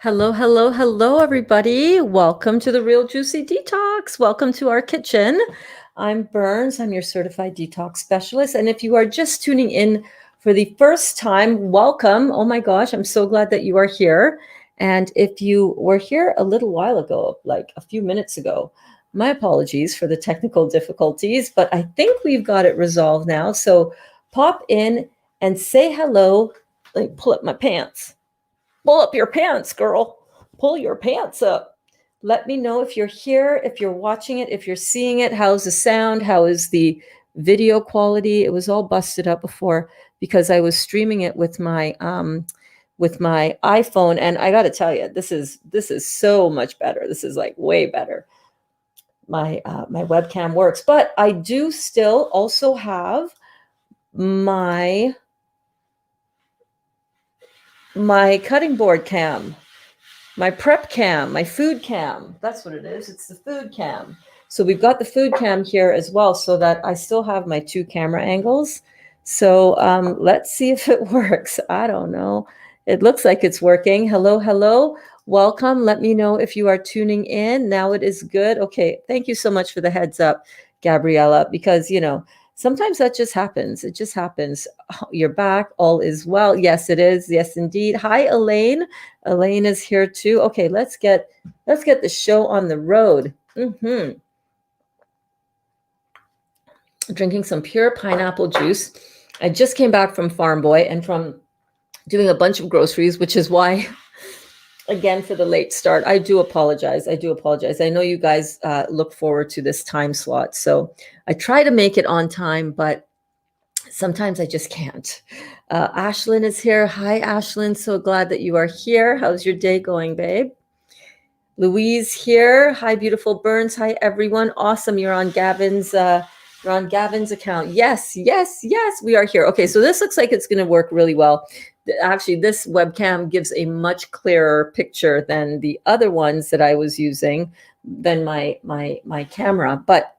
Hello, hello, hello, everybody. Welcome to the Real Juicy Detox. Welcome to our kitchen. I'm Burns. I'm your certified detox specialist. And if you are just tuning in for the first time, welcome. Oh my gosh, I'm so glad that you are here. And if you were here a little while ago, like a few minutes ago, my apologies for the technical difficulties, but I think we've got it resolved now. So pop in and say hello. Let me pull up my pants. Pull up your pants, girl. Pull your pants up. Let me know if you're here, if you're watching it, if you're seeing it. How's the sound? How is the video quality? It was all busted up before because I was streaming it with my iPhone, and I got to tell you, this is so much better. This is like way better. My webcam works, but I do still also have my cutting board cam, my prep cam, my food cam. That's what it is. It's the food cam. So we've got the food cam here as well, so that I still have my two camera angles. So let's see if it works. I don't know. It looks like it's working. Hello, hello. Welcome. Let me know if you are tuning in. Now it is good. Okay. Thank you so much for the heads up, Gabriella, because, sometimes that just happens. It just happens. You're back. All is well. Yes, it is. Yes, indeed. Hi, Elaine. Elaine is here too. Okay, let's get the show on the road. Drinking some pure pineapple juice. I just came back from Farm Boy and from doing a bunch of groceries, which is why, again, for the late start, I do apologize. I know you guys look forward to this time slot, so I try to make it on time, but sometimes I just can't. Ashlyn is here. Hi, Ashlyn. So glad that you are here. How's your day going, babe? Louise here. Hi, beautiful Burns. Hi, everyone. Awesome. You're on Gavin's account. Yes, yes, yes. We are here. Okay, so this looks like it's going to work really well. Actually, this webcam gives a much clearer picture than the other ones that I was using, than my camera, but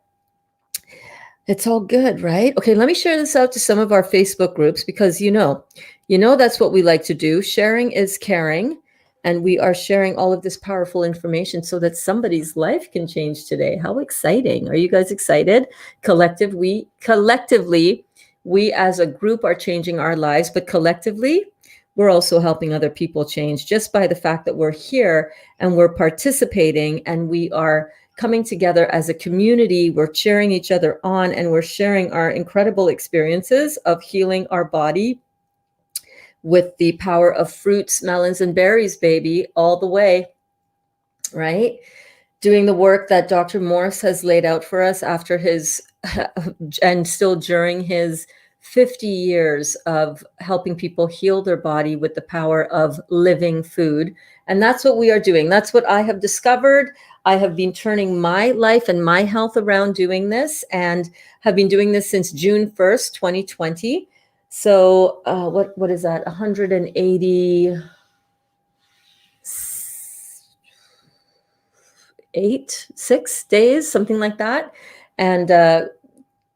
it's all good, right? Okay, let me share this out to some of our Facebook groups, because that's what we like to do. Sharing is caring. And we are sharing all of this powerful information so that somebody's life can change today. How exciting. Are you guys excited? Collectively, we as a group are changing our lives, but collectively, we're also helping other people change just by the fact that we're here and we're participating and we are coming together as a community. We're cheering each other on and we're sharing our incredible experiences of healing our body with the power of fruits, melons, and berries, baby, all the way, right? Doing the work that Dr. Morse has laid out for us after his, and still during his 50 years of helping people heal their body with the power of living food. And that's what we are doing. That's what I have discovered. I have been turning my life and my health around doing this, and have been doing this since June 1st, 2020. So what is that? 6 days, something like that. And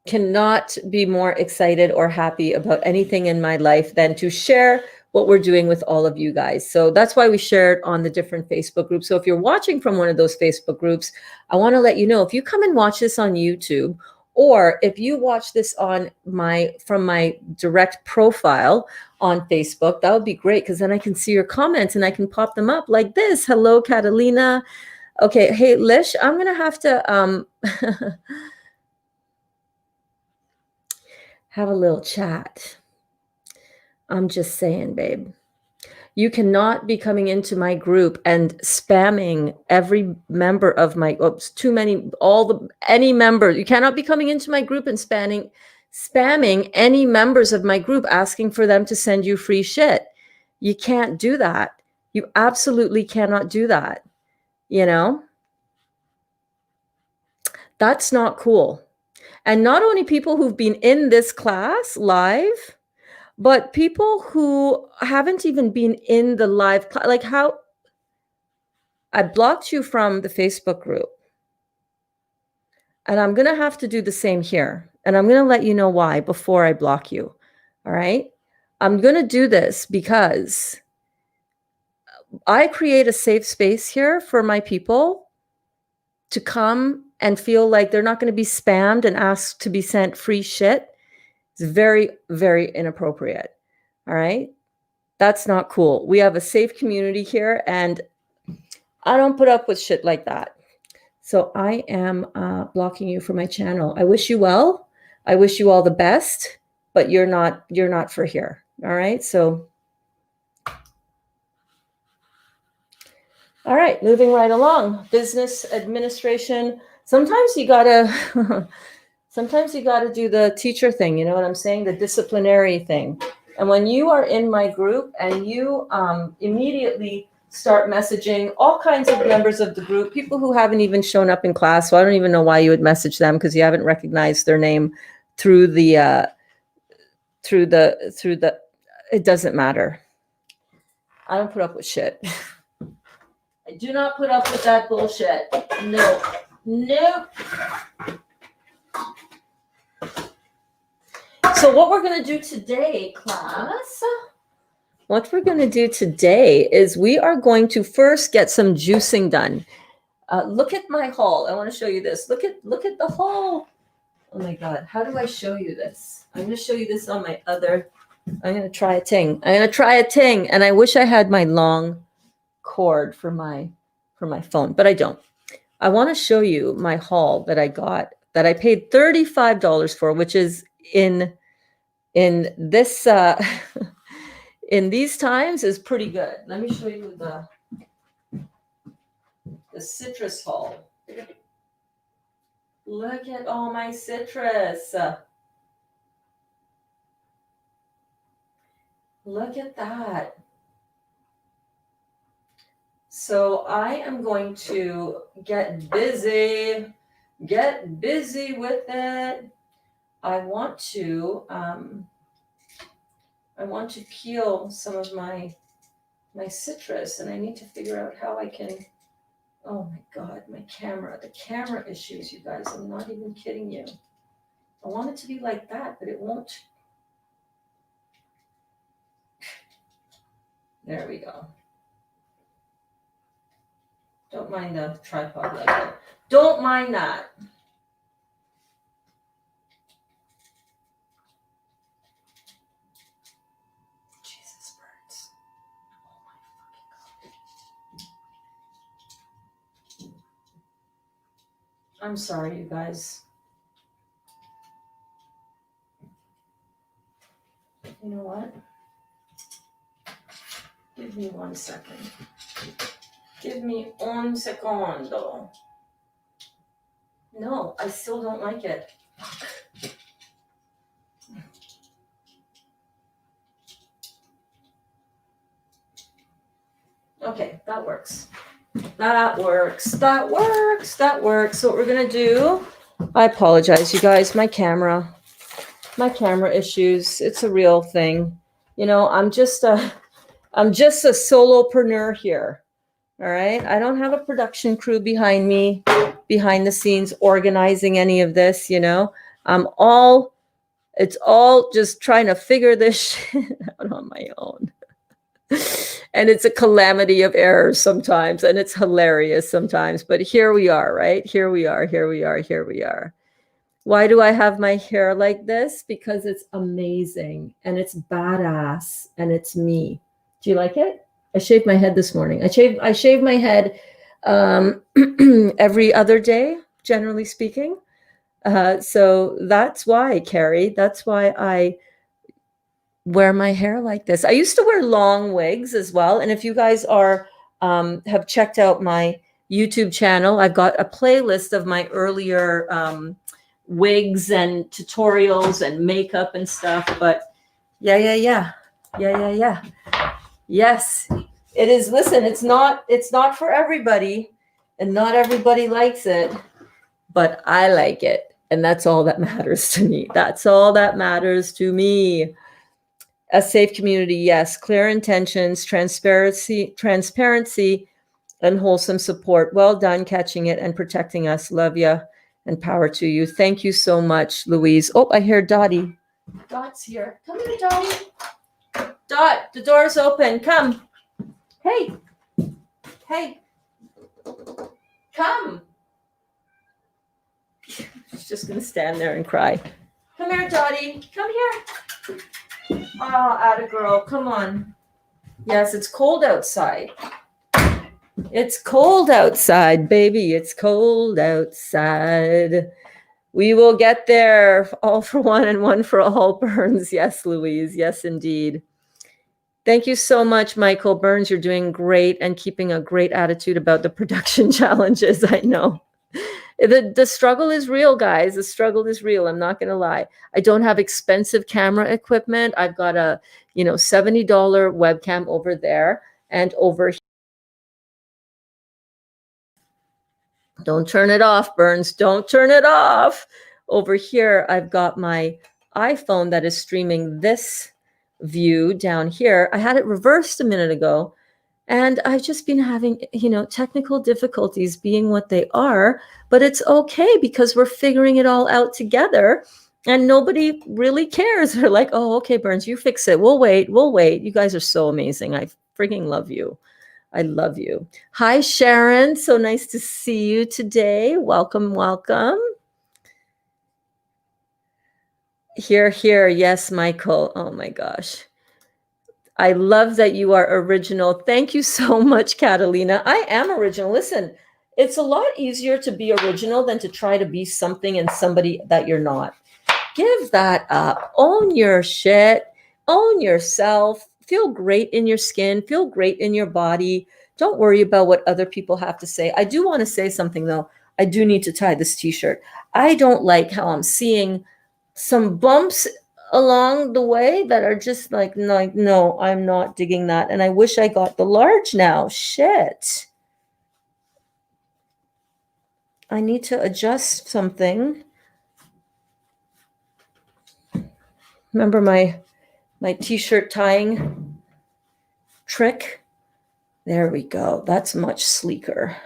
cannot be more excited or happy about anything in my life than to share what we're doing with all of you guys. So that's why we share it on the different Facebook groups. So if you're watching from one of those Facebook groups, I want to let you know, if you come and watch this on YouTube, or if you watch this from my direct profile on Facebook, that would be great, because then I can see your comments and I can pop them up like this. Hello, Catalina. Okay, hey, Lish, I'm going to have to have a little chat. I'm just saying, babe. You cannot be coming into my group and spamming every member of my, any member. You cannot be coming into my group and spamming any members of my group, asking for them to send you free shit. You can't do that. You absolutely cannot do that. That's not cool. And not only people who've been in this class live, but people who haven't even been in the live class. Like, how I blocked you from the Facebook group. And I'm going to have to do the same here. And I'm going to let you know why before I block you. All right. I'm going to do this because I create a safe space here for my people to come and feel like they're not going to be spammed and asked to be sent free shit. It's very, very inappropriate. All right. That's not cool. We have a safe community here, and I don't put up with shit like that. So I am blocking you from my channel. I wish you well. I wish you all the best, but you're not for here. All right. So, all right, moving right along. Business administration. Sometimes you gotta sometimes you gotta do the teacher thing, you know what I'm saying? The disciplinary thing. And when you are in my group and you immediately start messaging all kinds of members of the group, people who haven't even shown up in class, so I don't even know why you would message them, because you haven't recognized their name through the it doesn't matter. I don't put up with shit. I do not put up with that bullshit. No. Nope. So what we're going to do today, class, what we're going to do today is we are going to first get some juicing done. Look at my haul. I want to show you this. Look at the haul. Oh my God. How do I show you this? I'm going to show you this on my other. I'm going to try a ting. And I wish I had my long cord for my phone, but I don't. I want to show you my haul that I got, that I paid $35 for, which is in this in these times is pretty good. Let me show you the citrus haul. Look at all my citrus. Look at that. So I am going to get busy with it. I want to peel some of my citrus, and I need to figure out how I can. Oh my God, the camera issues, you guys. I'm not even kidding you. I want it to be like that, but it won't. There we go. Don't mind the tripod like that. Don't mind that. Jesus birds. Oh my fucking God. I'm sorry, you guys. You know what? Give me 1 second. Give me 1 secondo. No, I still don't like it. Okay, that works. That works. So what we're gonna do, I apologize, you guys, my camera issues, it's a real thing. You know, I'm just a solopreneur here. All right. I don't have a production crew behind me, behind the scenes, organizing any of this, you know. It's all just trying to figure this shit out on my own. And it's a calamity of errors sometimes, and it's hilarious sometimes. But here we are, right? Here we are. Why do I have my hair like this? Because it's amazing, and it's badass, and it's me. Do you like it? I shaved my head this morning. I shave my head every other day, generally speaking. So that's why, Carrie. That's why I wear my hair like this. I used to wear long wigs as well. And if you guys have checked out my YouTube channel, I've got a playlist of my earlier wigs and tutorials and makeup and stuff. But yeah. Yes, it is. Listen, it's not for everybody, and not everybody likes it, but I like it. And that's all that matters to me. A safe community, yes. Clear intentions, transparency, and wholesome support. Well done catching it and protecting us. Love you and power to you. Thank you so much, Louise. Oh, I hear Dottie. Dot's here. Come here, Dottie. Dot, the door's open. Come. Hey. Hey, come. She's just going to stand there and cry. Come here, Dottie. Come here. Oh, atta girl. Come on. Yes, it's cold outside. It's cold outside, baby. It's cold outside. We will get there. All for one and one for all, Burns. Yes, Louise. Yes, indeed. Thank you so much, Michael Burns. You're doing great and keeping a great attitude about the production challenges. I know. The struggle is real, guys. The struggle is real. I'm not going to lie. I don't have expensive camera equipment. I've got a, $70 webcam over there, and over here. Don't turn it off, Burns. Don't turn it off. Over here, I've got my iPhone that is streaming this view down here. I had it reversed a minute ago, and I've just been having, technical difficulties being what they are, but it's okay because we're figuring it all out together and nobody really cares. They're like, oh, okay, Burns, you fix it. We'll wait. We'll wait. You guys are so amazing. I freaking love you. I love you. Hi, Sharon. So nice to see you today. Welcome, welcome. Here, here. Yes, Michael. Oh my gosh. I love that you are original. Thank you so much, Catalina. I am original. Listen, it's a lot easier to be original than to try to be something and somebody that you're not. Give that up. Own your shit. Own yourself. Feel great in your skin. Feel great in your body. Don't worry about what other people have to say. I do want to say something, though. I do need to tie this t-shirt. I don't like how I'm seeing some bumps along the way that are just like, no, I'm not digging that. And I wish I got the large now. Shit. I need to adjust something. Remember my t-shirt tying trick? There we go. That's much sleeker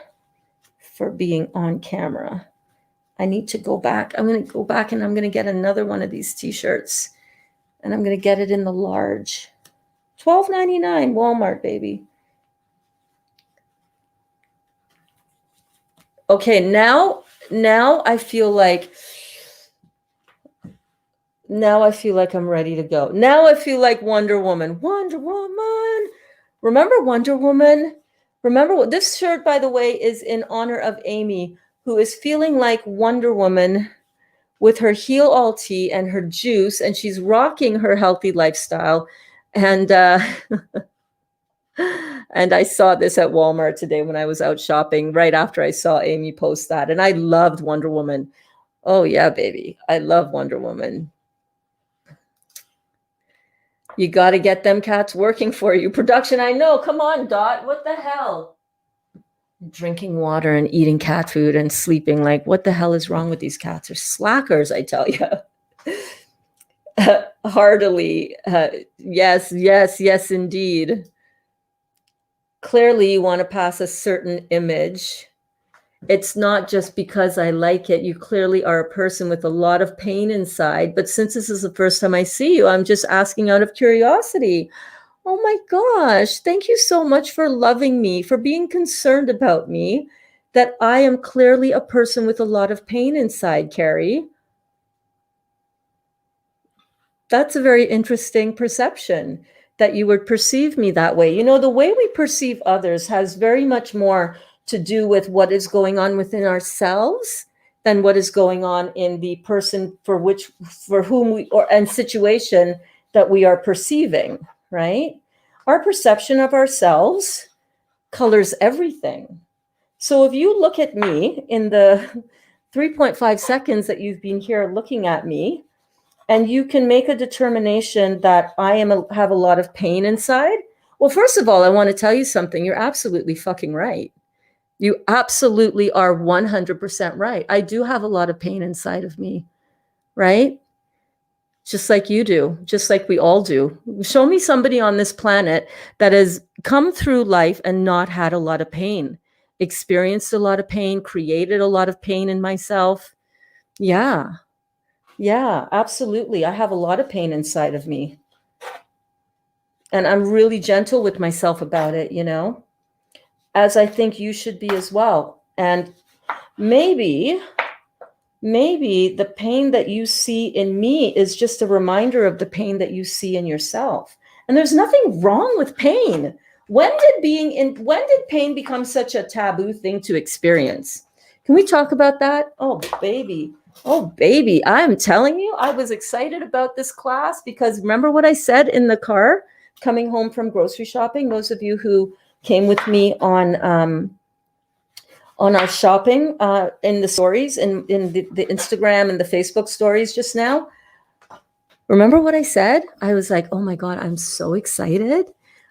for being on camera. I need to go back. I'm going to go back and I'm going to get another one of these t-shirts. And I'm going to get it in the large. $12.99 Walmart, baby. Okay, now I feel like I'm ready to go. Now I feel like Wonder Woman. Wonder Woman. Remember Wonder Woman? Remember what this shirt, by the way, is in honor of Amy, who is feeling like Wonder Woman with her heel all tea and her juice, and she's rocking her healthy lifestyle. And and I saw this at Walmart today when I was out shopping, right after I saw Amy post that. And I loved Wonder Woman. Oh, yeah, baby. I love Wonder Woman. You got to get them cats working for you. Production, I know. Come on, Dot. What the hell? Drinking water and eating cat food and sleeping. Like, what the hell is wrong with these cats? They're slackers, I tell you. Heartily. Yes, indeed. Clearly, you want to pass a certain image. It's not just because I like it. You clearly are a person with a lot of pain inside. But since this is the first time I see you, I'm just asking out of curiosity. Oh my gosh. Thank you so much for loving me, for being concerned about me, that I am clearly a person with a lot of pain inside, Carrie. That's a very interesting perception that you would perceive me that way. The way we perceive others has very much more to do with what is going on within ourselves than what is going on in the person for whom we and situation that we are perceiving, right? Our perception of ourselves colors everything. So if you look at me in the 3.5 seconds that you've been here looking at me, and you can make a determination that I have a lot of pain inside. Well, first of all, I want to tell you something. You're absolutely fucking right. You absolutely are 100% right. I do have a lot of pain inside of me, right? Just like you do, just like we all do. Show me somebody on this planet that has come through life and not had a lot of pain, experienced a lot of pain, created a lot of pain in myself. Yeah, absolutely. I have a lot of pain inside of me. And I'm really gentle with myself about it, as I think you should be as well. And maybe the pain that you see in me is just a reminder of the pain that you see in yourself. And there's nothing wrong with pain. When did pain become such a taboo thing to experience? Can we talk about that? Oh, baby. Oh, baby. I'm telling you, I was excited about this class because remember what I said in the car coming home from grocery shopping? Those of you who came with me on our shopping in the stories and in the Instagram and the Facebook stories just now. Remember what I said? I was like, oh my God, I'm so excited.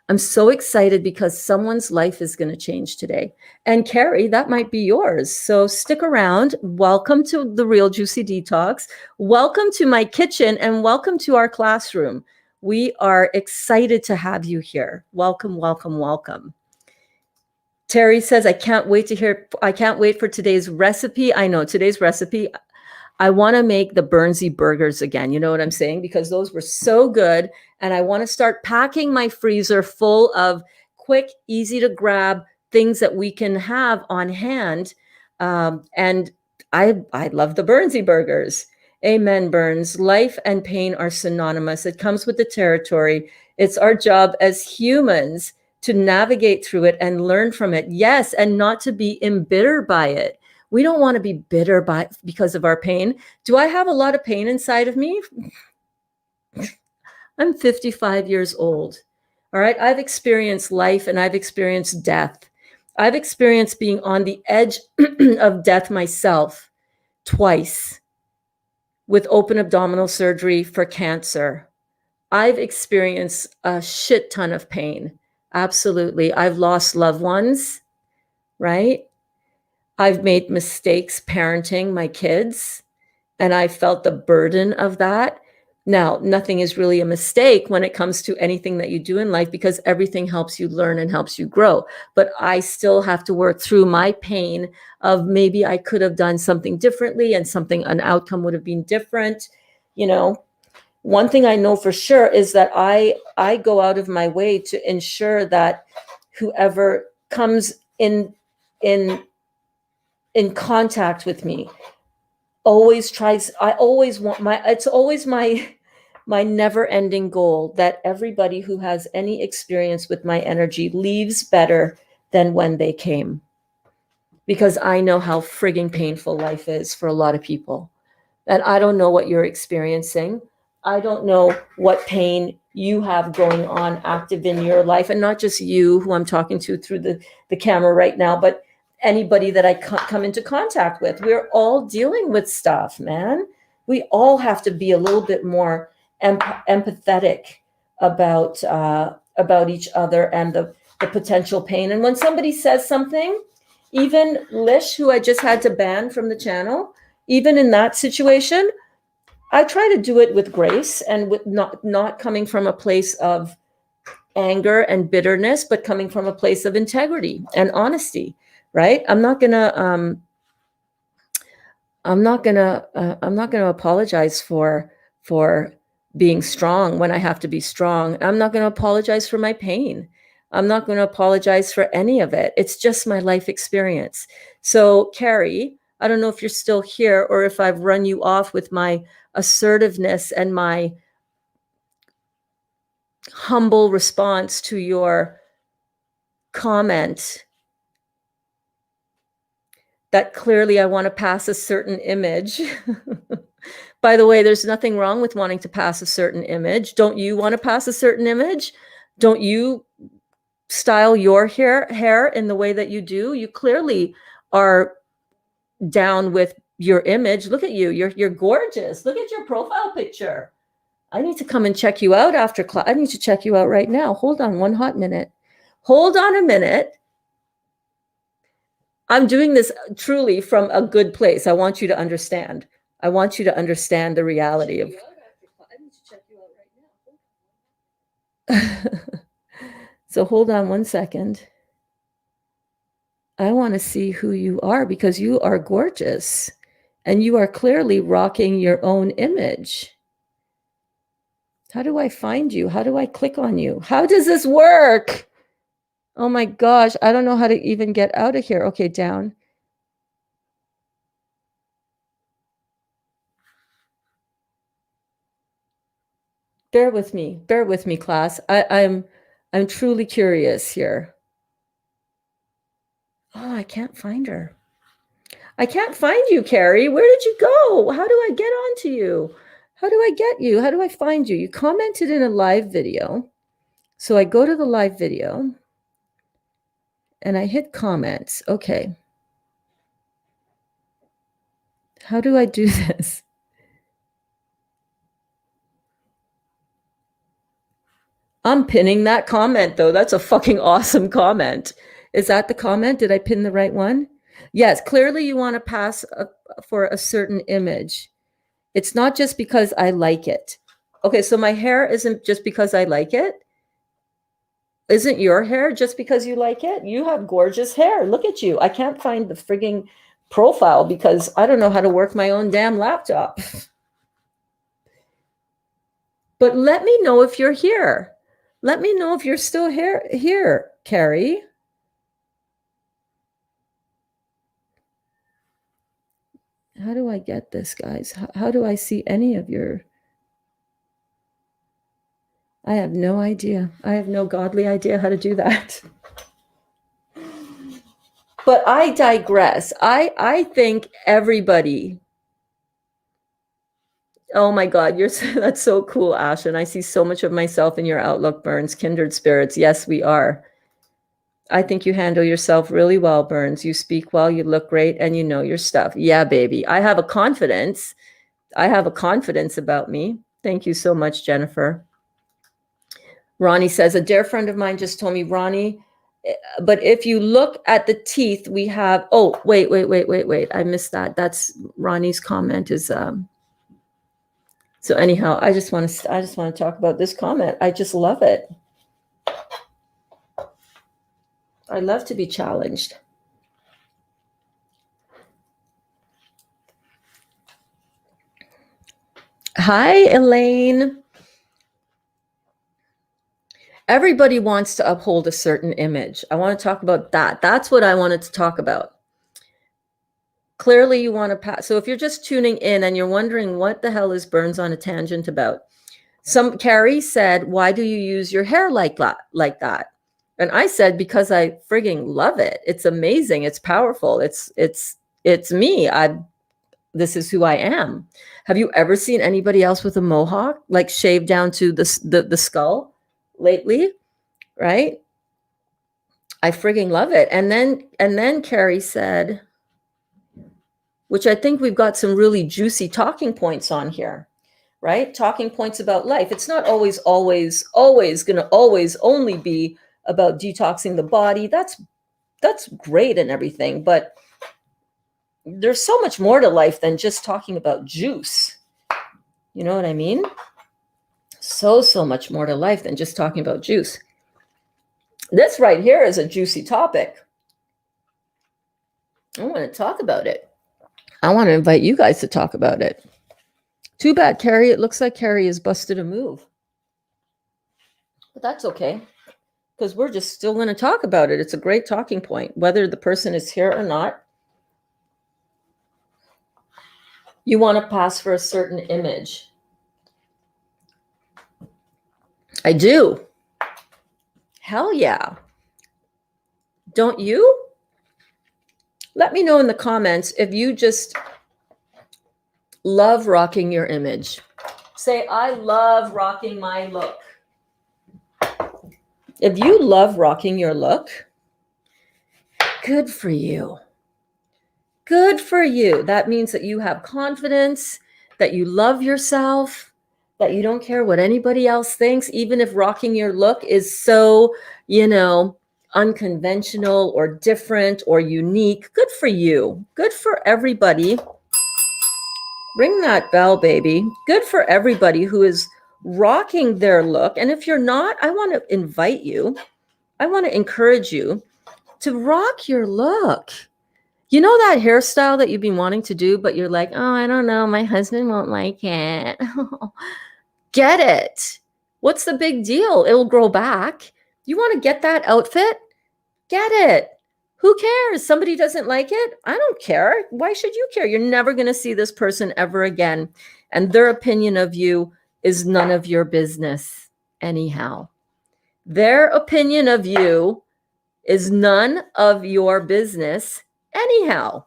I'm so excited because someone's life is going to change today. And Carrie, that might be yours. So stick around. Welcome to the Real Juicy Detox. Welcome to my kitchen and welcome to our classroom. We are excited to have you here. Welcome, welcome, welcome. Terry says, I can't wait for today's recipe. I know today's recipe. I want to make the Burnsy burgers again. You know what I'm saying? Because those were so good. And I want to start packing my freezer full of quick, easy to grab things that we can have on hand. And I love the Burnsy burgers. Amen, Burns. Life and pain are synonymous. It comes with the territory. It's our job as humans to navigate through it and learn from it. Yes, and not to be embittered by it. We don't want to be bitter because of our pain. Do I have a lot of pain inside of me? I'm 55 years old. All right. I've experienced life and I've experienced death. I've experienced being on the edge of death myself twice with open abdominal surgery for cancer. I've experienced a shit ton of pain. Absolutely. I've lost loved ones, right? I've made mistakes parenting my kids, and I felt the burden of that. Now, nothing is really a mistake when it comes to anything that you do in life because everything helps you learn and helps you grow. But I still have to work through my pain of maybe I could have done something differently and an outcome would have been different. You know, one thing I know for sure is that I go out of my way to ensure that whoever comes in contact with me always tries. I always want it's always my never ending goal that everybody who has any experience with my energy leaves better than when they came, because I know how frigging painful life is for a lot of people. And I don't know what you're experiencing. I don't know what pain you have going on active in your life. And not just you, who I'm talking to through the camera right now, but anybody that I come into contact with. We're all dealing with stuff, man. We all have to be a little bit more empathetic about each other and the potential pain. And when somebody says something, even Lish, who I just had to ban from the channel, even in that situation, I try to do it with grace and with not coming from a place of anger and bitterness, but coming from a place of integrity and honesty, right? I'm not gonna apologize for being strong when I have to be strong. I'm not gonna apologize for my pain. I'm not going to apologize for any of it. It's just my life experience. So, Carrie, I don't know if you're still here or if I've run you off with my assertiveness and my humble response to your comment that clearly I want to pass a certain image. By the way, there's nothing wrong with wanting to pass a certain image. Don't you want to pass a certain image? Don't you style your hair in the way that you do? You clearly are down with your image. Look at you. You're gorgeous. Look at your profile picture. I need to come and check you out after class. I need to check you out right now. Hold on one hot minute. Hold on a minute. I'm doing this truly from a good place. I want you to understand. I want you to understand the reality of. I need to check you out right now. So hold on one second. I want to see who you are because you are gorgeous and you are clearly rocking your own image. How do I find you? How do I click on you? How does this work? Oh my gosh, I don't know how to even get out of here. Okay, down. Bear with me, class. I'm truly curious here. Oh, I can't find her. I can't find you, Carrie. Where did you go? How do I get onto you? How do I get you? How do I find you? You commented in a live video. So I go to the live video and I hit comments. Okay. How do I do this? I'm pinning that comment though. That's a fucking awesome comment. Is that the comment? Did I pin the right one? Yes, clearly you want to pass for a certain image. It's not just because I like it. Okay, so my hair isn't just because I like it. Isn't your hair just because you like it? You have gorgeous hair. Look at you. I can't find the frigging profile because I don't know how to work my own damn laptop. But let me know if you're here. Let me know if you're still here, Carrie. How do I get this, guys? How do I see any of your... I have no idea. I have no godly idea how to do that. But I digress. I think everybody... Oh my God, that's so cool, Ash. And I see so much of myself in your outlook, Burns. Kindred spirits. Yes, we are. I think you handle yourself really well, Burns. You speak well, you look great, and you know your stuff. Yeah, baby. I have a confidence. I have a confidence about me. Thank you so much, Jennifer. Ronnie says, a dear friend of mine just told me, Ronnie, but if you look at the teeth, we have, oh, wait. I missed that. That's Ronnie's comment is, so anyhow, I just want to talk about this comment. I just love it. I love to be challenged. Hi, Elaine. Everybody wants to uphold a certain image. I want to talk about that. That's what I wanted to talk about. Clearly, you want to pass. So if you're just tuning in and you're wondering what the hell is Burns on a tangent about, Carrie said, why do you use your hair like that? And I said, because I frigging love it. It's amazing. It's powerful. It's me. This is who I am. Have you ever seen anybody else with a mohawk, like shaved down to the skull lately? Right? I frigging love it. And then Carrie said, which I think we've got some really juicy talking points on here, right? Talking points about life. It's not always going to always only be about detoxing the body. That's great and everything, but there's so much more to life than just talking about juice. You know what I mean? So much more to life than just talking about juice. This right here is a juicy topic. I want to talk about it. I want to invite you guys to talk about it. Too bad, Carrie. It looks like Carrie has busted a move. But that's okay, because we're just still going to talk about it. It's a great talking point, whether the person is here or not. You want to pass for a certain image. I do. Hell yeah. Don't you? Let me know in the comments if you just love rocking your image. Say, I love rocking my look. If you love rocking your look, good for you. Good for you. That means that you have confidence, that you love yourself, that you don't care what anybody else thinks, even if rocking your look is so, unconventional or different or unique. Good for you. Good for everybody. Ring that bell, baby. Good for everybody who is rocking their look. And if you're not, I want to invite you. I want to encourage you to rock your look. You know that hairstyle that you've been wanting to do, but you're like, oh, I don't know. My husband won't like it. Get it. What's the big deal? It'll grow back. You want to get that outfit? Get it. Who cares? Somebody doesn't like it? I don't care. Why should you care? You're never going to see this person ever again. And their opinion of you is none of your business, anyhow. Their opinion of you is none of your business, anyhow.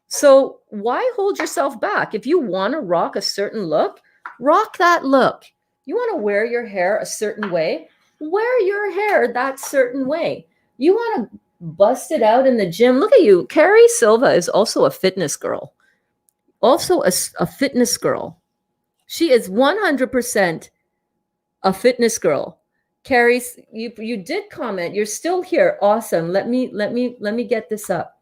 So why hold yourself back? If you want to rock a certain look, rock that look. You want to wear your hair a certain way, wear your hair that certain way. You want to bust it out in the gym. Look at you. Carrie Silva is also a fitness girl. Also a fitness girl. She is 100% a fitness girl. Carrie, you did comment. You're still here. Awesome. Let me get this up.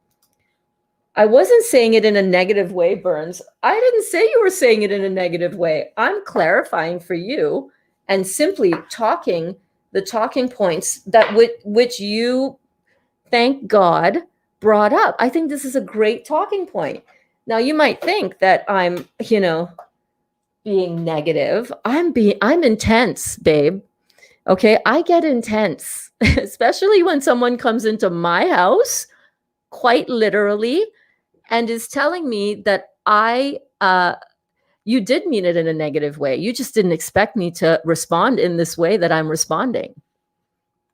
I wasn't saying it in a negative way, Burns. I didn't say you were saying it in a negative way. I'm clarifying for you and simply talking the talking points that which you, thank God, brought up. I think this is a great talking point. Now you might think that I'm, being negative. I'm intense, babe. Okay, I get intense, especially when someone comes into my house, quite literally, and is telling me that you did mean it in a negative way. You just didn't expect me to respond in this way that I'm responding.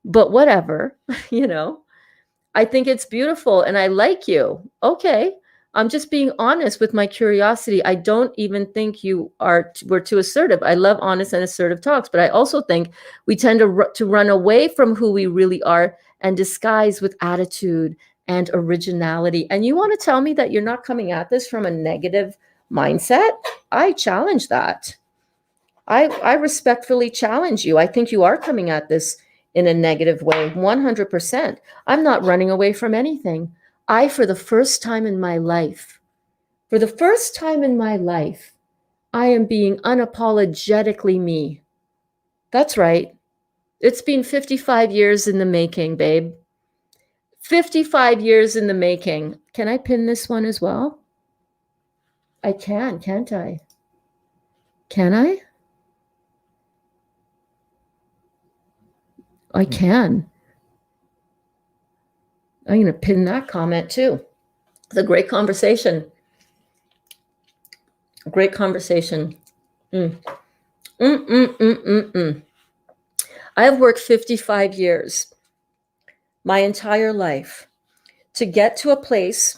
But whatever, I think it's beautiful and I like you. Okay. I'm just being honest with my curiosity. I don't even think we're too assertive. I love honest and assertive talks, but I also think we tend to run away from who we really are and disguise with attitude and originality. And you want to tell me that you're not coming at this from a negative mindset? I challenge that. I respectfully challenge you. I think you are coming at this in a negative way, 100%. I'm not running away from anything. For the first time in my life, I am being unapologetically me. That's right. It's been 55 years in the making, babe. 55 years in the making. Can I pin this one as well? I can, can't I? Can I? I can. I'm going to pin that comment too. It's a great conversation. Great conversation. I have worked 55 years, my entire life, to get to a place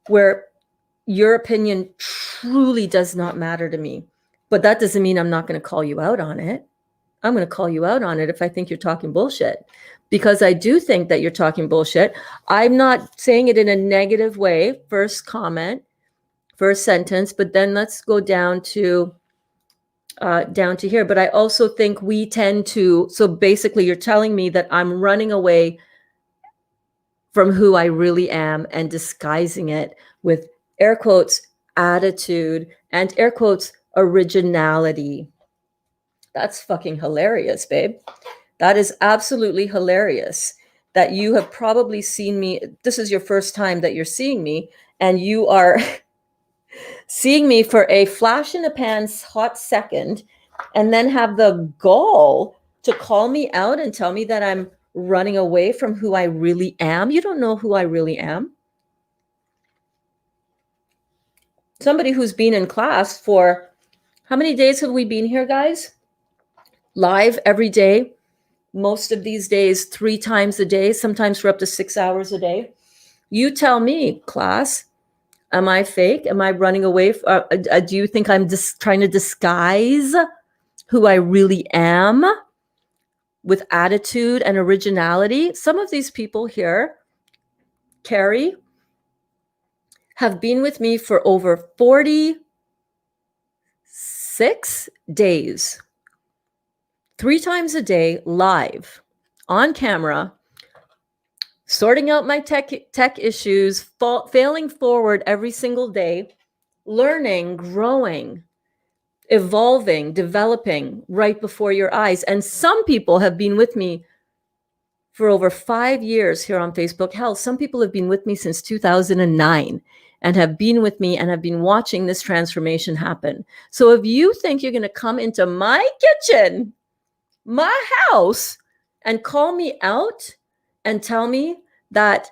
where your opinion truly does not matter to me. But that doesn't mean I'm not going to call you out on it. I'm going to call you out on it if I think you're talking bullshit, because I do think that you're talking bullshit. I'm not saying it in a negative way. First comment, first sentence, but then let's go down to here. But I also think we tend to, so basically you're telling me that I'm running away from who I really am and disguising it with air quotes attitude and air quotes originality. That's fucking hilarious, babe. That is absolutely hilarious that you have probably seen me. This is your first time that you're seeing me, and you are seeing me for a flash in the pan hot second, and then have the gall to call me out and tell me that I'm running away from who I really am. You don't know who I really am. Somebody who's been in class for, how many days have we been here, guys? Live every day. Most of these days, 3 times a day, sometimes for up to 6 hours a day. You tell me, class, am I fake? Am I running away? Do you think I'm just trying to disguise who I really am with attitude and originality? Some of these people here, Carrie, have been with me for over 46 days. 3 times a day, live, on camera, sorting out my tech issues, failing forward every single day, learning, growing, evolving, developing right before your eyes. And some people have been with me for over 5 years here on Facebook. Hell, some people have been with me since 2009 and have been with me and have been watching this transformation happen. So if you think you're going to come into my kitchen, my house, and call me out and tell me that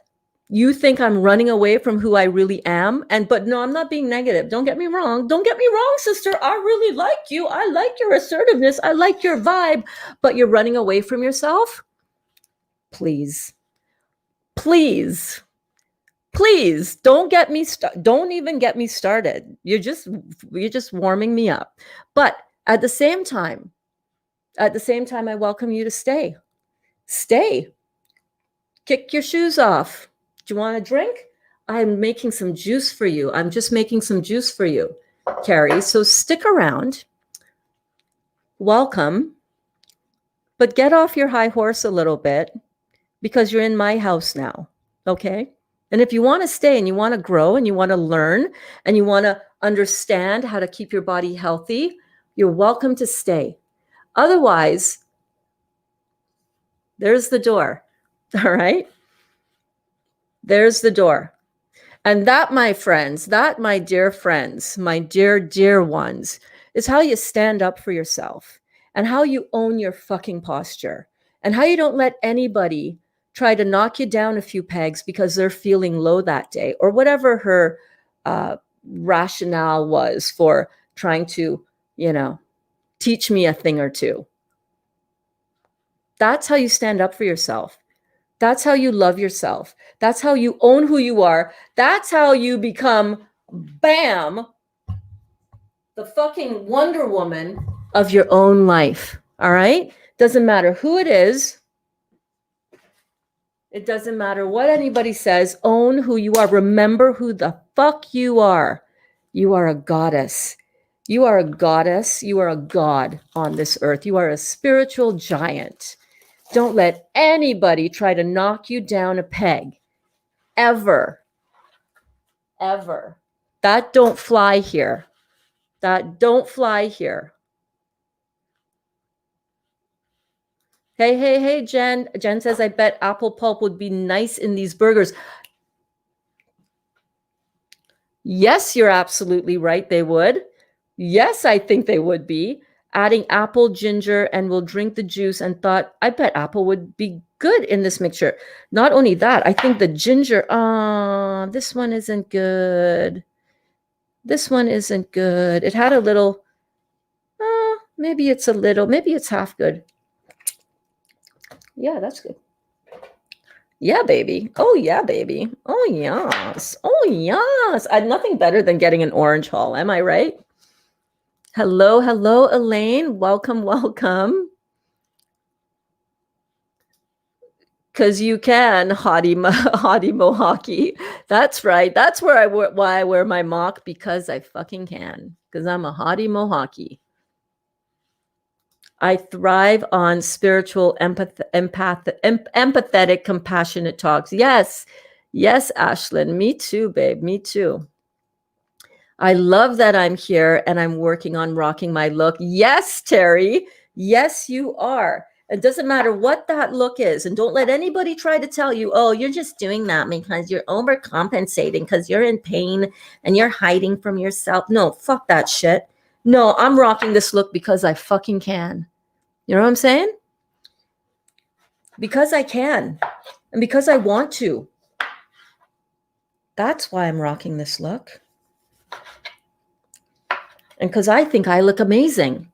you think I'm running away from who I really am. But no, I'm not being negative. Don't get me wrong. Don't get me wrong, sister. I really like you. I like your assertiveness. I like your vibe, but you're running away from yourself. Please, please, please don't get me don't even get me started. You're just warming me up. But at the same time, I welcome you to stay. Stay. Kick your shoes off. Do you want a drink? I'm making some juice for you. I'm just making some juice for you, Carrie. So stick around. Welcome. But get off your high horse a little bit because you're in my house now. Okay? And if you want to stay and you want to grow and you want to learn and you want to understand how to keep your body healthy, you're welcome to stay. Otherwise, there's the door. All right? There's the door. And that, my friends, my dear friends, my dear ones, is how you stand up for yourself and how you own your fucking posture and how you don't let anybody try to knock you down a few pegs because they're feeling low that day or whatever her rationale was for trying to, teach me a thing or two. That's how you stand up for yourself. That's how you love yourself. That's how you own who you are. That's how you become, bam, the fucking Wonder Woman of your own life. All right? Doesn't matter who it is. It doesn't matter what anybody says. Own who you are. Remember who the fuck you are. You are a goddess. You are a goddess. You are a god on this earth. You are a spiritual giant. Don't let anybody try to knock you down a peg. Ever. Ever. That don't fly here. That don't fly here. Hey, Jen. Jen says, I bet apple pulp would be nice in these burgers. Yes, you're absolutely right. They would. Yes, I think they would be. Adding apple, ginger, and we'll drink the juice and thought, I bet apple would be good in this mixture. Not only that, I think the ginger, this one isn't good. This one isn't good. It had a little, maybe it's half good. Yeah, that's good. Yeah, baby. Oh, yeah, baby. Oh, yes. Oh, yes. Nothing better than getting an orange hull. Am I right? Hello, Elaine. Welcome. Because you can, hottie Mohawky. That's right. That's why I wear my mock, because I fucking can. Because I'm a hottie Mohawky. I thrive on spiritual, empathetic, compassionate talks. Yes, Ashlyn. Me too, babe. Me too. I love that I'm here and I'm working on rocking my look. Yes, Terry. Yes, you are. It doesn't matter what that look is. And don't let anybody try to tell you, oh, you're just doing that because you're overcompensating because you're in pain and you're hiding from yourself. No, fuck that shit. No, I'm rocking this look because I fucking can. You know what I'm saying? Because I can and because I want to. That's why I'm rocking this look. And because I think I look amazing.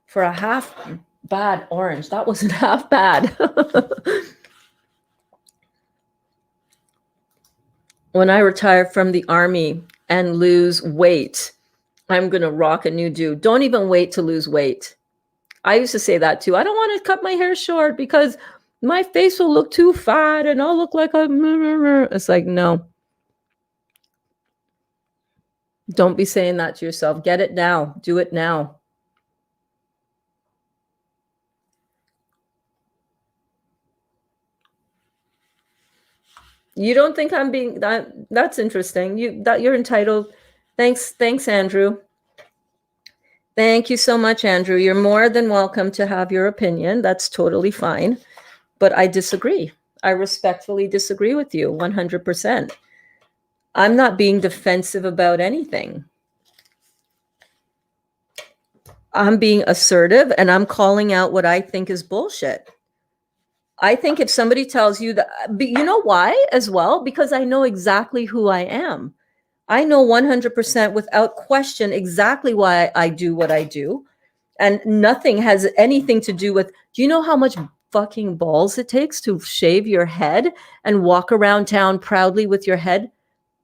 For a half bad orange, that wasn't half bad. When I retire from the army and lose weight, I'm going to rock a new do. Don't even wait to lose weight. I used to say that too. I don't want to cut my hair short because my face will look too fat and I'll look like a... It's like, no. Don't be saying that to yourself. Get it now. Do it now. You don't think I'm being... That's interesting. You're entitled. Thanks, Andrew. Thank you so much, Andrew. You're more than welcome to have your opinion. That's totally fine. But I disagree. I respectfully disagree with you 100%. I'm not being defensive about anything. I'm being assertive and I'm calling out what I think is bullshit. I think if somebody tells you that, but you know why as well? Because I know exactly who I am. I know 100% without question exactly why I do what I do. And nothing has anything to do with, do you know how much fucking balls it takes to shave your head and walk around town proudly with your head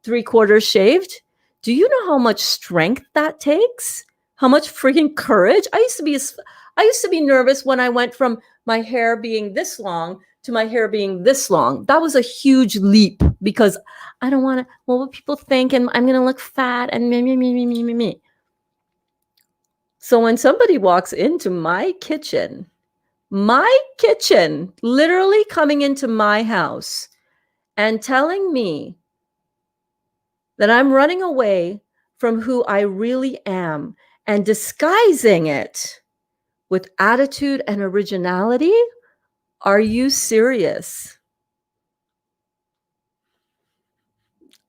3/4 shaved? Do you know how much strength that takes? How much freaking courage? I used to be nervous when I went from my hair being this long to my hair being this long. That was a huge leap because I don't want to, well, what people think, and I'm going to look fat and me. So when somebody walks into my kitchen, literally coming into my house and telling me that I'm running away from who I really am and disguising it with attitude and originality, are you serious?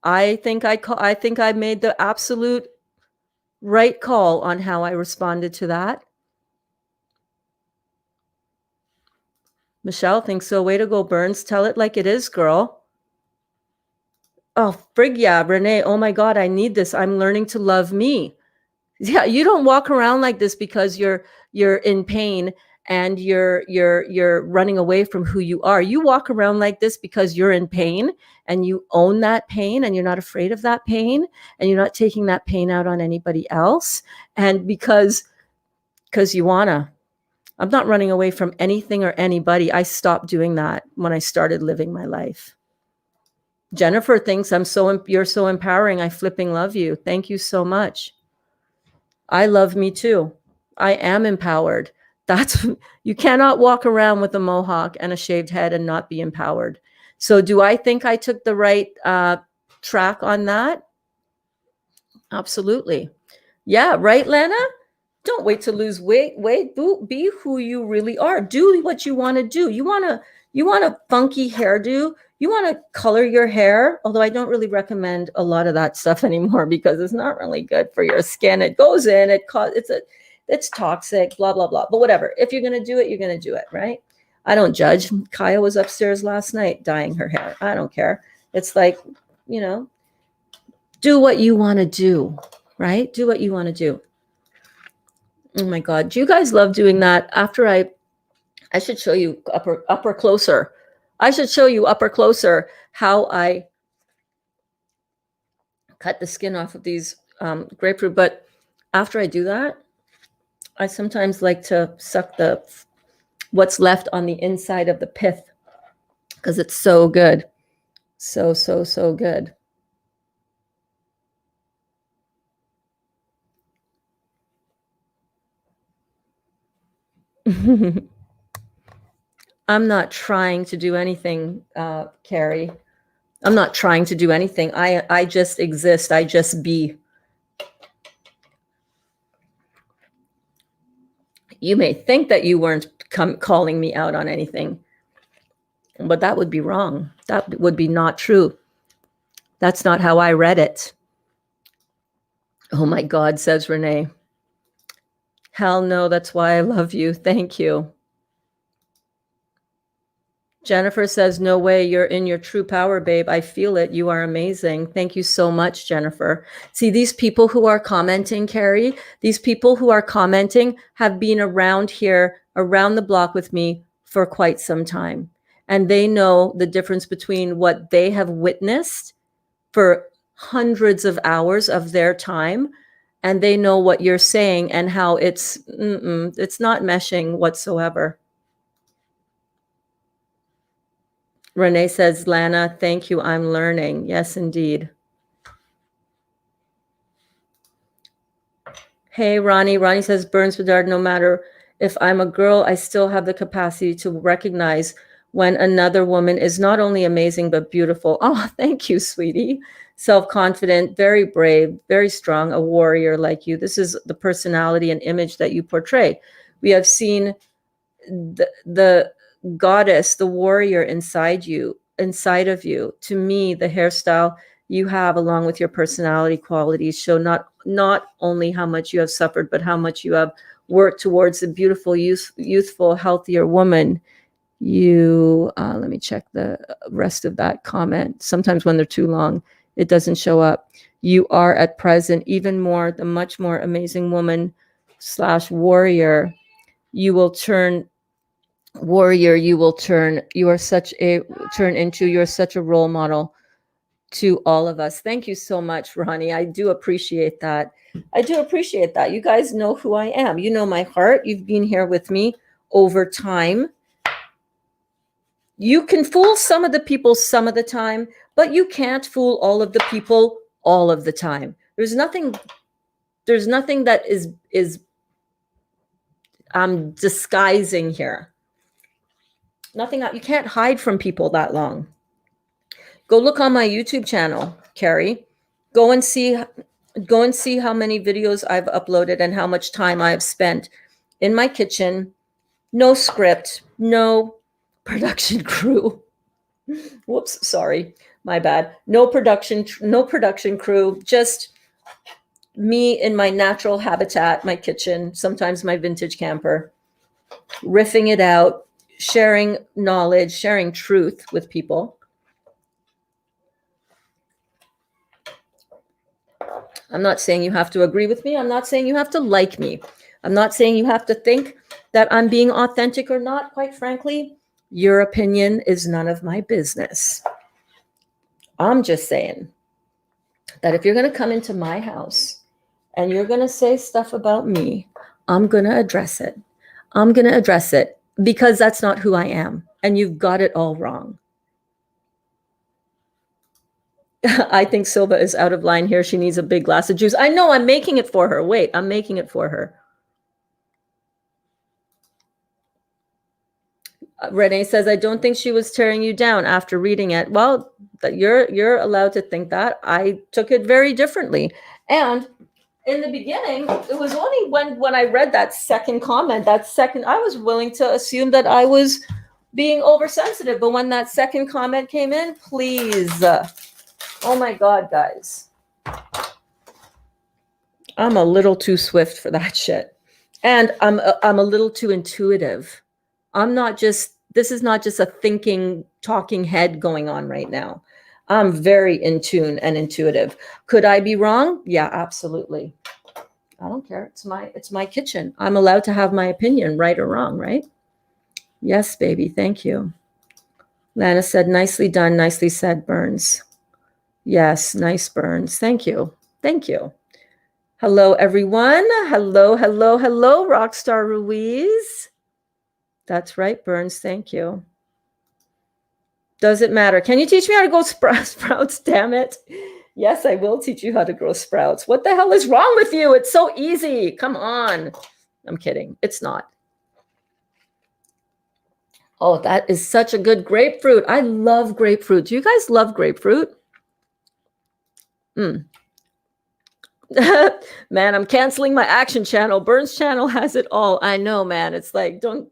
I think I made the absolute right call on how I responded to that. Michelle thinks so. Way to go, Burns. Tell it like it is, girl. Oh, frig yeah, Renee. Oh my God, I need this. I'm learning to love me. Yeah, you don't walk around like this because you're in pain and you're running away from who you are. You walk around like this because you're in pain and you own that pain and you're not afraid of that pain and you're not taking that pain out on anybody else. And because you wanna. I'm not running away from anything or anybody. I stopped doing that when I started living my life. Jennifer thinks you're so empowering. I flipping love you. Thank you so much. I love me too. I am empowered. You cannot walk around with a mohawk and a shaved head and not be empowered. So do I think I took the right track on that? Absolutely. Yeah, right, Lana? Don't wait to lose weight. Be who you really are. Do what you want to do. You want a funky hairdo. You want to color your hair. Although I don't really recommend a lot of that stuff anymore because it's not really good for your skin. It goes in. It's toxic. Blah blah blah. But whatever. If you're gonna do it, you're gonna do it, right? I don't judge. Kaya was upstairs last night dyeing her hair. I don't care. It's like, do what you want to do, right? Do what you want to do. Oh my God. Do you guys love doing that? After I should show you upper closer. I should show you upper closer how I cut the skin off of these grapefruit. But after I do that, I sometimes like to suck what's left on the inside of the pith because it's so good. So good. I'm not trying to do anything, Carrie. I'm not trying to do anything. I just exist. I just be. You may think that you weren't calling me out on anything, but that would be wrong. That would be not true. That's not how I read it. Oh my God, says Renee. Hell no, that's why I love you. Thank you. Jennifer says, no way, you're in your true power, babe. I feel it. You are amazing. Thank you so much, Jennifer. See, these people who are commenting, Carrie, these people who are commenting have been around here, around the block with me for quite some time. And they know the difference between what they have witnessed for hundreds of hours of their time. And they know what you're saying and how it's not meshing whatsoever. Renee says, Lana, thank you. I'm learning. Yes, indeed. Hey, Ronnie. Ronnie says, Burns Bedard, no matter if I'm a girl, I still have the capacity to recognize when another woman is not only amazing, but beautiful. Oh, thank you, sweetie. Self-confident, very brave, very strong, a warrior like you. This is the personality and image that you portray. We have seen the goddess, the warrior inside of you. To me, the hairstyle you have along with your personality qualities show not not only how much you have suffered, but how much you have worked towards a beautiful, youthful, healthier woman. You, let me check the rest of that comment. Sometimes when they're too long, it doesn't show up. You are at present even more, the much more amazing woman / warrior. You will turn warrior. You will turn, you are such a, turn into, you're such a role model to all of us. Thank you so much, Ronnie. I do appreciate that. I do appreciate that. You guys know who I am. You know my heart. You've been here with me over time. You can fool some of the people some of the time, but you can't fool all of the people all of the time. There's nothing that is disguising here. Nothing, you can't hide from people that long. Go look on my YouTube channel, Carrie. Go and see how many videos I've uploaded and how much time I've spent in my kitchen. No script, no production crew. Whoops, sorry, my bad. No production crew, just me in my natural habitat, my kitchen, sometimes my vintage camper, riffing it out, sharing knowledge, sharing truth with people. I'm not saying you have to agree with me. I'm not saying you have to like me. I'm not saying you have to think that I'm being authentic or not. Quite frankly, your opinion is none of my business. I'm just saying that if you're going to come into my house and you're going to say stuff about me, I'm going to address it. I'm going to address it because that's not who I am. And you've got it all wrong. I think Silva is out of line here. She needs a big glass of juice. I know, I'm making it for her. Wait, I'm making it for her. Renee says, I don't think she was tearing you down after reading it. Well, you're allowed to think that. I took it very differently. And in the beginning, it was only when I read that second comment, I was willing to assume that I was being oversensitive. But when that second comment came in, please, oh my God, guys. I'm a little too swift for that shit. And I'm a little too intuitive. This is not just a thinking, talking head going on right now. I'm very in tune and intuitive. Could I be wrong? Yeah, absolutely. I don't care. It's my kitchen. I'm allowed to have my opinion, right or wrong, right? Yes, baby. Thank you. Lana said, nicely done. Nicely said, Burns. Yes, nice, Burns. Thank you. Thank you. Hello, everyone. Hello, hello, hello, Rockstar Ruiz. That's right, Burns. Thank you. Does it matter? Can you teach me how to grow sprouts? Damn it. Yes, I will teach you how to grow sprouts. What the hell is wrong with you? It's so easy. Come on. I'm kidding. It's not. Oh, that is such a good grapefruit. I love grapefruit. Do you guys love grapefruit? Man, I'm canceling my action channel. Burns channel has it all. I know, man. It's like, don't.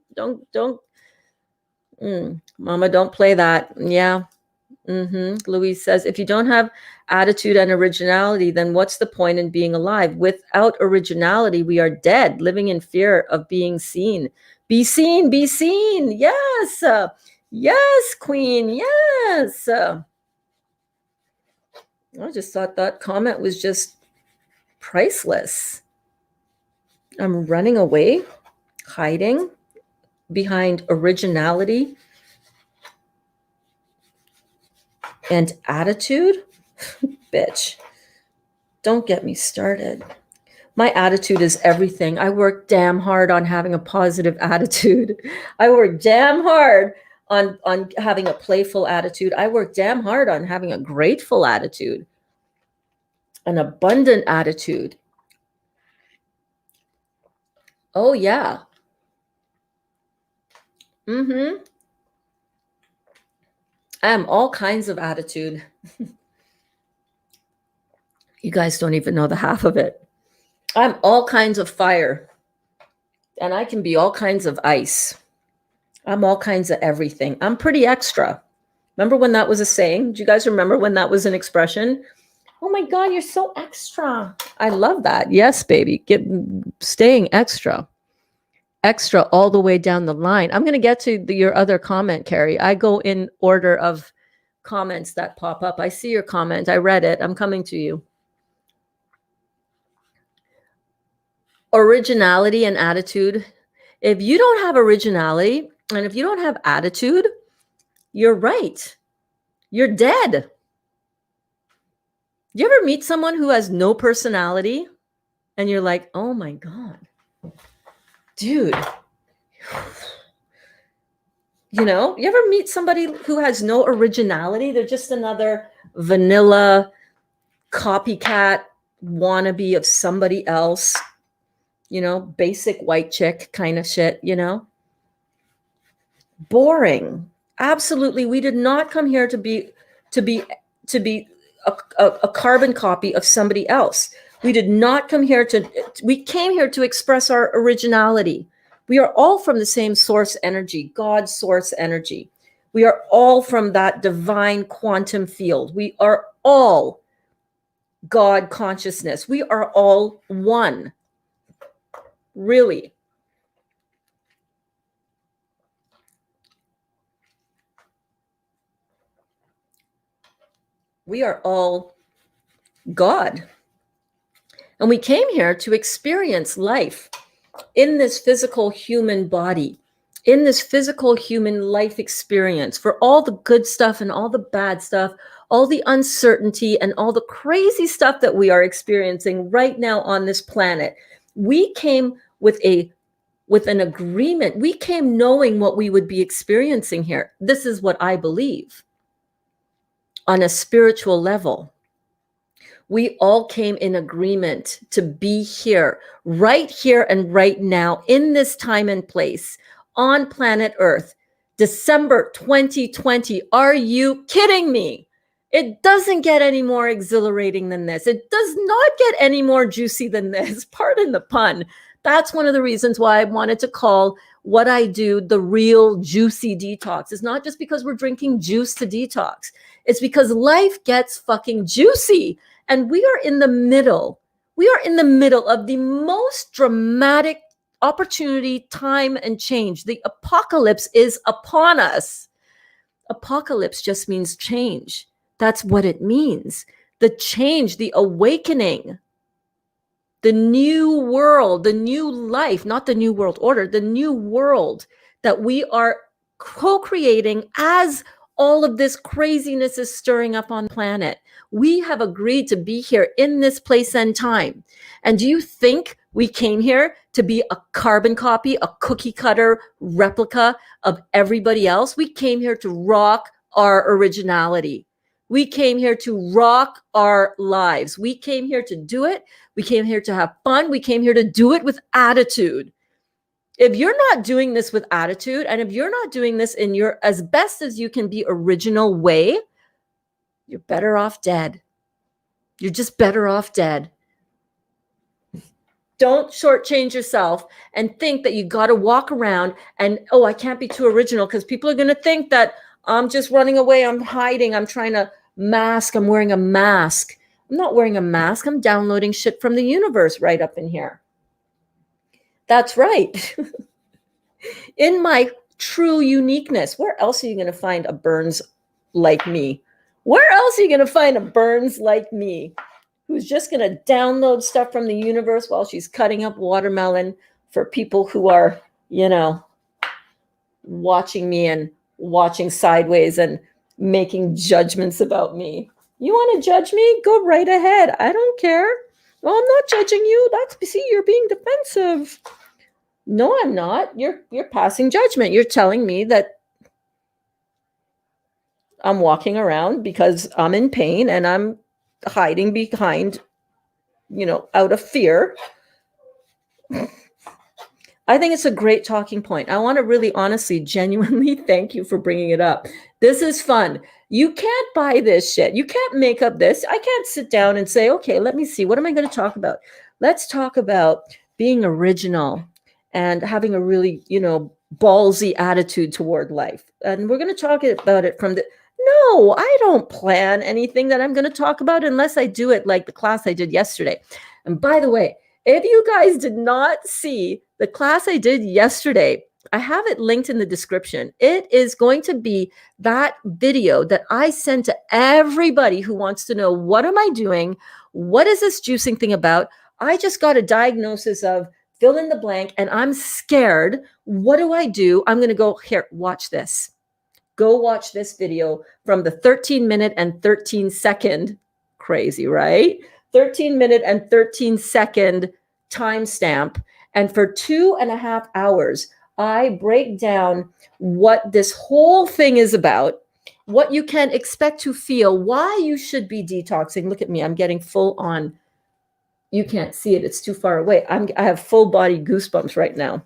Mama, don't play that. Yeah. Louise says, if you don't have attitude and originality, then what's the point in being alive? Without originality, we are dead, living in fear of being seen. Be seen, be seen. Yes. Yes, Queen. Yes. I just thought that comment was just priceless. I'm running away, hiding behind originality and attitude. Bitch, don't get me started. My attitude is everything. I work damn hard on having a positive attitude. I work damn hard on having a playful attitude. I work damn hard on having a grateful attitude, an abundant attitude. Oh, yeah. I am all kinds of attitude. You guys don't even know the half of it. I'm all kinds of fire. And I can be all kinds of ice. I'm all kinds of everything. I'm pretty extra. Remember when that was a saying? Do you guys remember when that was an expression? Oh my God, you're so extra. I love that. Yes, baby. Staying extra. Extra all the way down the line. I'm going to get to your other comment, Carrie. I go in order of comments that pop up. I see your comment. I read it. I'm coming to you. Originality and attitude. If you don't have originality and if you don't have attitude, you're right. You're dead. You ever meet someone who has no personality and you're like, oh my God, dude. You know, you ever meet somebody who has no originality? They're just another vanilla copycat wannabe of somebody else, you know, basic white chick kind of shit, you know? Boring. Absolutely. We did not come here to be a carbon copy of somebody else. We did not come here we came here to express our originality. We are all from the same source energy, God's source energy. We are all from that divine quantum field. We are all God consciousness. We are all one. Really. We are all God. And we came here to experience life in this physical human body, in this physical human life experience, for all the good stuff and all the bad stuff, all the uncertainty and all the crazy stuff that we are experiencing right now on this planet. We came with an agreement. We came knowing what we would be experiencing here. This is what I believe on a spiritual level. We all came in agreement to be here, right here and right now, in this time and place, on planet Earth, December 2020. Are you kidding me? It doesn't get any more exhilarating than this. It does not get any more juicy than this. Pardon the pun. That's one of the reasons why I wanted to call what I do the real juicy detox. It's not just because we're drinking juice to detox. It's because life gets fucking juicy. And we are in the middle. We are in the middle of the most dramatic opportunity, time, and change. The apocalypse is upon us. Apocalypse just means change. That's what it means. The change, the awakening, the new world, the new life, not the new world order, the new world that we are co-creating as all of this craziness is stirring up on the planet. We have agreed to be here in this place and time. And do you think we came here to be a carbon copy, a cookie cutter replica of everybody else? We came here to rock our originality. We came here to rock our lives. We came here to do it. We came here to have fun. We came here to do it with attitude. If you're not doing this with attitude, and if you're not doing this in your as best as you can be original way, you're better off dead. You're just better off dead. Don't shortchange yourself and think that you got to walk around and, oh, I can't be too original because people are going to think that I'm just running away. I'm hiding. I'm trying to mask. I'm wearing a mask. I'm not wearing a mask. I'm downloading shit from the universe right up in here. That's right. In my true uniqueness, where else are you going to find a Burns like me? Where else are you going to find a Burns like me who's just going to download stuff from the universe while she's cutting up watermelon for people who are, you know, watching me and watching sideways and making judgments about me? You want to judge me? Go right ahead. I don't care. Well, I'm not judging you. See, you're being defensive. No, I'm not. You're passing judgment. You're telling me that I'm walking around because I'm in pain and I'm hiding behind, you know, out of fear. I think it's a great talking point. I want to really honestly, genuinely thank you for bringing it up. This is fun. You can't buy this shit. You can't make up this. I can't sit down and say, okay, let me see. What am I going to talk about? Let's talk about being original and having a really, you know, ballsy attitude toward life. And we're going to talk about it from the, No, I don't plan anything that I'm going to talk about unless I do it like the class I did yesterday. And by the way, if you guys did not see the class I did yesterday, I have it linked in the description. It is going to be that video that I send to everybody who wants to know, what am I doing? What is this juicing thing about? I just got a diagnosis of fill in the blank and I'm scared. What do I do? I'm going to go here, watch this. Go watch this video from the 13-minute and 13-second, crazy, right? 13-minute and 13-second timestamp. And for 2.5 hours, I break down what this whole thing is about, what you can expect to feel, why you should be detoxing. Look at me, I'm getting full on. You can't see it, it's too far away. I have full body goosebumps right now.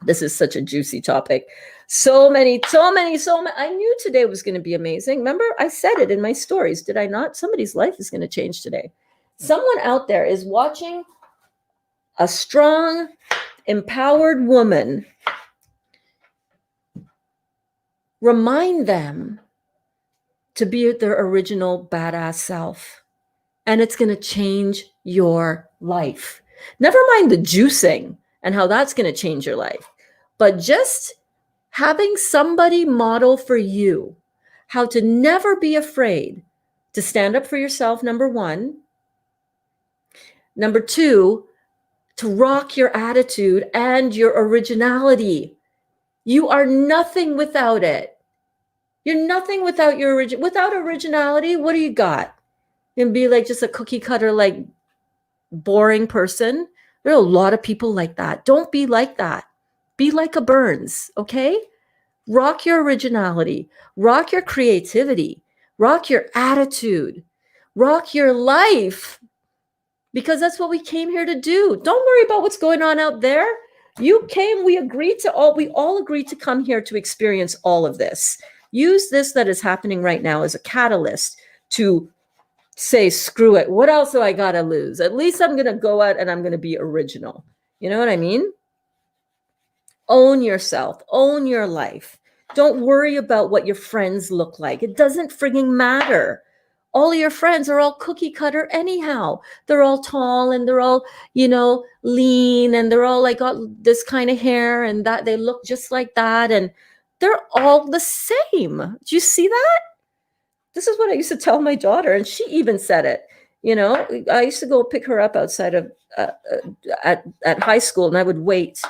This is such a juicy topic. So many. I knew today was going to be amazing. Remember, I said it in my stories, did I not? Somebody's life is going to change today. Someone out there is watching a strong, empowered woman. Remind them to be their original badass self. And it's going to change your life. Never mind the juicing and how that's going to change your life. But just having somebody model for you how to never be afraid to stand up for yourself, number one. Number two, to rock your attitude and your originality. You are nothing without it. You're nothing without your without originality. What do you got? You can be like just a cookie cutter, like boring person. There are a lot of people like that. Don't be like that. Be like a Burns, okay? Rock your originality, rock your creativity, rock your attitude, rock your life, because that's what we came here to do. Don't worry about what's going on out there. We all agreed to come here to experience all of this. Use this that is happening right now as a catalyst to say, screw it. What else do I got to lose? At least I'm going to go out and I'm going to be original. You know what I mean? Own yourself, own your life. Don't worry about what your friends look like. It doesn't frigging matter. All of your friends are all cookie cutter anyhow. They're all tall and they're all, lean, and they're all like got this kind of hair and that they look just like that. And they're all the same. Do you see that? This is what I used to tell my daughter. And she even said it. I used to go pick her up outside of at high school, and I would wait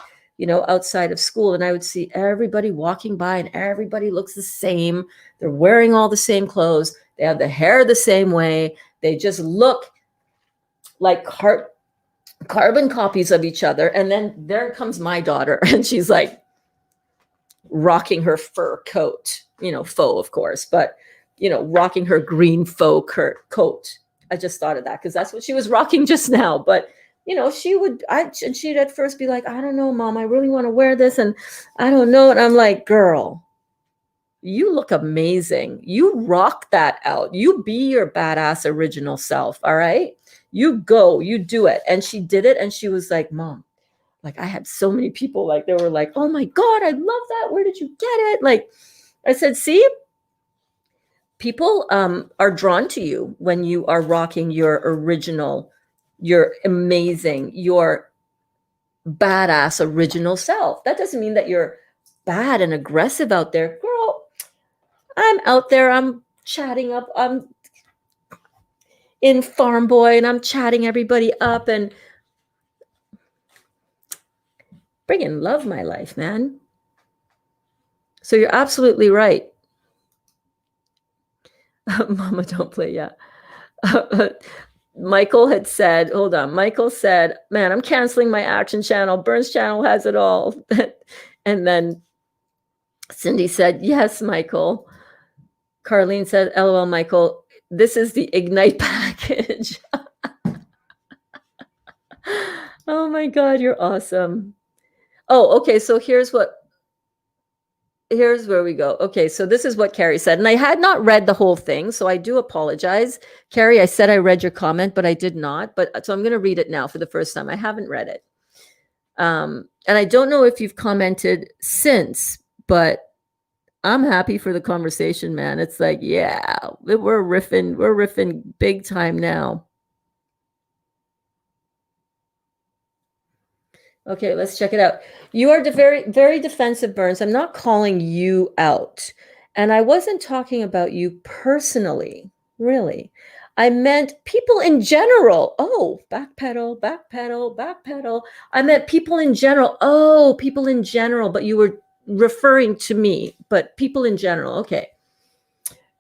outside of school, and I would see everybody walking by and everybody looks the same. They're wearing all the same clothes. They have the hair the same way. They just look like carbon copies of each other. And then there comes my daughter and she's like rocking her fur coat, faux, of course, but, rocking her green faux coat. I just thought of that because that's what she was rocking just now. But she'd at first be like, I don't know, Mom, I really want to wear this. And I don't know. And I'm like, girl, you look amazing. You rock that out. You be your badass original self. All right. You go, you do it. And she did it. And she was like, Mom, like I had so many people, like they were like, oh my God, I love that. Where did you get it? Like I said, see, people are drawn to you when you are rocking your original, your amazing, your badass original self. That doesn't mean that you're bad and aggressive out there. Girl, I'm out there, I'm chatting up, I'm in Farm Boy and I'm chatting everybody up and friggin' love my life, man. So you're absolutely right. Mama, don't play, yeah. Michael had said, hold on. Michael said, man, I'm canceling my action channel. Burns channel has it all. And then Cindy said, yes, Michael. Carlene said, LOL, Michael, this is the Ignite package. Oh my God, you're awesome. Oh, okay. So here's where we go. Okay, so this is what Carrie said. And I had not read the whole thing, so I do apologize. Carrie, I said I read your comment, but I did not. But so I'm going to read it now for the first time. I haven't read it. And I don't know if you've commented since, but I'm happy for the conversation, man. It's like, yeah, we're riffing big time now. Okay, let's check it out. You are very, very defensive, Burns. I'm not calling you out. And I wasn't talking about you personally, really. I meant people in general. Oh, backpedal, backpedal, backpedal. I meant people in general. Oh, people in general, but you were referring to me, but people in general. Okay.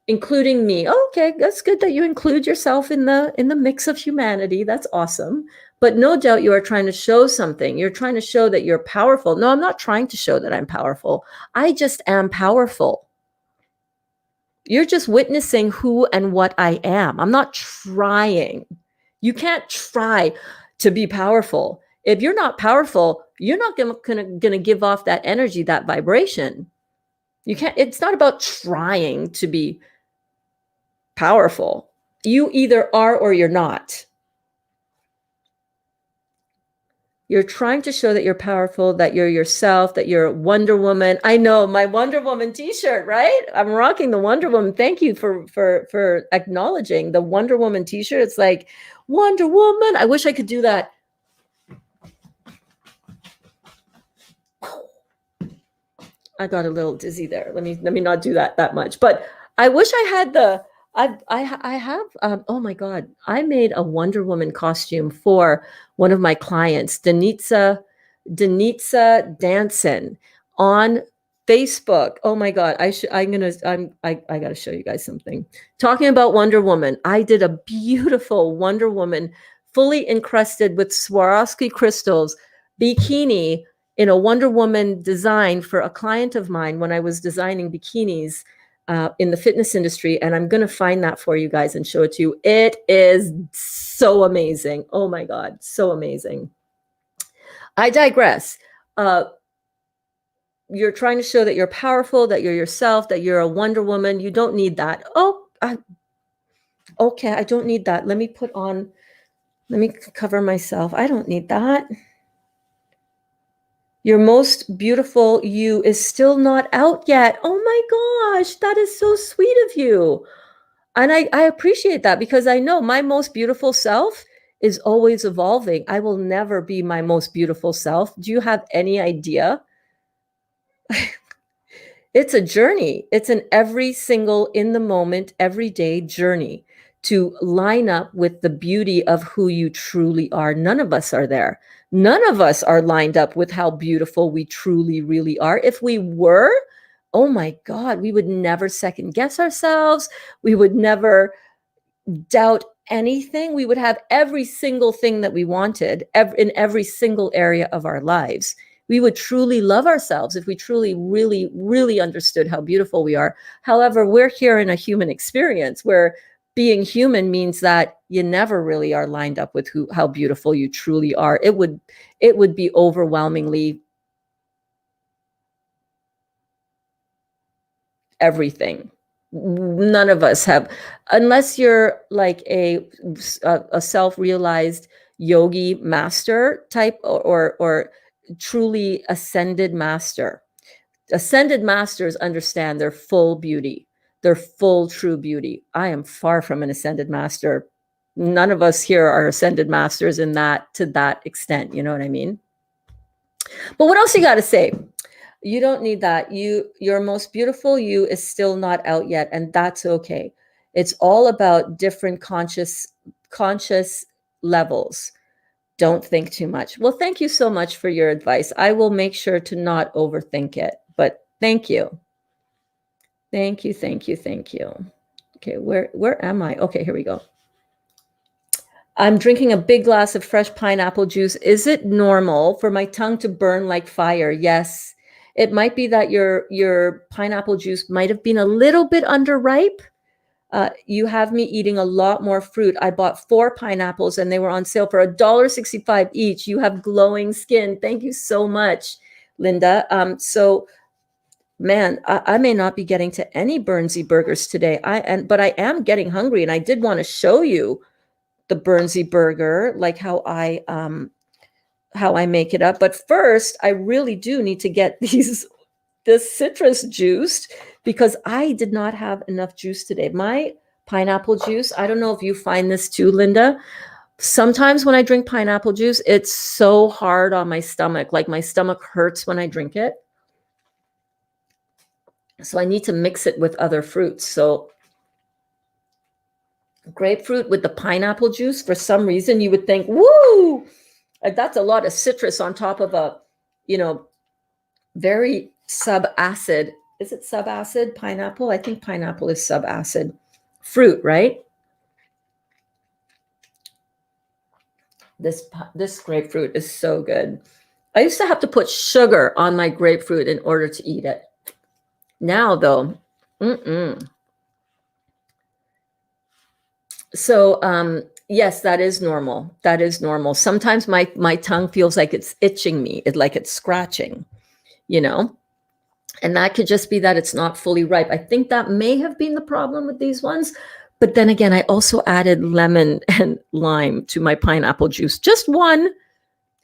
Including me. Oh, okay, that's good that you include yourself in the mix of humanity. That's awesome. But no doubt you are trying to show something. You're trying to show that you're powerful. No, I'm not trying to show that I'm powerful. I just am powerful. You're just witnessing who and what I am. I'm not trying. You can't try to be powerful. If you're not powerful, you're not gonna give off that energy, that vibration. You can't, it's not about trying to be powerful. You either are or you're not. You're trying to show that you're powerful, that you're yourself, that you're Wonder Woman. I know my Wonder Woman t-shirt, right? I'm rocking the Wonder Woman. Thank you for acknowledging the Wonder Woman t-shirt. It's like Wonder Woman. I wish I could do that. I got a little dizzy there. Let me not do that much. But I wish I had the I have oh my god, I made a Wonder Woman costume for one of my clients, Denitsa Danson on Facebook. Oh my god, I got to show you guys something. Talking about Wonder Woman, I did a beautiful Wonder Woman fully encrusted with Swarovski crystals bikini in a Wonder Woman design for a client of mine when I was designing bikinis in the fitness industry. And I'm going to find that for you guys and show it to you. It is so amazing. Oh my God, so amazing. I digress. You're trying to show that you're powerful, that you're yourself, that you're a Wonder Woman. You don't need that. Okay, I don't need that. Let me cover myself. I don't need that. Your most beautiful you is still not out yet. Oh my gosh, that is so sweet of you. And I appreciate that because I know my most beautiful self is always evolving. I will never be my most beautiful self. Do you have any idea? It's a journey. It's an every single in the moment, everyday journey to line up with the beauty of who you truly are. None of us are there. None of us are lined up with how beautiful we truly, really are. If we were, oh my God, we would never second guess ourselves. We would never doubt anything. We would have every single thing that we wanted in every single area of our lives. We would truly love ourselves if we truly, really, really understood how beautiful we are. However, we're here in a human experience where being human means that you never really are lined up with how beautiful you truly are. It would be overwhelmingly everything. None of us have, unless you're like a self-realized yogi master type, or truly ascended master. Ascended masters understand their full beauty, their full true beauty. I am far from an ascended master. None of us here are ascended masters in that, to that extent. You know what I mean? But what else you got to say? You don't need that. Your most beautiful you is still not out yet, and that's okay. It's all about different conscious levels. Don't think too much. Well, thank you so much for your advice. I will make sure to not overthink it. But thank you. Thank you, thank you, thank you. Okay, where am I? Okay, here we go. I'm drinking a big glass of fresh pineapple juice. Is it normal for my tongue to burn like fire? Yes. It might be that your pineapple juice might have been a little bit underripe. You have me eating a lot more fruit. I bought 4 pineapples and they were on sale for $1.65 each. You have glowing skin. Thank you so much, Linda. So man, I may not be getting to any Burnsy burgers today. But I am getting hungry, and I did want to show you the Burnsy burger, like how I make it up. But first, I really do need to get this citrus juice because I did not have enough juice today. My pineapple juice, I don't know if you find this too, Linda. Sometimes when I drink pineapple juice, it's so hard on my stomach. Like my stomach hurts when I drink it. So I need to mix it with other fruits. So grapefruit with the pineapple juice, for some reason, you would think, woo, like that's a lot of citrus on top of a, very sub-acid. Is it sub-acid pineapple? I think pineapple is sub-acid fruit, right? This grapefruit is so good. I used to have to put sugar on my grapefruit in order to eat it. Now, though, So, yes, that is normal. That is normal. Sometimes my tongue feels like it's itching me, like it's scratching, and that could just be that it's not fully ripe. I think that may have been the problem with these ones. But then again, I also added lemon and lime to my pineapple juice, just one,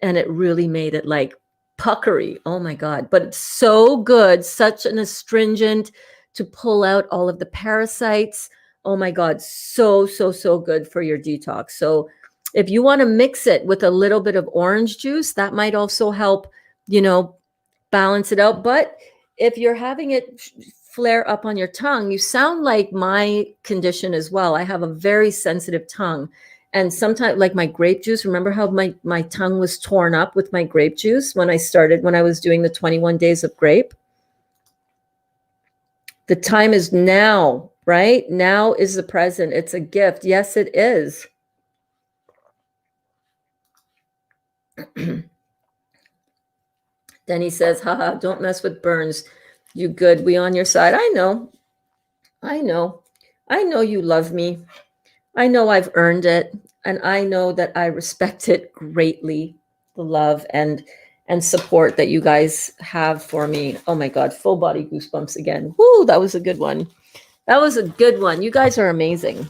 and it really made it like puckery. Oh my God. But it's so good, such an astringent to pull out all of the parasites. Oh my God, so, so, so good for your detox. So if you want to mix it with a little bit of orange juice, that might also help, balance it out. But if you're having it flare up on your tongue, you sound like my condition as well. I have a very sensitive tongue. And sometimes, like my grape juice, remember how my tongue was torn up with my grape juice when I was doing the 21 days of grape? The time is now, right? Now is the present. It's a gift. Yes, it is. Denny says, haha, don't mess with Burns. You good. We on your side. I know. I know you love me. I know I've earned it. And I know that I respect it greatly, the love and support that you guys have for me. Oh my God, full body goosebumps again. Woo, that was a good one. That was a good one. You guys are amazing.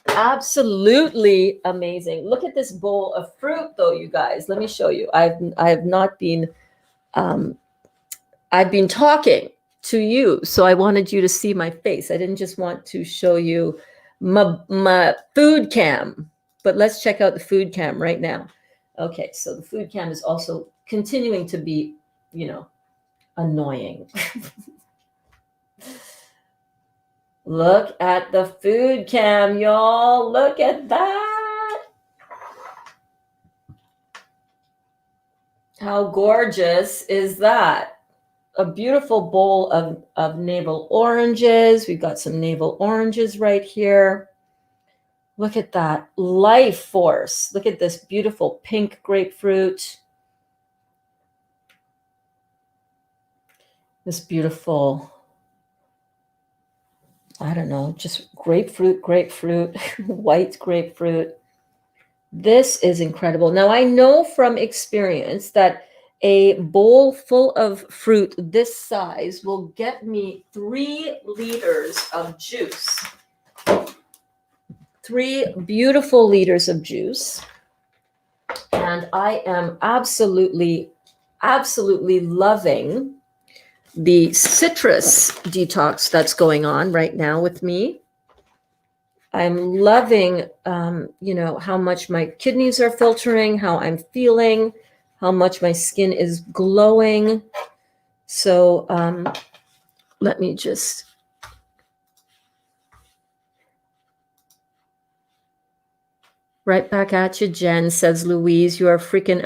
Absolutely amazing. Look at this bowl of fruit though, you guys. Let me show you. I have not been I've been talking to you, so I wanted you to see my face. I didn't just want to show you my food cam, but let's check out the food cam right now. Okay, so the food cam is also continuing to be, annoying. Look at the food cam, y'all. Look at that. How gorgeous is that? A beautiful bowl of navel oranges. We've got some navel oranges right here. Look at that life force. Look at this beautiful pink grapefruit. This beautiful, I don't know, just grapefruit, white grapefruit. This is incredible. Now, I know from experience that a bowl full of fruit this size will get me 3 liters of juice. 3 beautiful liters of juice. And I am absolutely, absolutely loving the citrus detox that's going on right now with me. I'm loving, how much my kidneys are filtering, how I'm feeling, how much my skin is glowing. So let me just. Right back at you, Jen, says Louise. You are freaking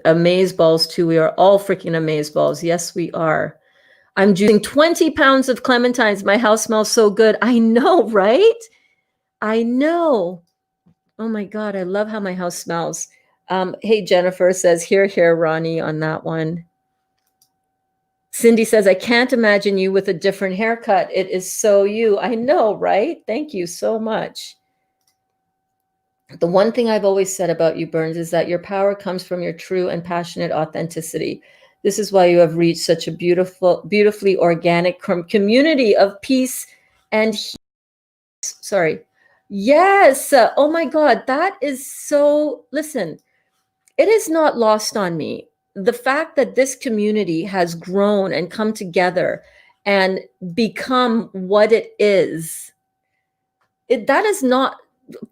amaze balls too. We are all freaking amaze balls. Yes, we are. I'm juicing 20 pounds of clementines. My house smells so good. I know, right? I know. Oh my God, I love how my house smells. Hey, Jennifer says, here, Ronnie, on that one. Cindy says, I can't imagine you with a different haircut. It is so you. I know, right? Thank you so much. The one thing I've always said about you, Burns, is that your power comes from your true and passionate authenticity. This is why you have reached such a beautifully organic community of peace and sorry. Yes. Oh my God. That is so, listen, it is not lost on me the fact that this community has grown and come together and become what it is, that is not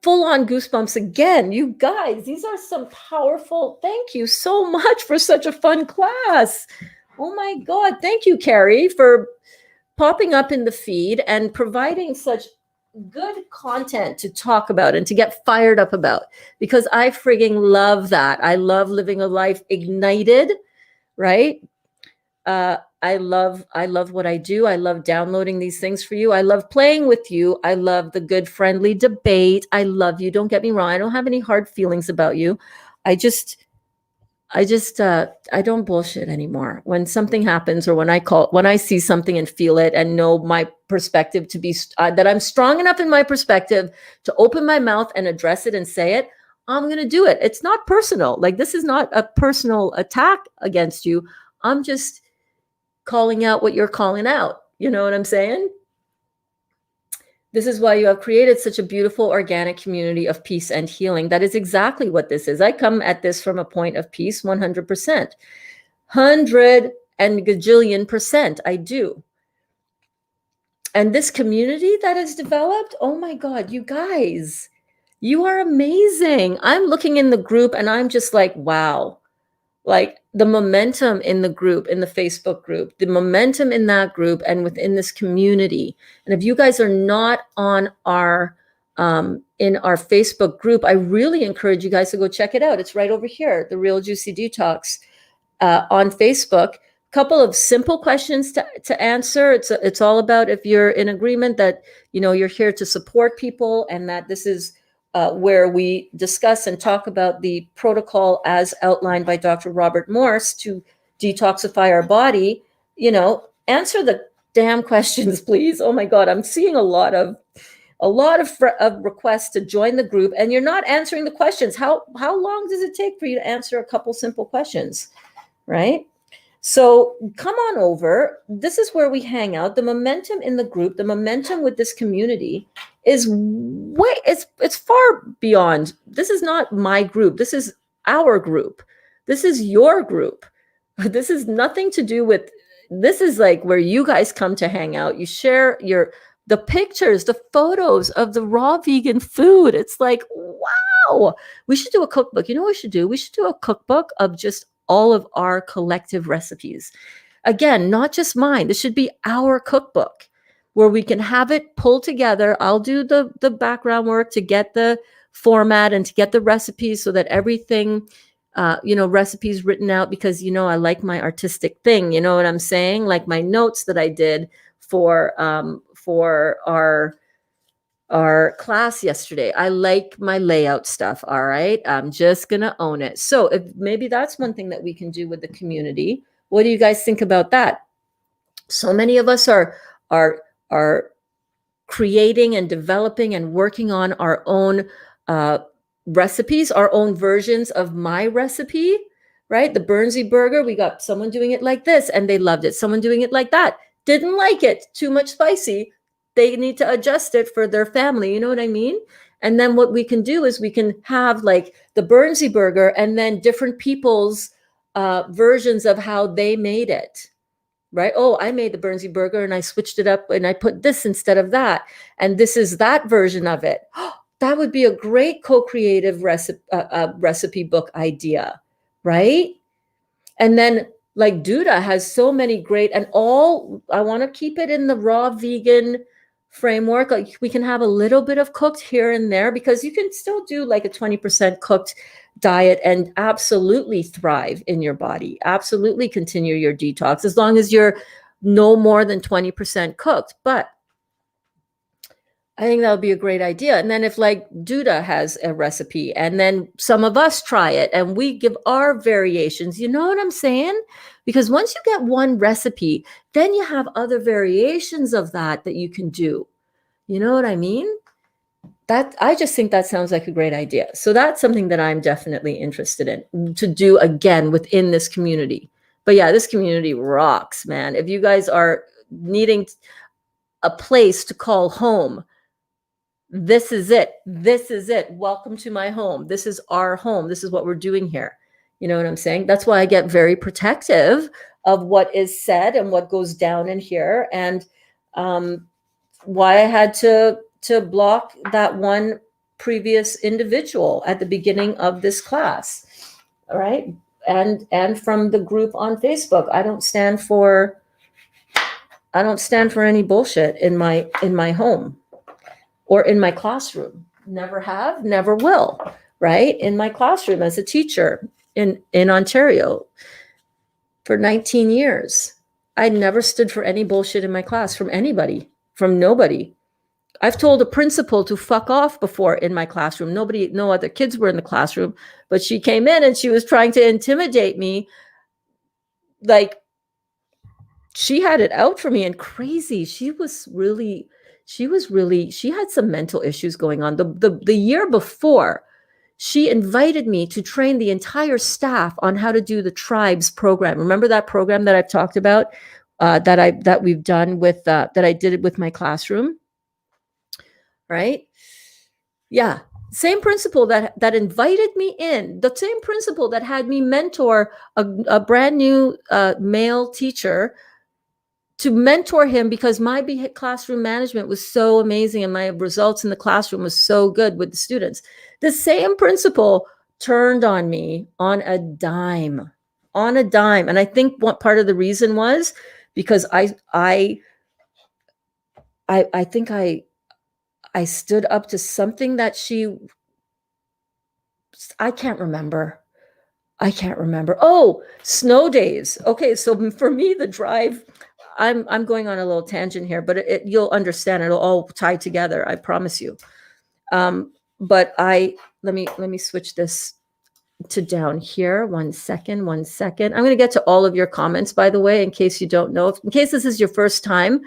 full on goosebumps again. You guys, these are some powerful, thank you so much for such a fun class. Oh my God. Thank you, Carrie, for popping up in the feed and providing such good content to talk about and to get fired up about, because I frigging love that. I love living a life ignited, right? I love what I do. I love downloading these things for you. I love playing with you. I love the good friendly debate. I love you. Don't get me wrong. I don't have any hard feelings about you. I just I don't bullshit anymore. When something happens, or when I see something and feel it and know my perspective to be that I'm strong enough in my perspective to open my mouth and address it and say it, I'm going to do it. It's not personal. Like, this is not a personal attack against you. I'm just calling out what you're calling out. You know what I'm saying? This is why you have created such a beautiful organic community of peace and healing. That is exactly what this is. I come at this from a point of peace 100%. 100 and gajillion percent. I do. And this community that has developed, oh my God, you guys, you are amazing. I'm looking in the group and I'm just like, wow. Like, the momentum in the group, in the Facebook group, the momentum in that group and within this community. And if you guys are not on our in our Facebook group, I really encourage you guys to go check it out. It's right over here, The Real Juicy Detox, on Facebook. Couple of simple questions to answer. It's all about, if you're in agreement that, you know, you're here to support people, and that this is where we discuss and talk about the protocol as outlined by Dr. Robert Morse to detoxify our body. You know, answer the damn questions, please. Oh my God, I'm seeing a lot of requests to join the group, and you're not answering the questions. How long does it take for you to answer a couple simple questions, right? So come on over. This is where we hang out. The momentum in the group, the momentum with this community is it's far beyond. This is not my group. This is our group. This is your group. This is nothing to do with, this is like where you guys come to hang out. You share the pictures, the photos of the raw vegan food. It's like, wow. We should do a cookbook. You know what we should do? We should do a cookbook of just all of our collective recipes. Again, not just mine. This should be our cookbook where we can have it pulled together. I'll do the background work to get the format and to get the recipes so that everything, recipes written out, because, you know, I like my artistic thing. You know what I'm saying? Like my notes that I did for our class yesterday. I like my layout stuff. All right. I'm just going to own it. So if maybe that's one thing that we can do with the community. What do you guys think about that? So many of us are creating and developing and working on our own recipes, our own versions of my recipe, right? The Burnsy burger, we got someone doing it like this and they loved it. Someone doing it like that, didn't like it, too much spicy. They need to adjust it for their family. You know what I mean? And then what we can do is we can have like the Burnsy burger and then different people's versions of how they made it, right? Oh, I made the Burnsy burger and I switched it up and I put this instead of that. And this is that version of it. That would be a great co-creative recipe book idea, right? And then like Duda has so many great, and all, I want to keep it in the raw vegan framework. Like we can have a little bit of cooked here and there, because you can still do like a 20% cooked diet and absolutely thrive in your body, absolutely continue your detox, as long as you're no more than 20% cooked. But I think that would be a great idea. And then if like Duda has a recipe and then some of us try it and we give our variations, you know what I'm saying? Because once you get one recipe, then you have other variations of that you can do. You know what I mean? That, I just think that sounds like a great idea. So that's something that I'm definitely interested in to do again within this community. But yeah, this community rocks, man. If you guys are needing a place to call home, this is it. This is it. Welcome to my home. This is our home. This is what we're doing here. You know what I'm saying? That's why I get very protective of what is said and what goes down in here, and um, why I had to block that one previous individual at the beginning of this class. All right. And from the group on Facebook. I don't stand for any bullshit in my home or in my classroom. Never have, never will. Right? In my classroom as a teacher in Ontario for 19 years. I never stood for any bullshit in my class from anybody, from nobody. I've told a principal to fuck off before in my classroom. No other kids were in the classroom, but she came in and she was trying to intimidate me. Like, she had it out for me, and crazy. She had some mental issues going on. The year before, she invited me to train the entire staff on how to do the tribes program. Remember that program that I've talked about, that we've done with that I did it with my classroom, right? Yeah. Same principal that invited me in, the same principal that had me mentor a brand new male teacher, to mentor him because my classroom management was so amazing and my results in the classroom was so good with the students. The same principal turned on me on a dime. And I think what part of the reason was because I think I stood up to something that I can't remember. Oh, snow days. Okay, so for me, the drive, I'm going on a little tangent here, but you'll understand. It'll all tie together. I promise you. But let me switch this to down here. 1 second. I'm going to get to all of your comments, by the way, in case you don't know. In case this is your first time,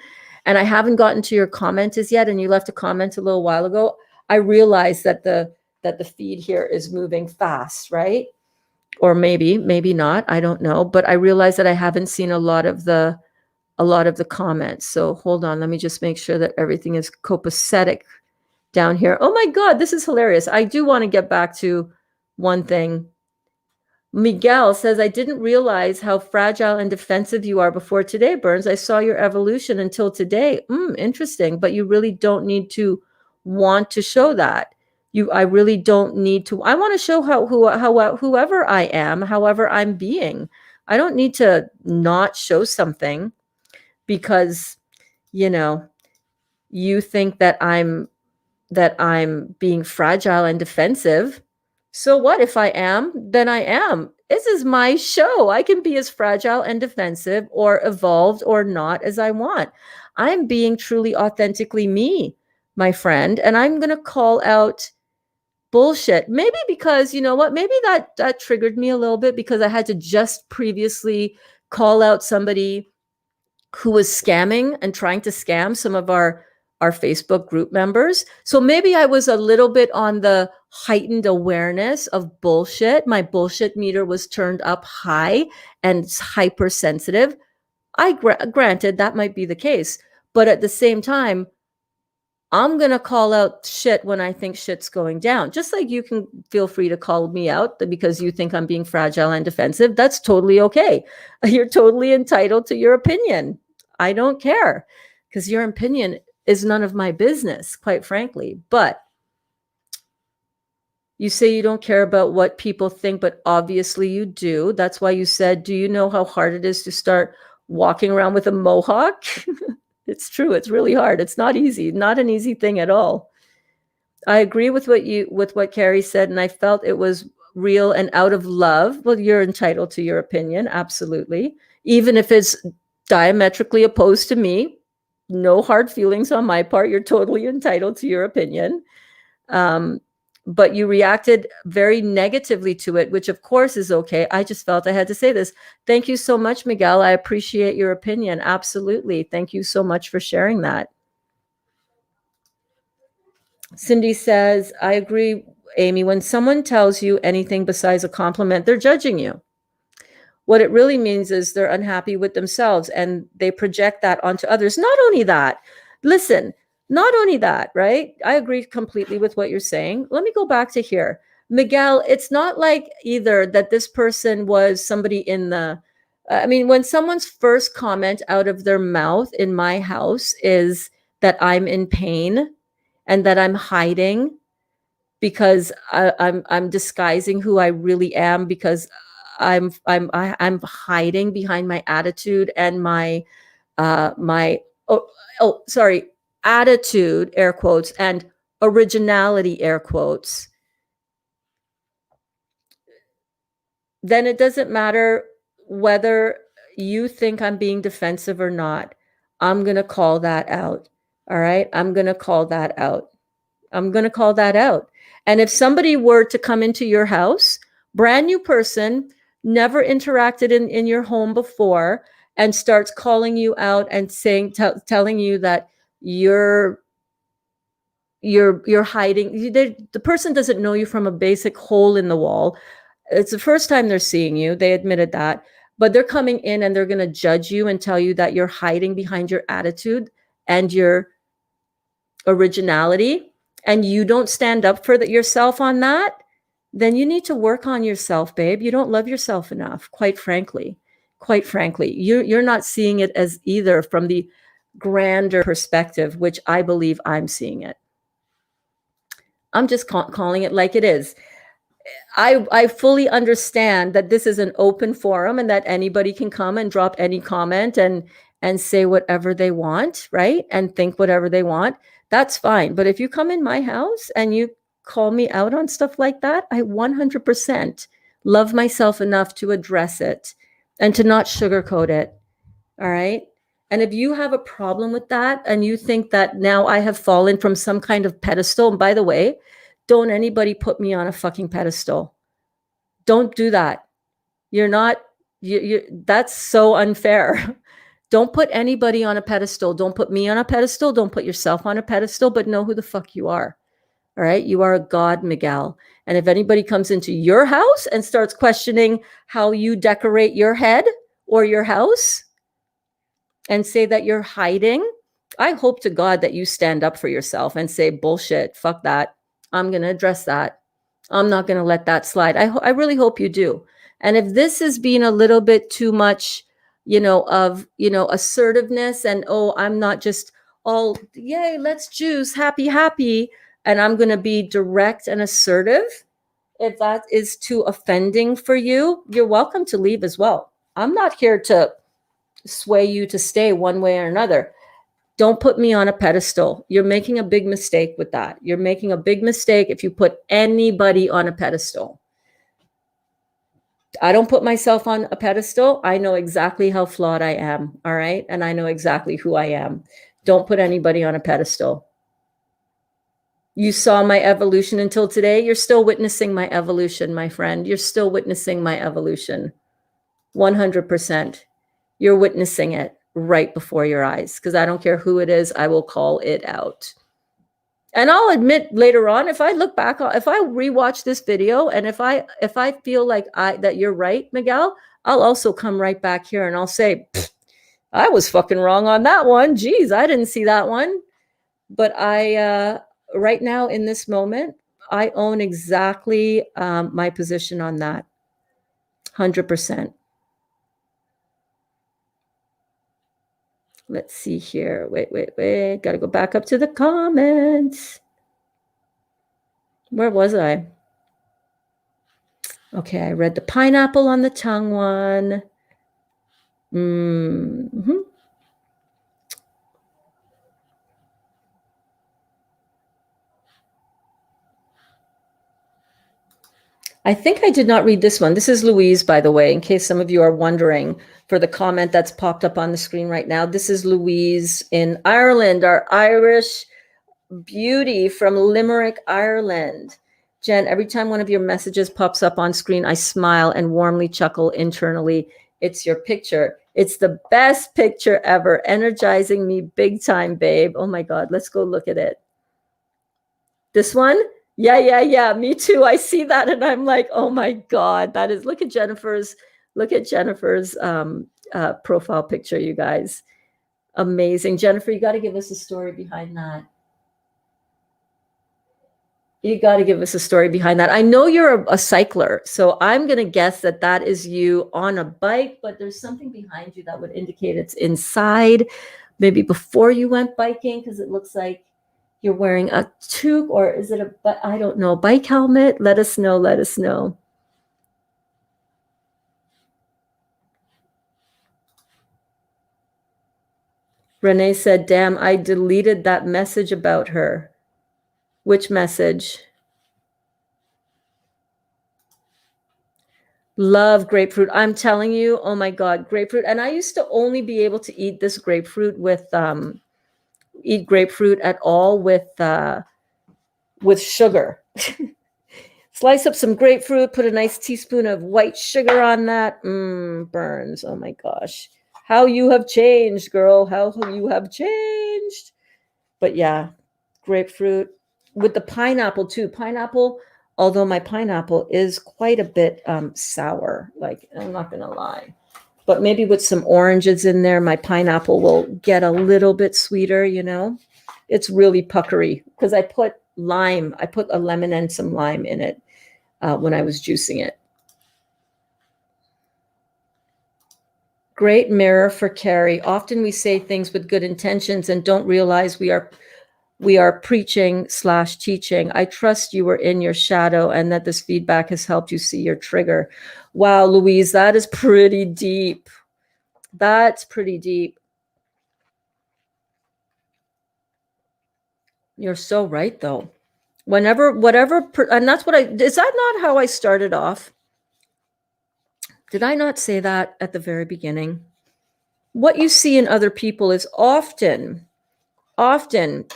and I haven't gotten to your comment as yet, and you left a comment a little while ago. I realize that the feed here is moving fast, right? Or maybe not, I don't know, but I realize that I haven't seen a lot of the comments. So hold on, let me just make sure that everything is copacetic down here. Oh my God, this is hilarious. I do want to get back to one thing. Miguel says, I didn't realize how fragile and defensive you are before today, Burns. I saw your evolution until today. Interesting, but you really don't need to want to show that. I really don't need to. I want to show whoever I am, however I'm being. I don't need to not show something because, you think that I'm being fragile and defensive. So what? If I am, then I am. This is my show. I can be as fragile and defensive or evolved or not as I want. I'm being truly authentically me, my friend, and I'm going to call out bullshit. Maybe because, you know what? Maybe that triggered me a little bit because I had to just previously call out somebody who was scamming and trying to scam some of our Facebook group members. So maybe I was a little bit on the heightened awareness of bullshit. My bullshit meter was turned up high and hypersensitive. Granted, that might be the case. But at the same time, I'm going to call out shit when I think shit's going down. Just like you can feel free to call me out because you think I'm being fragile and defensive. That's totally okay. You're totally entitled to your opinion. I don't care because your opinion is none of my business, quite frankly. But you say you don't care about what people think, but obviously you do. That's why you said, do you know how hard it is to start walking around with a mohawk? It's true. It's really hard. It's not easy. Not an easy thing at all. I agree with what Carrie said, and I felt it was real and out of love. Well, you're entitled to your opinion, absolutely. Even if it's diametrically opposed to me, no hard feelings on my part. You're totally entitled to your opinion. But you reacted very negatively to it, which of course is okay. I just felt I had to say this. Thank you so much, Miguel. I appreciate your opinion. Absolutely. Thank you so much for sharing that. Cindy says, I agree, Amy. When someone tells you anything besides a compliment, they're judging you. What it really means is they're unhappy with themselves and they project that onto others. Not only that, listen, not only that, right? I agree completely with what you're saying. Let me go back to here. Miguel, it's not like either that this person was somebody in the, I mean, when someone's first comment out of their mouth in my house is that I'm in pain and that I'm hiding because I'm disguising who I really am because I'm hiding behind my attitude and my oh, sorry, attitude, air quotes, and originality, air quotes. Then it doesn't matter whether you think I'm being defensive or not. I'm going to call that out. All right. I'm going to call that out. I'm going to call that out. And if somebody were to come into your house, brand new person, never interacted in your home before, and starts calling you out and saying, telling you that you're you're hiding, the person doesn't know you from a basic hole in the wall. It's the first time they're seeing you. They admitted that. But they're coming in and they're going to judge you and tell you that you're hiding behind your attitude and your originality, and you don't stand up for yourself on that. Then you need to work on yourself, babe. You don't love yourself enough, quite frankly. Quite frankly, you're not seeing it as either from the grander perspective, which I believe I'm seeing it. I'm just calling it like it is. I fully understand that this is an open forum and that anybody can come and drop any comment and say whatever they want, right? And think whatever they want. That's fine. But if you come in my house and you call me out on stuff like that, I 100% love myself enough to address it and to not sugarcoat it. All right? And if you have a problem with that and you think that now I have fallen from some kind of pedestal, and by the way, don't anybody put me on a fucking pedestal. Don't do that. You're not, that's so unfair. Don't put anybody on a pedestal. Don't put me on a pedestal. Don't put yourself on a pedestal, but know who the fuck you are. All right. You are a god, Miguel. And if anybody comes into your house and starts questioning how you decorate your head or your house and say that you're hiding, I hope to God that you stand up for yourself and say, bullshit, fuck that. I'm going to address that. I'm not going to let that slide. I really hope you do. And if this is being a little bit too much, assertiveness and, oh, I'm not just all, yay, let's juice, happy, happy. And I'm going to be direct and assertive. If that is too offending for you, you're welcome to leave as well. I'm not here to sway you to stay one way or another. Don't put me on a pedestal. You're making a big mistake with that. You're making a big mistake if you put anybody on a pedestal. I don't put myself on a pedestal. I know exactly how flawed I am. All right. And I know exactly who I am. Don't put anybody on a pedestal. You saw my evolution until today. You're still witnessing my evolution, my friend. You're still witnessing my evolution. 100%. You're witnessing it right before your eyes, because I don't care who it is, I will call it out. And I'll admit later on, if I look back, if I rewatch this video, and if I feel like that you're right, Miguel, I'll also come right back here and I'll say, I was fucking wrong on that one. Geez, I didn't see that one. But right now in this moment, I own exactly my position on that. 100%. Let's see here. Wait. Got to go back up to the comments. Where was I? Okay, I read the pineapple on the tongue one. Mm-hmm. I think I did not read this one. This is Louise, by the way, in case some of you are wondering for the comment that's popped up on the screen right now. This is Louise in Ireland, our Irish beauty from Limerick, Ireland. Jen, every time one of your messages pops up on screen, I smile and warmly chuckle internally. It's your picture. It's the best picture ever, energizing me big time, babe. Oh my God, let's go look at it. This one? Yeah. Me too. I see that and I'm like, oh my God, that is, look at Jennifer's profile picture, you guys. Amazing. Jennifer, you got to give us a story behind that. You got to give us a story behind that. I know you're a cycler, so I'm going to guess that that is you on a bike, but there's something behind you that would indicate it's inside, maybe before you went biking, because it looks like you're wearing a toque, or is it I don't know, bike helmet? Let us know. Let us know. Renee said, damn, I deleted that message about her. Which message? Love grapefruit. I'm telling you, oh my God, grapefruit. And I used to only be able to eat this grapefruit eat grapefruit at all with sugar. Slice up some grapefruit, put a nice teaspoon of white sugar on that. Burns. Oh my gosh. How you have changed, girl. How you have changed. But yeah, grapefruit with the pineapple too. Pineapple, although my pineapple is quite a bit sour, like I'm not gonna lie. But maybe with some oranges in there, my pineapple will get a little bit sweeter, you know? It's really puckery because I put a lemon and some lime in it when I was juicing it. Great mirror for Carrie. Often we say things with good intentions and don't realize we are preaching/teaching. I trust you were in your shadow and that this feedback has helped you see your trigger. Wow, Louise, that is pretty deep. That's pretty deep. You're so right, though. And that's is that not how I started off? Did I not say that at the very beginning? What you see in other people is often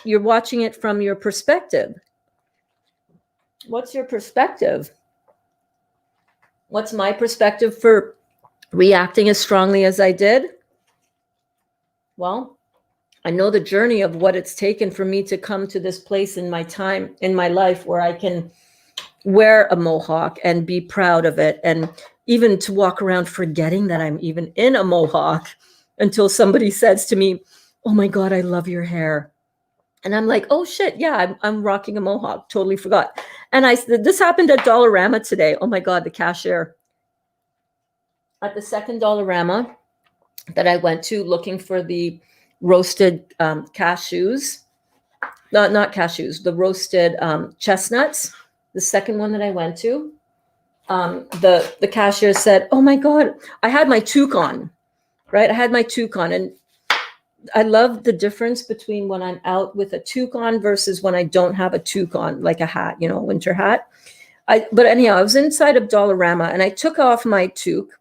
you're watching it from your perspective. What's your perspective? What's my perspective for reacting as strongly as I did? Well, I know the journey of what it's taken for me to come to this place in my time, in my life, where I can wear a mohawk and be proud of it. And even to walk around forgetting that I'm even in a mohawk until somebody says to me, oh my God, I love your hair. And I'm like, oh shit, yeah, I'm rocking a mohawk. Totally forgot. And this happened at Dollarama today. Oh my God, the cashier at the second Dollarama that I went to looking for the roasted cashews. Not cashews, the roasted chestnuts. The second one that I went to, the cashier said, oh my God, I had my toque on, right? I had my toque on. And I love the difference between when I'm out with a toque on versus when I don't have a toque on, like a hat, a winter hat. But anyhow, I was inside of Dollarama and I took off my toque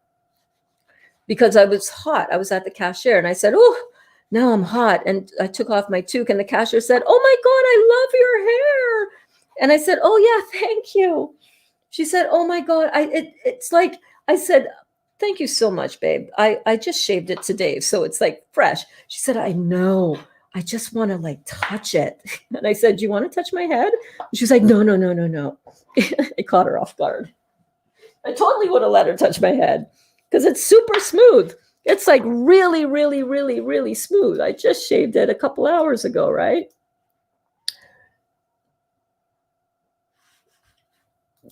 because I was hot. I was at the cashier and I said, oh, now I'm hot. And I took off my toque and the cashier said, oh my God, I love your hair. And I said, oh yeah, thank you. She said, oh my God, it's like, I said, thank you so much, babe. I just shaved it today. So it's like fresh. She said, I know. I just want to like touch it. And I said, do you want to touch my head? She was like, no, no, no, no, no. I caught her off guard. I totally would have let her touch my head because it's super smooth. It's like really, really, really, really smooth. I just shaved it a couple hours ago, right?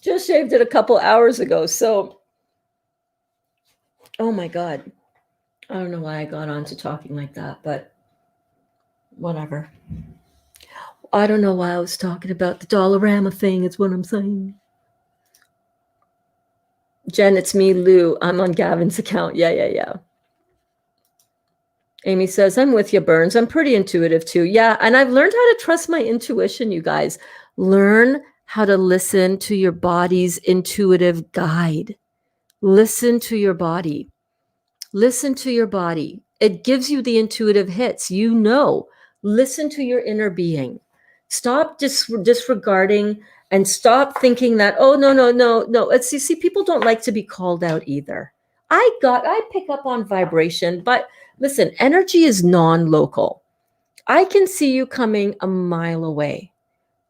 Just shaved it a couple hours ago. So, oh my God. I don't know why I got on to talking like that, but whatever. I don't know why I was talking about the Dollarama thing, is what I'm saying. Jen, it's me, Lou. I'm on Gavin's account. Yeah. Amy says, I'm with you, Burns. I'm pretty intuitive too. Yeah, and I've learned how to trust my intuition, you guys. Learn how to listen to your body's intuitive guide. Listen to your body. Listen to your body. It gives you the intuitive hits. Listen to your inner being. Stop disregarding and stop thinking that, oh, no. You see, people don't like to be called out either. I pick up on vibration, but listen, energy is non-local. I can see you coming a mile away.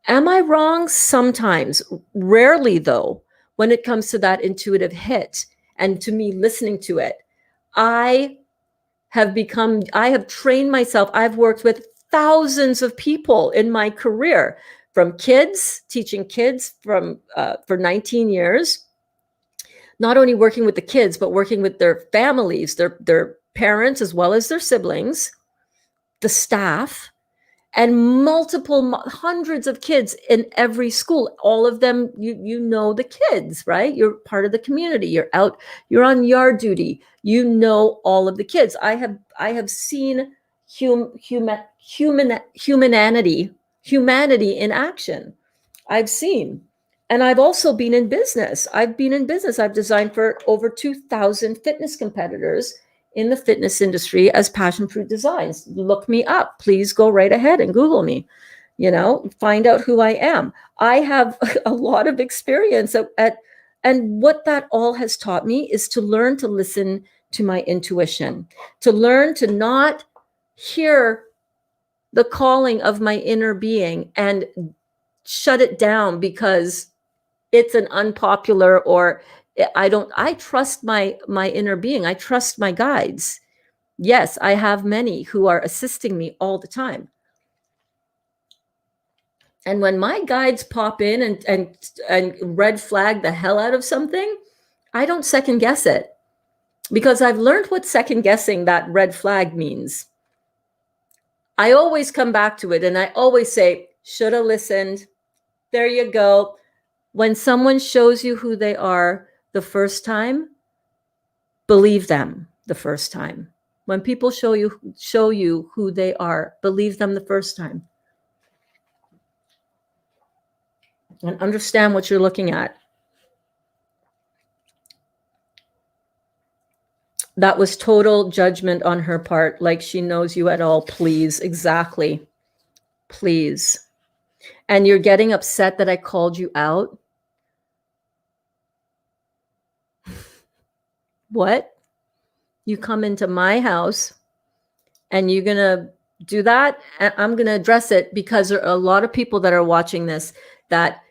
Am I wrong? Sometimes. Rarely, though, when it comes to that intuitive hit and to me listening to it. I have trained myself. I've worked with thousands of people in my career. from kids, teaching kids for 19 years, not only working with the kids, but working with their families, their parents, as well as their siblings, the staff, and hundreds of kids in every school. All of them, you know the kids, right? You're part of the community. You're out, you're on yard duty. You know all of the kids. I have seen humanity in action. I've seen. And I've also been in business. I've designed for over 2,000 fitness competitors in the fitness industry as passion fruit designs. Look me up. Please go right ahead and Google me. Find out who I am. I have a lot of experience and what that all has taught me is to learn to listen to my intuition, to learn to not hear the calling of my inner being and shut it down because it's an unpopular or I trust my inner being. I trust my guides. Yes, I have many who are assisting me all the time. And when my guides pop in and red flag the hell out of something, I don't second guess it because I've learned what second guessing that red flag means. I always come back to it and I always say, should have listened. There you go. When someone shows you who they are the first time, believe them the first time. When people show you who they are, believe them the first time. And understand what you're looking at. That was total judgment on her part, like she knows you at all. Please, exactly. Please. And you're getting upset that I called you out? What? You come into my house and you're going to do that? I'm going to address it because there are a lot of people that are watching this that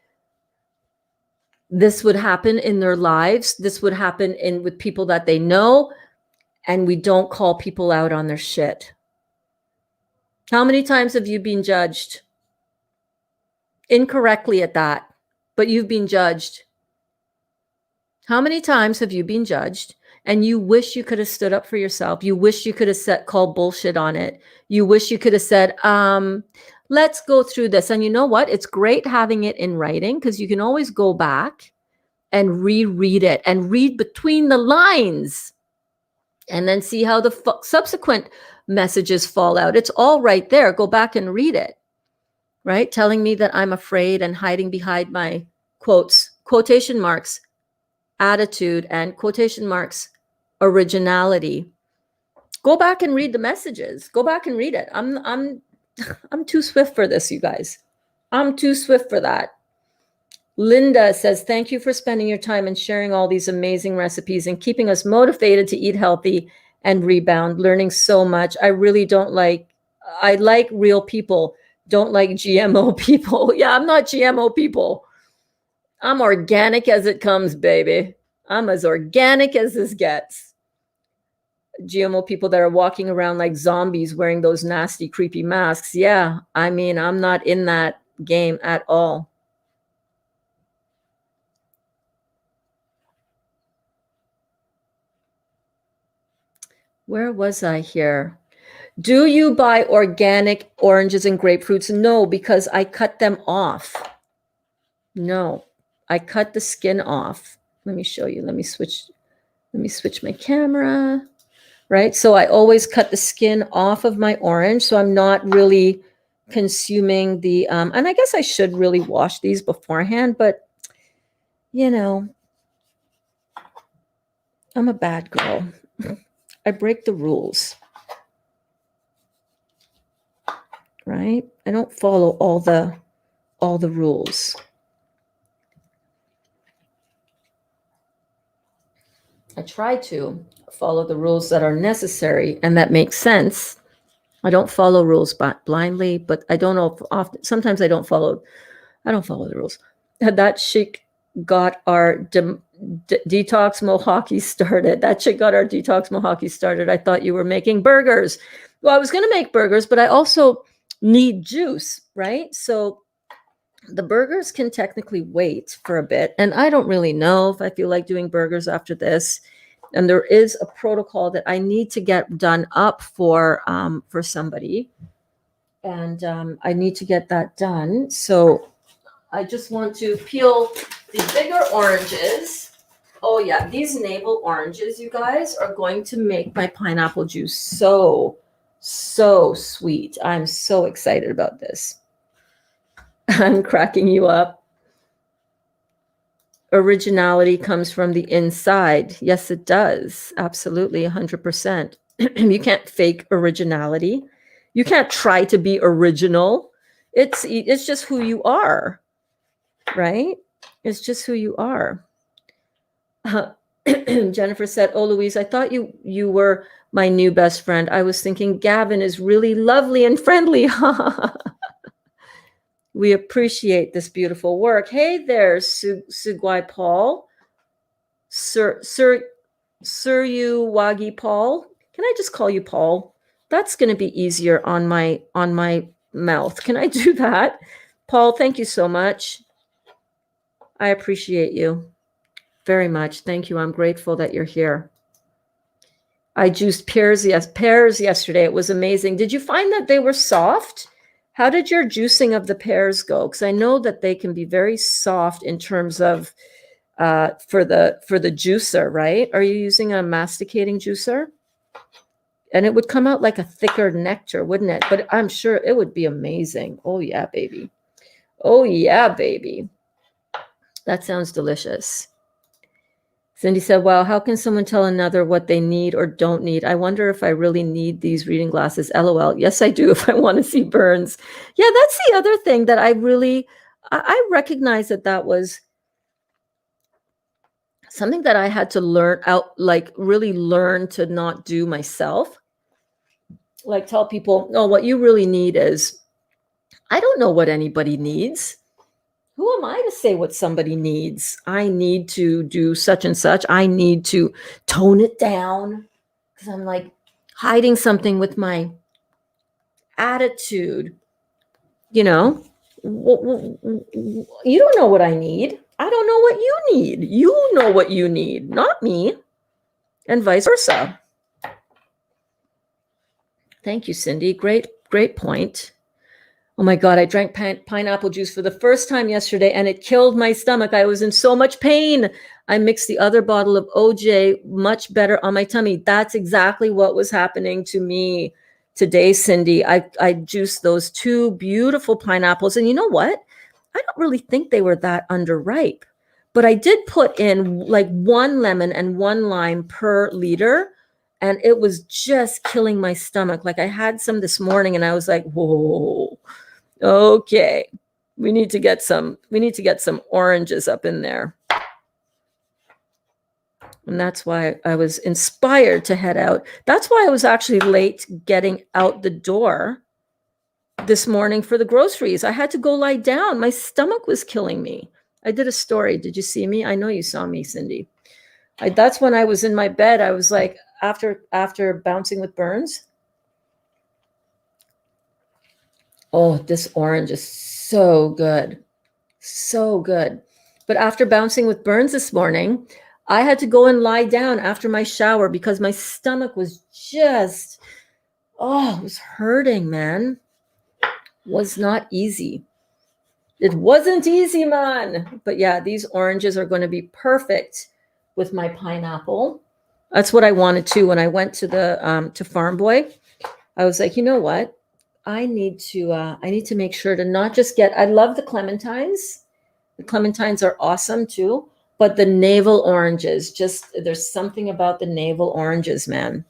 this would happen in their lives. This would happen with people that they know, and we don't call people out on their shit. How many times have you been judged? Incorrectly at that, but you've been judged. How many times have you been judged and you wish you could have stood up for yourself? You wish you could have called bullshit on it. You wish you could have said, let's go through this. And you know what? It's great having it in writing because you can always go back and reread it and read between the lines and then see how the subsequent messages fall out. It's all right there. Go back and read it, right? Telling me that I'm afraid and hiding behind my quotation marks, attitude and quotation marks, originality. Go back and read the messages. Go back and read it. I'm too swift for this, you guys. I'm too swift for that. Linda says, thank you for spending your time and sharing all these amazing recipes and keeping us motivated to eat healthy and rebound. Learning so much. I like real people, don't like GMO people. Yeah, I'm not GMO people. I'm organic as it comes, baby. I'm as organic as this gets. GMO people that are walking around like zombies wearing those nasty, creepy masks. Yeah, I mean, I'm not in that game at all. Where was I here? Do you buy organic oranges and grapefruits? No, because I cut them off. No, I cut the skin off. Let me show you. Let me switch my camera. Right? So I always cut the skin off of my orange. So I'm not really consuming the, and I guess I should really wash these beforehand, but I'm a bad girl. I break the rules. Right? I don't follow all the rules. I try to follow the rules that are necessary and that make sense. I don't follow rules blindly, but I don't know often. Sometimes I don't follow the rules. That chick got our Detox Mohawk started. That chick got our Detox Mohawk started. I thought you were making burgers. Well, I was going to make burgers, but I also need juice, right? So The burgers can technically wait for a bit, and I don't really know if I feel like doing burgers after this. And there is a protocol that I need to get done up for somebody, and I need to get that done. So I just want to peel the bigger oranges. Oh yeah, these navel oranges, you guys, are going to make my pineapple juice so sweet. I'm so excited about this. I'm cracking you up. Originality comes from the inside. Yes, it does. Absolutely, 100%. You can't fake originality. You can't try to be original. It's just who you are, right? It's just who you are. Jennifer said, "Oh, Louise, I thought you were my new best friend. I was thinking Gavin is really lovely and friendly." We appreciate this beautiful work. Hey there, Sugwai Paul. Sir you Wagi Paul. Can I just call you Paul? That's going to be easier on my mouth. Can I do that? Paul, thank you so much. I appreciate you very much. Thank you. I'm grateful that you're here. I juiced pears yesterday. It was amazing. Did you find that they were soft? How did your juicing of the pears go? Because I know that they can be very soft in terms of for the juicer, right? Are you using a masticating juicer? And it would come out like a thicker nectar, wouldn't it? But I'm sure it would be amazing. Oh yeah, baby. Oh yeah, baby. That sounds delicious. Cindy said, "Wow, how can someone tell another what they need or don't need? I wonder if I really need these reading glasses. LOL. Yes, I do if I want to see burns." Yeah, that's the other thing that I recognize that was something that I had to learn out, like really learn to not do myself. Like tell people, no, what you really need is, I don't know what anybody needs. Who am I to say what somebody needs? I need to do such and such. I need to tone it down because I'm like hiding something with my attitude. You know, you don't know what I need. I don't know what you need. You know what you need, not me, and vice versa. Thank you, Cindy. Great point. Oh my God, I drank pineapple juice for the first time yesterday and it killed my stomach. I was in so much pain. I mixed the other bottle of OJ, much better on my tummy. That's exactly what was happening to me today, Cindy. I juiced those two beautiful pineapples. And you know what? I don't really think they were that underripe, but I did put in like 1 lemon and 1 lime per liter. And it was just killing my stomach. Like I had some this morning and I was like, whoa. Okay, we need to get some oranges up in there. And that's why I was inspired to head out. That's why I was actually late getting out the door this morning for the groceries. I had to go lie down. My stomach was killing me. I did a story. Did you see me? I know you saw me, Cindy. That's when I was in my bed. I was like, after bouncing with burns. Oh, this orange is so good. So good. But after bouncing with burns this morning, I had to go and lie down after my shower because my stomach was just, it was hurting, man. Was not easy. It wasn't easy, man. But yeah, these oranges are going to be perfect with my pineapple. That's what I wanted to when I went to the to Farm Boy. I was like, you know what? I need to make sure to not just get, I love the clementines. The clementines are awesome too, but the navel oranges, there's something about the navel oranges, man.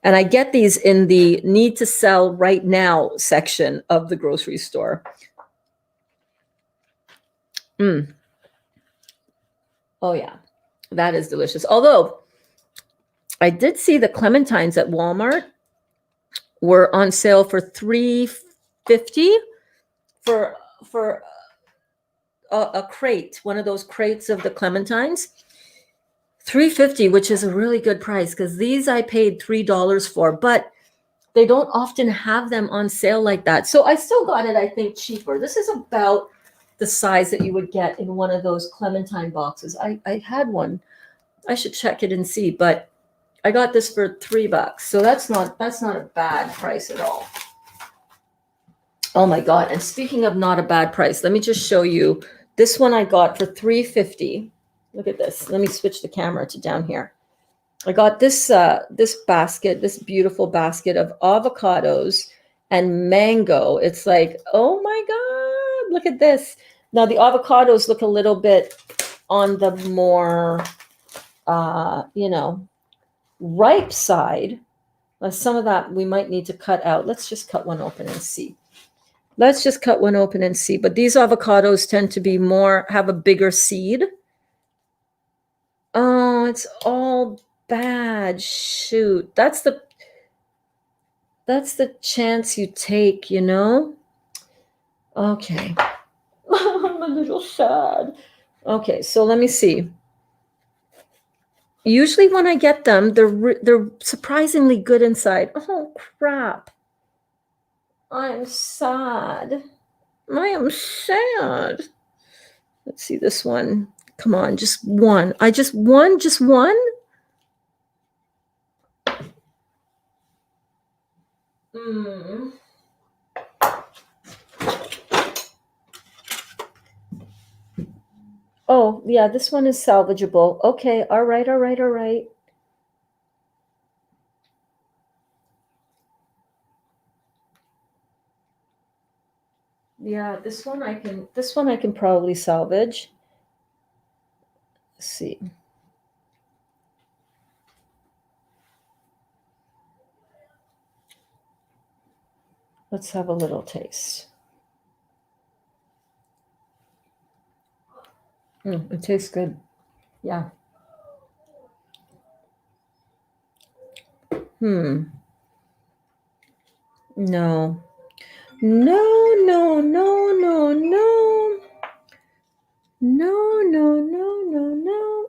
And I get these in the need to sell right now section of the grocery store. Oh yeah, that is delicious. Although I did see the clementines at Walmart were on sale for $3.50 for a crate, one of those crates of the clementines. $3.50, which is a really good price because these I paid $3 for, but they don't often have them on sale like that. So I still got it, I think, cheaper. This is about the size that you would get in one of those clementine boxes. I had one. I should check it and see, but I got this for $3. So that's not a bad price at all. Oh my God. And speaking of not a bad price, let me just show you. This one I got for $3.50. Look at this. Let me switch the camera to down here. I got this basket, this beautiful basket of avocados and mango. It's like, oh my God, look at this. Now the avocados look a little bit on the more, ripe side. Some of that we might need to cut out. Let's just cut one open and see. But these avocados tend to be have a bigger seed. Oh, it's all bad. Shoot. That's the chance you take, Okay. I'm a little sad. Okay, so let me see. Usually when I get them, they're surprisingly good inside. Oh, crap. I'm sad. I am sad. Let's see this one. Come on, just one. Just one? Oh, yeah, this one is salvageable. Okay, all right. Yeah, this one I can probably salvage. Let's see. Let's have a little taste. It tastes good. Yeah. No. No.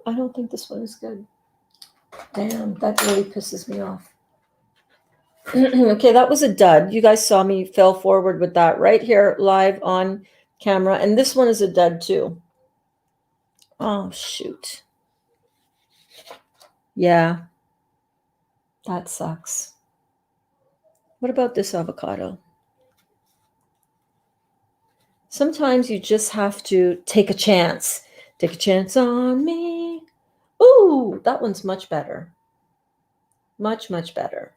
I don't think this one is good. Damn, that really pisses me off. Okay, that was a dud. You guys saw me fell forward with that right here live on camera. And this one is a dud too. Oh, shoot. Yeah. That sucks. What about this avocado? Sometimes you just have to take a chance. Take a chance on me. Ooh, that one's much better. Much, much better.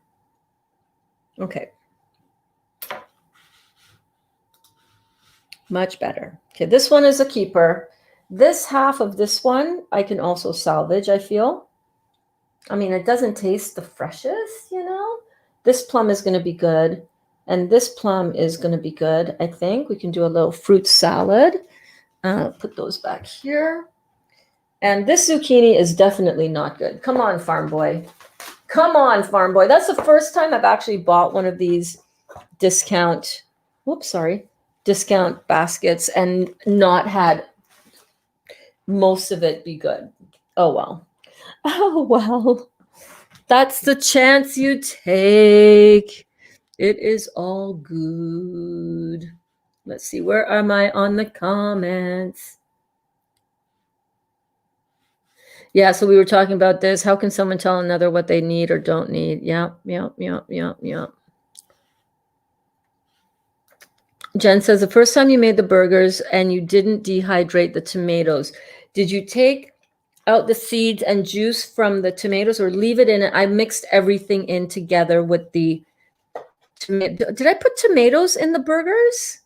Okay. Much better. Okay, this one is a keeper. This half of this one, I can also salvage, I feel. I mean, it doesn't taste the freshest, This plum is going to be good. And this plum is going to be good, I think. We can do a little fruit salad. Put those back here. And this zucchini is definitely not good. Come on, farm boy. Come on, farm boy. That's the first time I've actually bought one of these discount baskets and not had most of it be good. Oh, well. Oh, well. That's the chance you take. It is all good. Let's see. Where am I on the comments? Yeah, so we were talking about this. How can someone tell another what they need or don't need? Yeah. Jen says, the first time you made the burgers and you didn't dehydrate the tomatoes, did you take out the seeds and juice from the tomatoes or leave it in it? I mixed everything in together with the tomato. Did I put tomatoes in the burgers?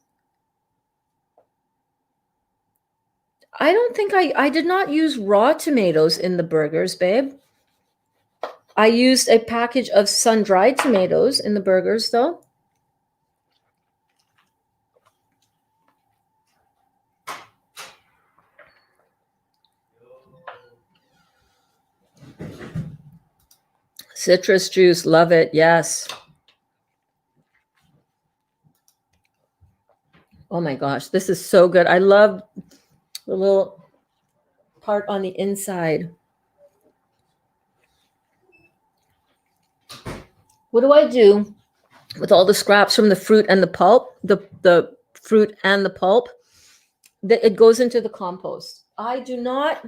I don't think I did not use raw tomatoes in the burgers, babe. I used a package of sun-dried tomatoes in the burgers, though. Citrus juice, love it. Yes. Oh my gosh, this is so good. I love the little part on the inside. What do I do with all the scraps from the fruit and the pulp? The fruit and the pulp. it goes into the compost. I do not.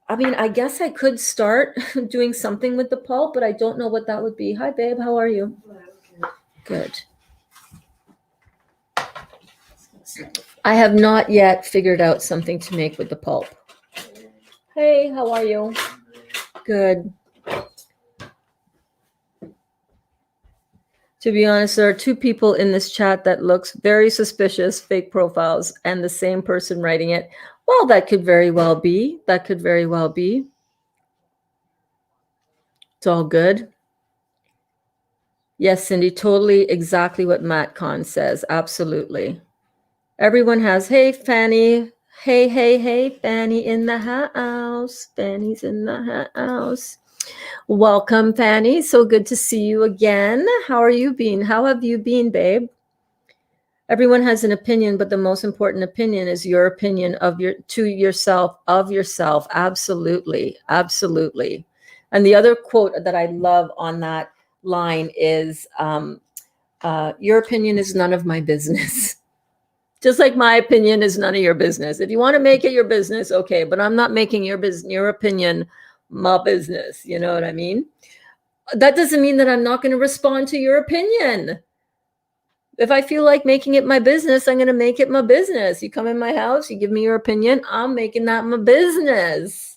I mean, I guess I could start doing something with the pulp, but I don't know what that would be. Hi, babe. How are you? Good. I have not yet figured out something to make with the pulp. Hey, how are you? Good. To be honest, there are two people in this chat that looks very suspicious, fake profiles, and the same person writing it. Well, that could very well be. That could very well be. It's all good. Yes, Cindy, totally exactly what Matt Kahn says. Absolutely. Everyone has, hey, Fanny. Hey, hey, hey, Fanny in the house. Fanny's in the house. Welcome, Fanny. So good to see you again. How are you been? How have you been, babe? Everyone has an opinion, but the most important opinion is your opinion of yourself. Absolutely. Absolutely. And the other quote that I love on that line is, your opinion is none of my business. Just like my opinion is none of your business. If you want to make it your business, okay, but I'm not making your opinion my business. You know what I mean? That doesn't mean that I'm not going to respond to your opinion. If I feel like making it my business, I'm going to make it my business. You come in my house, you give me your opinion, I'm making that my business.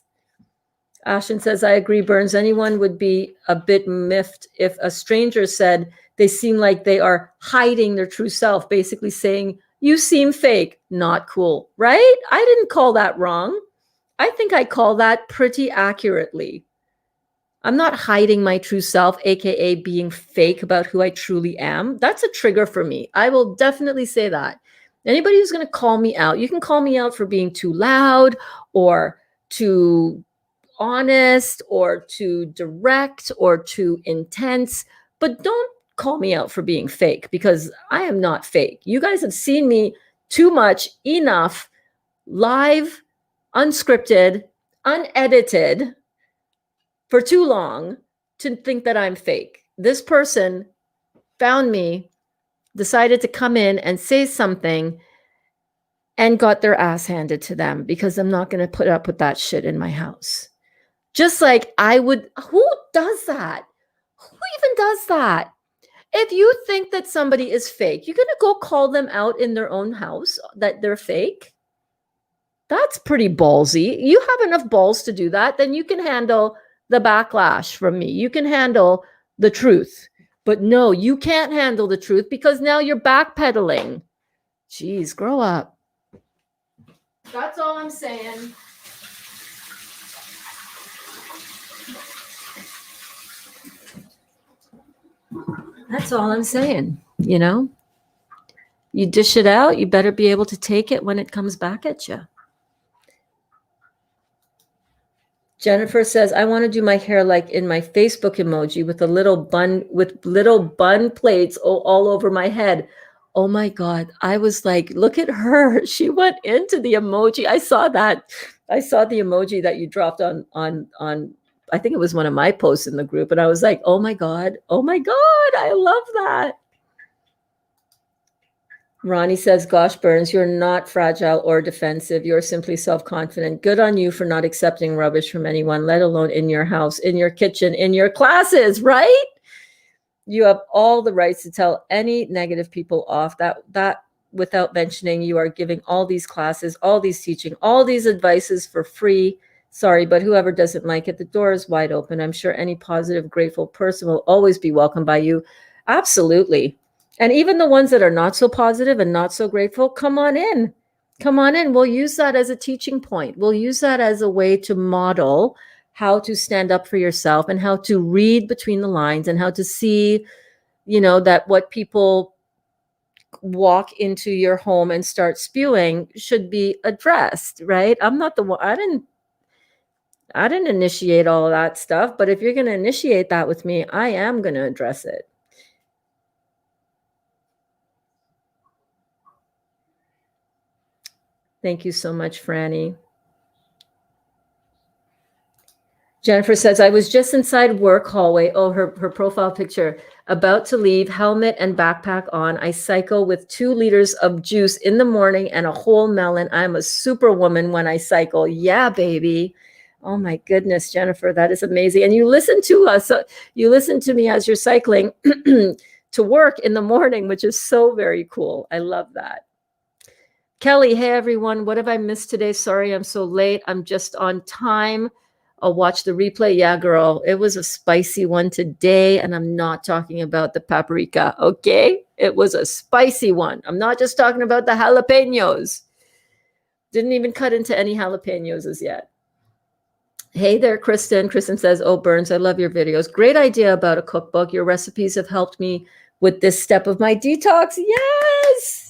Ashton says, I agree, Burns. Anyone would be a bit miffed if a stranger said they seem like they are hiding their true self, basically saying, you seem fake, not cool, right? I didn't call that wrong. I think I call that pretty accurately. I'm not hiding my true self, AKA being fake about who I truly am. That's a trigger for me. I will definitely say that. Anybody who's going to call me out, you can call me out for being too loud or too honest or too direct or too intense, but don't call me out for being fake because I am not fake. You guys have seen me too much, enough, live, unscripted, unedited for too long to think that I'm fake. This person found me, decided to come in and say something, and got their ass handed to them because I'm not going to put up with that shit in my house. Just like I would, who does that? Who even does that? If you think that somebody is fake, you're going to go call them out in their own house that they're fake? That's pretty ballsy. You have enough balls to do that, then you can handle the backlash from me. You can handle the truth. But no, you can't handle the truth because now you're backpedaling. Jeez, grow up. That's all I'm saying. That's all I'm saying. You know, you dish it out, you better be able to take it when it comes back at you. Jennifer says, I want to do my hair like in my Facebook emoji with a little bun, with little bun plates all over my head. Oh my God. I was like, look at her. She went into the emoji. I saw that. I saw the emoji that you dropped on, I think it was one of my posts in the group. And I was like, oh my God. Oh my God. I love that. Ronnie says, gosh, Burns, you're not fragile or defensive. You're simply self-confident. Good on you for not accepting rubbish from anyone, let alone in your house, in your kitchen, in your classes, right? You have all the rights to tell any negative people off. That without mentioning you are giving all these classes, all these teaching, all these advices for free. Sorry, but whoever doesn't like it, the door is wide open. I'm sure any positive, grateful person will always be welcomed by you. Absolutely. And even the ones that are not so positive and not so grateful, come on in. Come on in. We'll use that as a teaching point. We'll use that as a way to model how to stand up for yourself and how to read between the lines and how to see, that what people walk into your home and start spewing should be addressed, right? I'm not the one. I didn't initiate all of that stuff, but if you're going to initiate that with me, I am going to address it. Thank you so much, Franny. Jennifer says, I was just inside work hallway. Oh, her profile picture. About to leave, helmet and backpack on. I cycle with 2 liters of juice in the morning and a whole melon. I'm a superwoman when I cycle. Yeah, baby. Oh my goodness, Jennifer, that is amazing. And you listen to us. You listen to me as you're cycling to work in the morning, which is so very cool. I love that. Kelly, hey everyone. What have I missed today? Sorry, I'm so late. I'm just on time. I'll watch the replay. Yeah, girl, it was a spicy one today, and I'm not talking about the paprika, okay? It was a spicy one. I'm not just talking about the jalapenos. Didn't even cut into any jalapenos as yet. Hey there, Kristen. Kristen says, oh, Burns, I love your videos. Great idea about a cookbook. Your recipes have helped me with this step of my detox. Yes!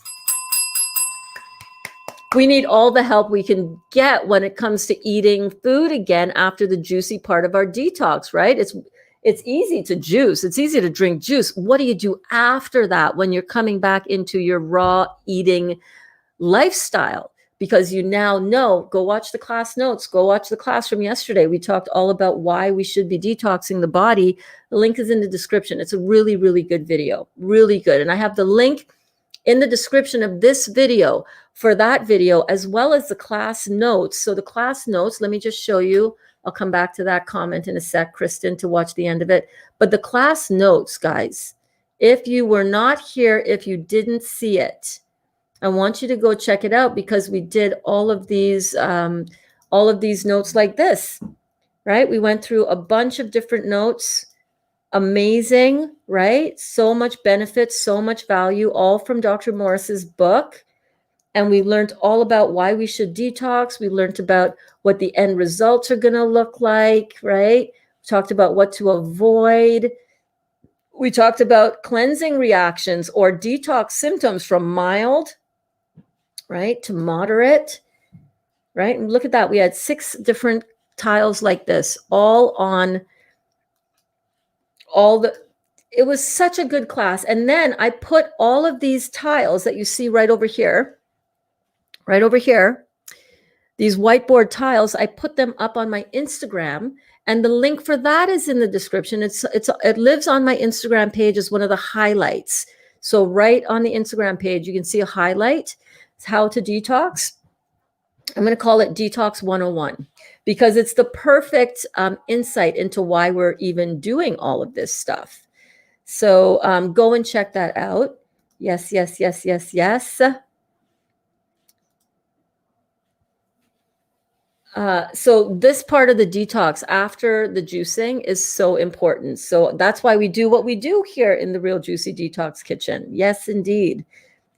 We need all the help we can get when it comes to eating food again after the juicy part of our detox, right? It's easy to juice. It's easy to drink juice. What do you do after that when you're coming back into your raw eating lifestyle? Because you now know, go watch the class notes, go watch the class from yesterday. We talked all about why we should be detoxing the body. The link is in the description. It's a really, really good video, really good. And I have the link in the description of this video for that video, as well as the class notes. So the class notes, let me just show you. I'll come back to that comment in a sec, Kristen, to watch the end of it. But the class notes, guys, if you were not here, if you didn't see it, I want you to go check it out, because we did all of these notes like this, right? We went through a bunch of different notes. Amazing, right? So much benefit, so much value, all from Dr. Morris's book. And we learned all about why we should detox. We learned about what the end results are going to look like, right? We talked about what to avoid. We talked about cleansing reactions or detox symptoms from mild, right, to moderate, right? And look at that. We had 6 different tiles like this, it was such a good class. And then I put all of these tiles that you see right over here, these whiteboard tiles, I put them up on my Instagram, and the link for that is in the description. It lives on my Instagram page as one of the highlights. So right on the Instagram page, you can see a highlight. It's how to detox. I'm going to call it Detox 101, because it's the perfect insight into why we're even doing all of this stuff. So go and check that out. Yes, yes, yes, yes, yes. So this part of the detox after the juicing is so important. So that's why we do what we do here in the Real Juicy Detox Kitchen. Yes, indeed.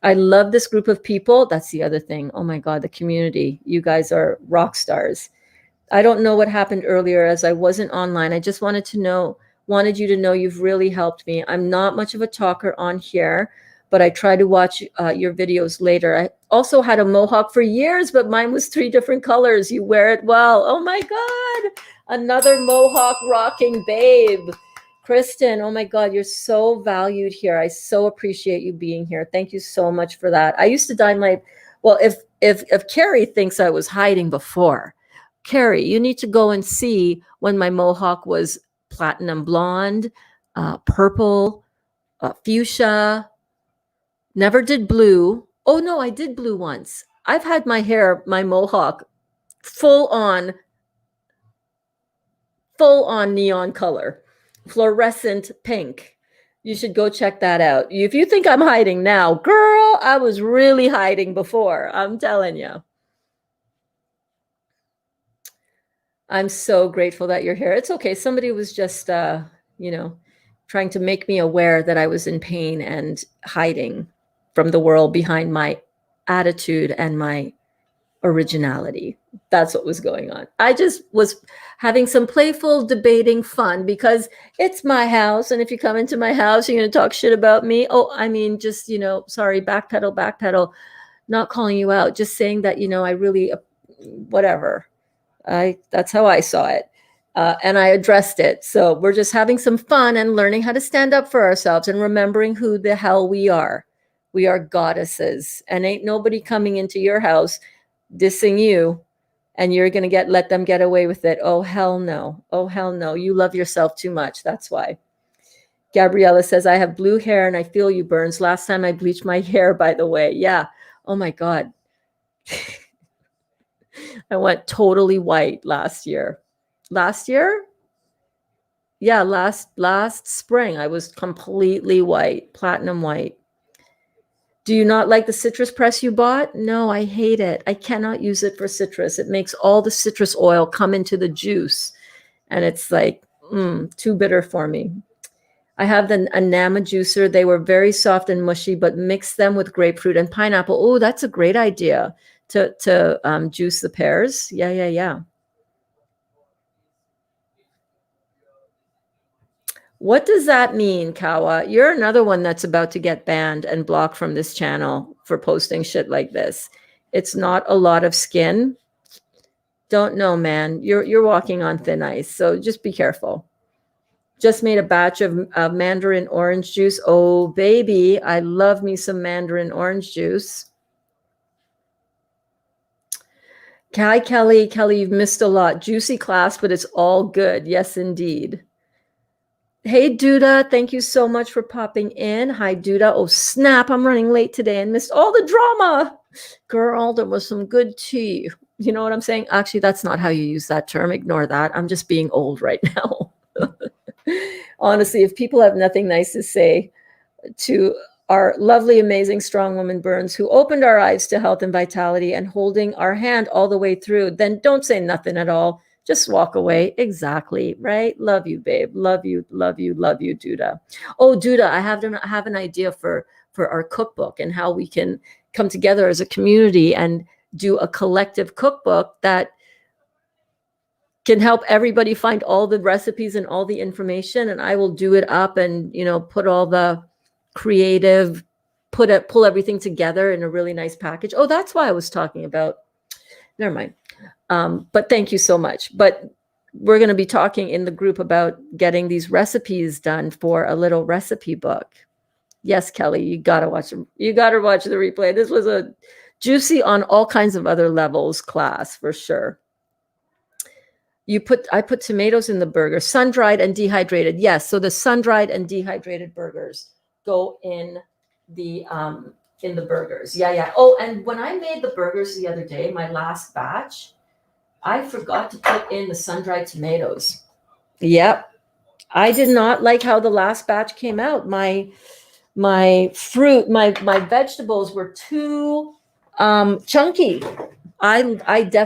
I love this group of people. That's the other thing. Oh my God, the community. You guys are rock stars. I don't know what happened earlier as I wasn't online. I just wanted you to know you've really helped me. I'm not much of a talker on here, but I try to watch your videos later. I also had a mohawk for years, but mine was 3 different colors. You wear it well. Oh my God, another mohawk rocking babe. Kristen, oh my God, you're so valued here. I so appreciate you being here. Thank you so much for that. I used to dye my, well, if Carrie thinks I was hiding before, Carrie, you need to go and see when my mohawk was platinum blonde, purple, fuchsia, never did blue. Oh no, I did blue once. I've had my mohawk, full on neon color, fluorescent pink. You should go check that out. If you think I'm hiding now, girl, I was really hiding before. I'm telling you. I'm so grateful that you're here. It's okay. Somebody was just, trying to make me aware that I was in pain and hiding from the world behind my attitude and my originality. That's what was going on. I just was having some playful debating fun, because it's my house. And if you come into my house, you're going to talk shit about me. Oh, I mean, just, sorry, backpedal, not calling you out, just saying that, I really, whatever. That's how I saw it. And I addressed it. So we're just having some fun and learning how to stand up for ourselves and remembering who the hell we are. We are goddesses, and ain't nobody coming into your house dissing you and you're going to let them get away with it. Oh, hell no. Oh, hell no. You love yourself too much. That's why. Gabriella says, I have blue hair and I feel you, Burns. Last time I bleached my hair, by the way. Yeah. Oh my God. I went totally white last year. Last year? Yeah, last spring I was completely white, platinum white. Do you not like the citrus press you bought? No, I hate it. I cannot use it for citrus. It makes all the citrus oil come into the juice, and it's like too bitter for me. I have a Nama juicer. They were very soft and mushy, but mix them with grapefruit and pineapple. Oh, that's a great idea to juice the pears. Yeah, yeah, yeah. What does that mean, Kawa? You're another one that's about to get banned and blocked from this channel for posting shit like this. It's not a lot of skin. Don't know, man. You're walking on thin ice, so just be careful. Just made a batch of mandarin orange juice. Oh, baby, I love me some mandarin orange juice. Hi, Kelly. Kelly, you've missed a lot. Juicy class, but it's all good. Yes, indeed. Hey, Duda, thank you so much for popping in. Hi, Duda. Oh, snap. I'm running late today and missed all the drama. Girl, there was some good tea. You know what I'm saying? Actually, that's not how you use that term. Ignore that. I'm just being old right now. Honestly, if people have nothing nice to say to our lovely, amazing, strong woman Burns, who opened our eyes to health and vitality and holding our hand all the way through, then don't say nothing at all. Just walk away. Exactly. Right. Love you, babe. Love you, love you, love you, Duda. Oh, Duda, I have an idea for our cookbook and how we can come together as a community and do a collective cookbook that can help everybody find all the recipes and all the information. And I will do it up and, put all the creative, pull everything together in a really nice package. Oh, that's why I was talking about. Never mind. But thank you so much. But we're going to be talking in the group about getting these recipes done for a little recipe book. Yes, Kelly, you got to watch the replay. This was a juicy on all kinds of other levels class for sure. I put tomatoes in the burger, sun-dried and dehydrated. Yes, so the sun-dried and dehydrated burgers go in the burgers. Yeah, yeah. Oh, and when I made the burgers the other day, my last batch, I forgot to put in the sun-dried tomatoes. Yep. I did not like how the last batch came out. My fruit, my vegetables were too chunky. I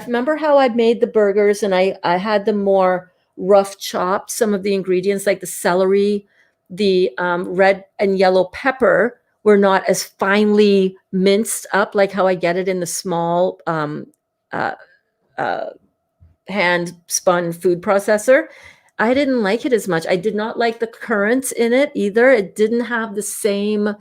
remember how I made the burgers and I had them more rough chopped. Some of the ingredients like the celery, the red and yellow pepper were not as finely minced up like how I get it in the small hand spun food processor. I didn't like it as much. I did not like the currants in it either. It didn't have the same,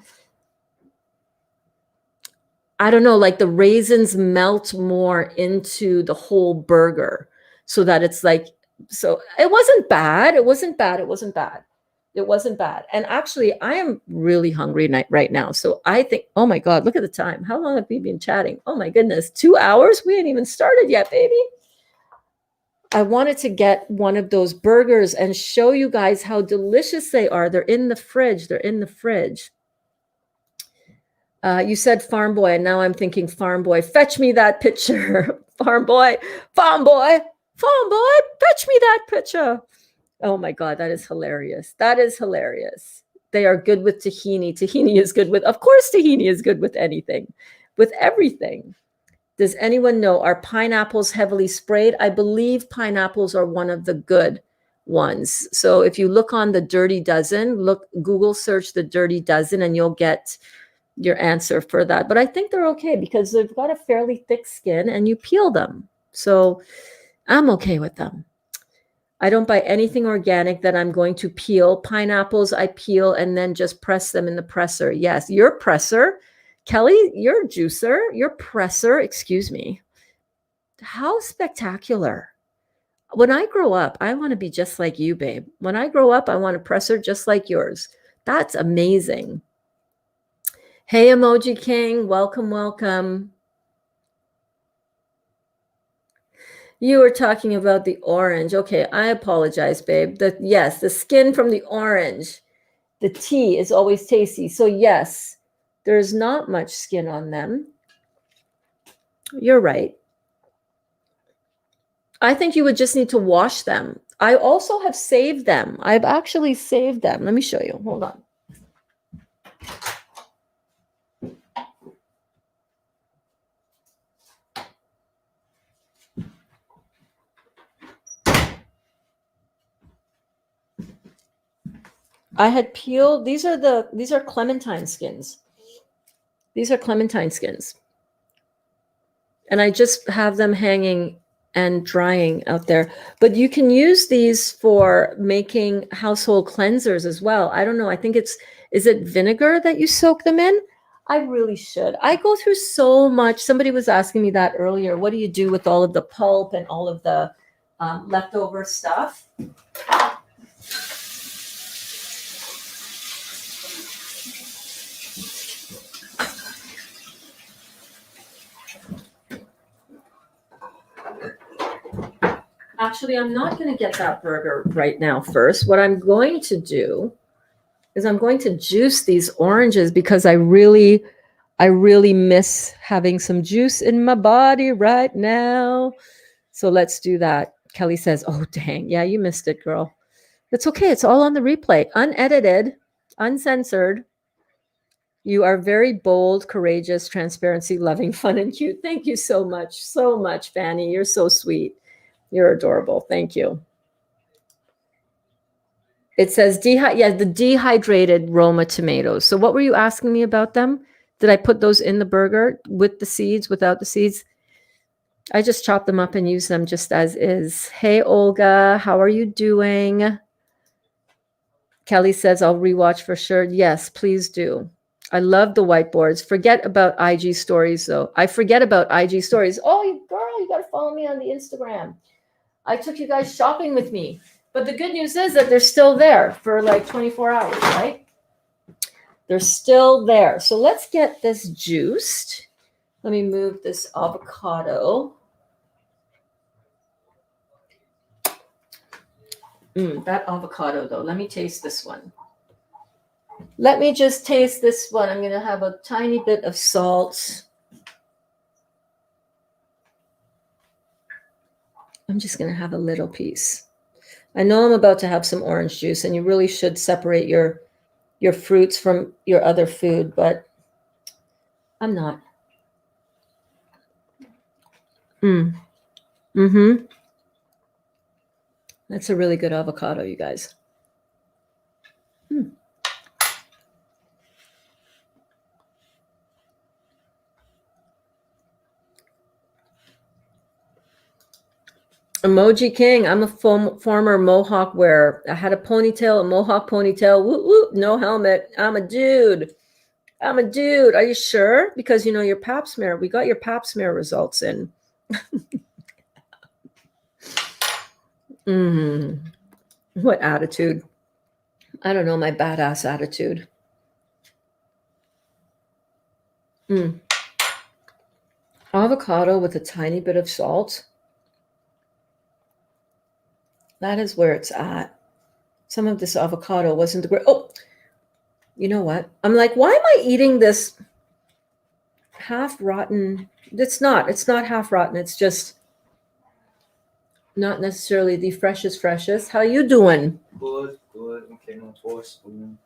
I don't know, like the raisins melt more into the whole burger so that it's like, so it wasn't bad. It wasn't bad. It wasn't bad. It wasn't bad. And actually, I am really hungry right now. So I think, oh my God, look at the time. How long have we been chatting? Oh my goodness, 2 hours? We ain't even started yet, baby. I wanted to get one of those burgers and show you guys how delicious they are. They're in the fridge. They're in the fridge. You said farm boy, and now I'm thinking farm boy. Fetch me that picture. Farm boy, farm boy, farm boy, fetch me that picture. Oh my God, that is hilarious. That is hilarious. They are good with tahini. Tahini is good with, of course, tahini is good with anything, with everything. Does anyone know, are pineapples heavily sprayed? I believe pineapples are one of the good ones. So if you look on the Dirty Dozen, Google search the Dirty Dozen and you'll get your answer for that. But I think they're okay because they've got a fairly thick skin and you peel them. So I'm okay with them. I don't buy anything organic that I'm going to peel. Pineapples, I peel and then just press them in the presser. Yes, your presser. Kelly, your juicer, your presser, excuse me. How spectacular. When I grow up, I want to be just like you, babe. When I grow up, I want a presser just like yours. That's amazing. Hey, Emoji King, welcome, welcome. You were talking about the orange. Okay, I apologize, babe. Yes, the skin from the orange. The tea is always tasty. So yes, there's not much skin on them. You're right. I think you would just need to wash them. I also have saved them. I've actually saved them. Let me show you. Hold on. I had peeled. These are clementine skins. These are clementine skins. And I just have them hanging and drying out there. But you can use these for making household cleansers as well. I don't know. I think is it vinegar that you soak them in? I really should. I go through so much. Somebody was asking me that earlier. What do you do with all of the pulp and all of the leftover stuff? Actually, I'm not going to get that burger right now first. What I'm going to do is I'm going to juice these oranges because I really miss having some juice in my body right now. So let's do that. Kelly says, "Oh, dang. Yeah, you missed it, girl. It's okay. It's all on the replay, unedited, uncensored. You are very bold, courageous, transparency, loving, fun, and cute. Thank you so much. So much, Fanny. You're so sweet. You're adorable. Thank you." It says, the dehydrated Roma tomatoes. So what were you asking me about them? Did I put those in the burger with the seeds, without the seeds? I just chop them up and use them just as is. Hey, Olga, how are you doing? Kelly says, I'll rewatch for sure. Yes, please do. I love the whiteboards. Forget about IG stories, though. I forget about IG stories. Oh, girl, you got to follow me on the Instagram. I took you guys shopping with me. But the good news is that they're still there for like 24 hours, right? They're still there. So let's get this juiced. Let me move this avocado. That avocado, though. Let me taste this one. Let me just taste this one. I'm going to have a tiny bit of salt. I'm just going to have a little piece. I know I'm about to have some orange juice, and you really should separate your fruits from your other food, but I'm not. That's a really good avocado, you guys. Emoji King. I'm a former Mohawk wearer. I had a ponytail, a Mohawk ponytail. Woo woo, no helmet. I'm a dude. Are you sure? Because your pap smear. We got your pap smear results in. What attitude? I don't know, my badass attitude. Avocado with a tiny bit of salt. That is where it's at. Some of this avocado wasn't the great. Oh, you know what? I'm like, why am I eating this half rotten? It's not half rotten. It's just not necessarily the freshest. How you doing? Good. We came for a spoon.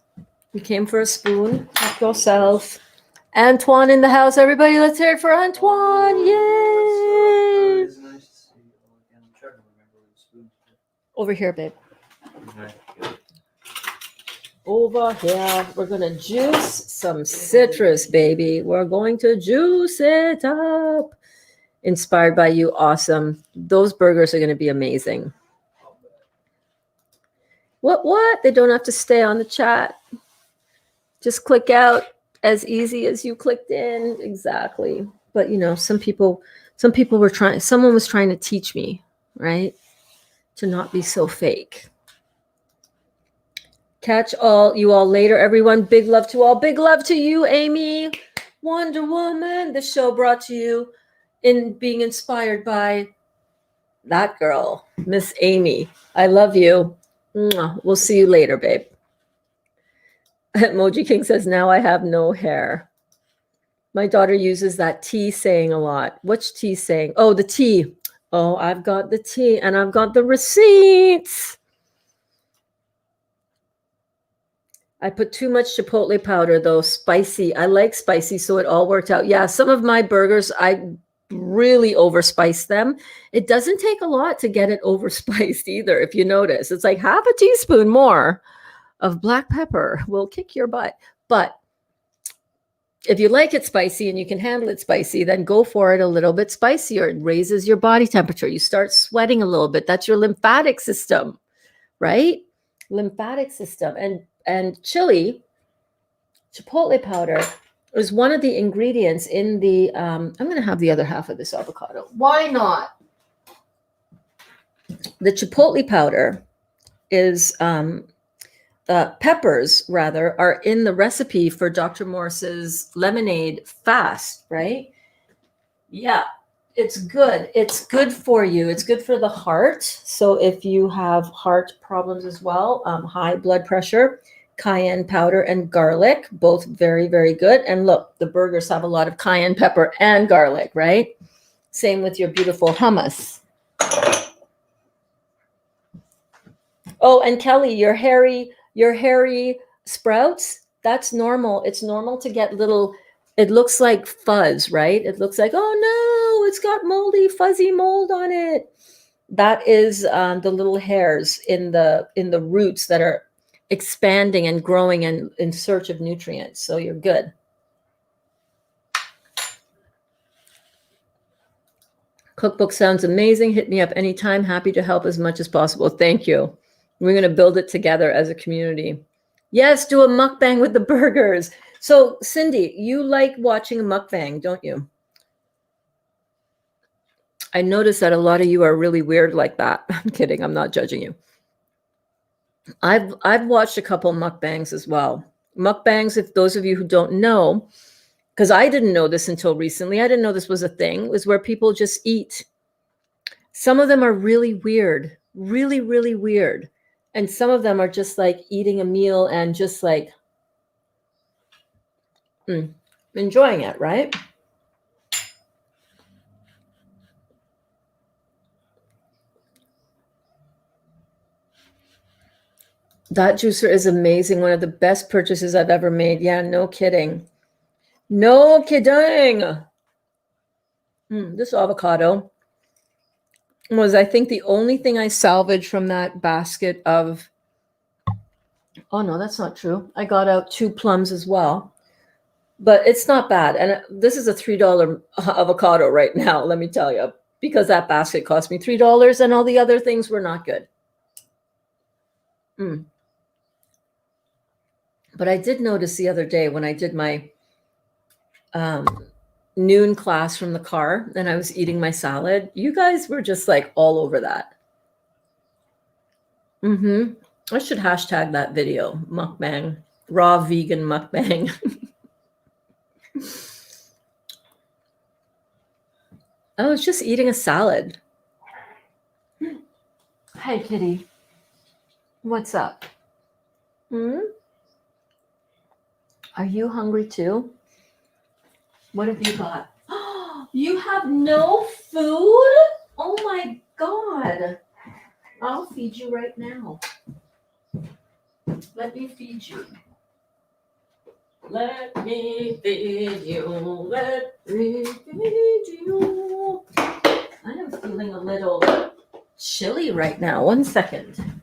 You came for a spoon? Help yourself. Antoine in the house. Everybody, let's hear it for Antoine. Yay! It's nice to see you all again. I'm trying to remember the spoon. Over here, babe. Right, good. Over here. We're going to juice some citrus, baby. We're going to juice it up. Inspired by you. Awesome. Those burgers are going to be amazing. What? They don't have to stay on the chat. Just click out as easy as you clicked in. Exactly. But some people were trying, someone was trying to teach me, right? To not be so fake. Catch you all later, everyone. Big love to all. Big love to you, Amy. Wonder Woman. The show brought to you in being inspired by That girl, Miss Amy. I love you. Mwah. We'll see you later, babe. Emoji King says, now I have no hair. My daughter uses that tea saying a lot. Which tea saying? Oh, the tea. Oh, I've got the tea and I've got the receipts. I put too much chipotle powder though, spicy. I like spicy, so it all worked out. Yeah, some of my burgers, I really overspice them. It doesn't take a lot to get it overspiced either, if you notice. It's like half a teaspoon more of black pepper will kick your butt. But if you like it spicy and you can handle it spicy, then go for it a little bit spicier. It raises your body temperature. You start sweating a little bit. That's your lymphatic system, right? Lymphatic system. And chili, chipotle powder is one of the ingredients in the I'm going to have the other half of this avocado. Why not? The chipotle powder is peppers rather are in the recipe for Dr. Morse's lemonade fast, right? Yeah, it's good. It's good for you. It's good for the heart. So if you have heart problems as well, high blood pressure, cayenne powder and garlic, both very, very good. And look, the burgers have a lot of cayenne pepper and garlic, right? Same with your beautiful hummus. Oh, and Kelly, your hairy sprouts, that's normal. It's normal to get little, it looks like fuzz, right? It looks like, oh no, it's got moldy, fuzzy mold on it. That is the little hairs in the roots that are expanding and growing and in search of nutrients. So you're good. Cookbook sounds amazing. Hit me up anytime. Happy to help as much as possible. Thank you. We're going to build it together as a community. Yes, do a mukbang with the burgers. So, Cindy, you like watching a mukbang, don't you? I noticed that a lot of you are really weird like that. I'm kidding. I'm not judging you. I've watched a couple mukbangs as well. Mukbangs, if those of you who don't know, because I didn't know this until recently, I didn't know this was a thing, was where people just eat. Some of them are really weird, really, really weird. And some of them are just like eating a meal and just like enjoying it, right? That juicer is amazing. One of the best purchases I've ever made. Yeah, no kidding. No kidding. This avocado was, I think, the only thing I salvaged from that basket of. Oh, no, that's not true. I got out 2 plums as well. But it's not bad. And this is a $3 avocado right now, let me tell you, because that basket cost me $3 and all the other things were not good. But I did notice the other day when I did my noon class from the car and I was eating my salad, you guys were just like all over that. I should hashtag that video, mukbang, raw vegan mukbang. I was just eating a salad. Hey, kitty. What's up? Are you hungry too? What have you got? You have no food? Oh my God. I'll feed you right now. Let me feed you. Let me feed you. Let me feed you. I am feeling a little chilly right now. 1 second.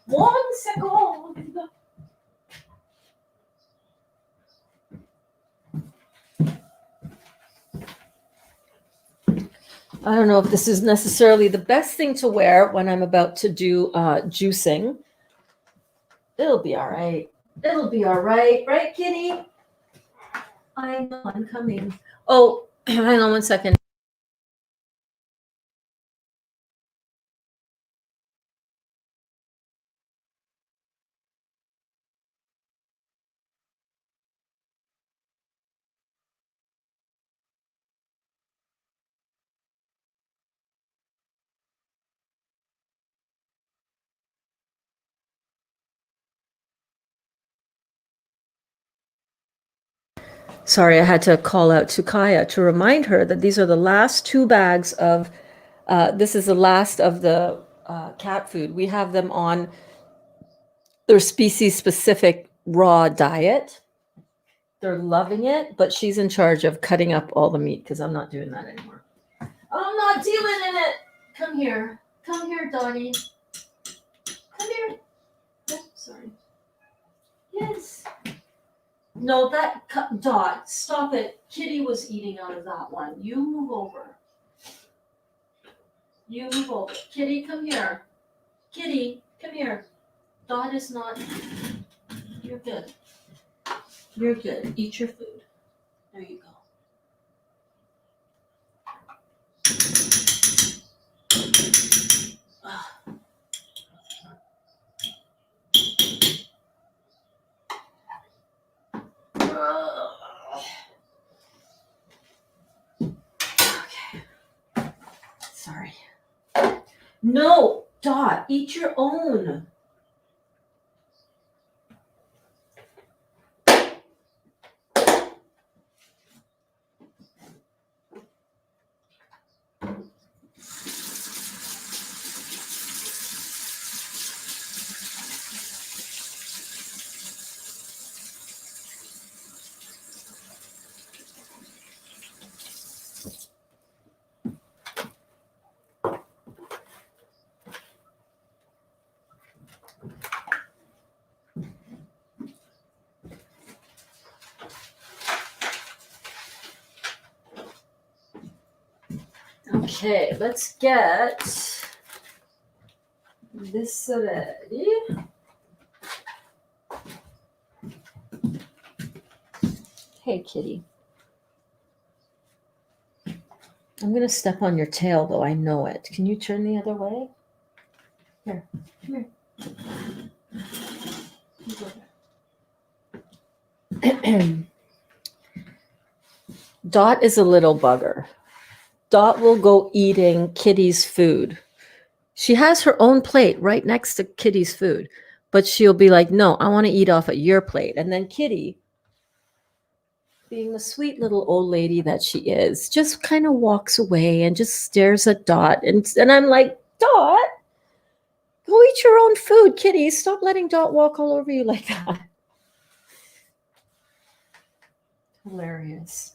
1 second. I don't know if this is necessarily the best thing to wear when I'm about to do juicing. It'll be all right. It'll be all right. Right, kitty? I know, I'm coming. Oh, hang on 1 second. Sorry, I had to call out to Kaya to remind her that these are the last 2 bags of, this is the last of the cat food. We have them on their species-specific raw diet. They're loving it, but she's in charge of cutting up all the meat because I'm not doing that anymore. I'm not dealing in it. Come here. Come here, Donnie. Come here. Oh, sorry. Yes. No, Dot, stop it. Kitty was eating out of that one. You move over. You move over. Kitty, come here. Kitty, come here. Dot is not. You're good. You're good. Eat your food. There you go. Okay. Sorry. No, Dot, eat your own. Okay, let's get this ready. Hey, kitty. I'm going to step on your tail, though. I know it. Can you turn the other way? Here. Come here. You go there. Dot is a little bugger. Dot will go eating Kitty's food. She has her own plate right next to Kitty's food, but she'll be like, no, I want to eat off at your plate. And then Kitty, being the sweet little old lady that she is, just kind of walks away and just stares at Dot. And I'm like, Dot, go eat your own food, Kitty. Stop letting Dot walk all over you like that. Hilarious.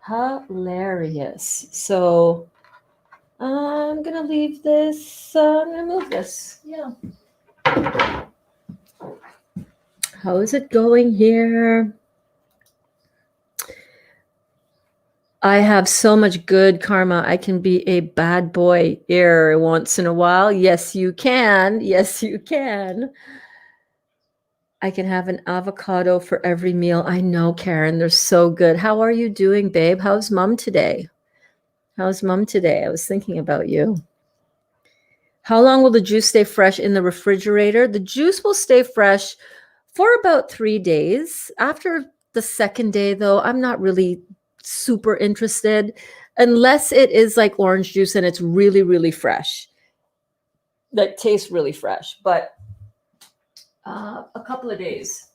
Hilarious. So I'm going to leave this. I'm going to move this. Yeah. How is it going here? I have so much good karma. I can be a bad boy here once in a while. Yes, you can. Yes, you can. I can have an avocado for every meal. I know, Karen. They're so good. How are you doing, babe? How's mom today? How's mom today? I was thinking about you. How long will the juice stay fresh in the refrigerator? The juice will stay fresh for about 3 days. After the second day, though, I'm not really super interested unless it is like orange juice and it's really, really fresh. That tastes really fresh, but a couple of days.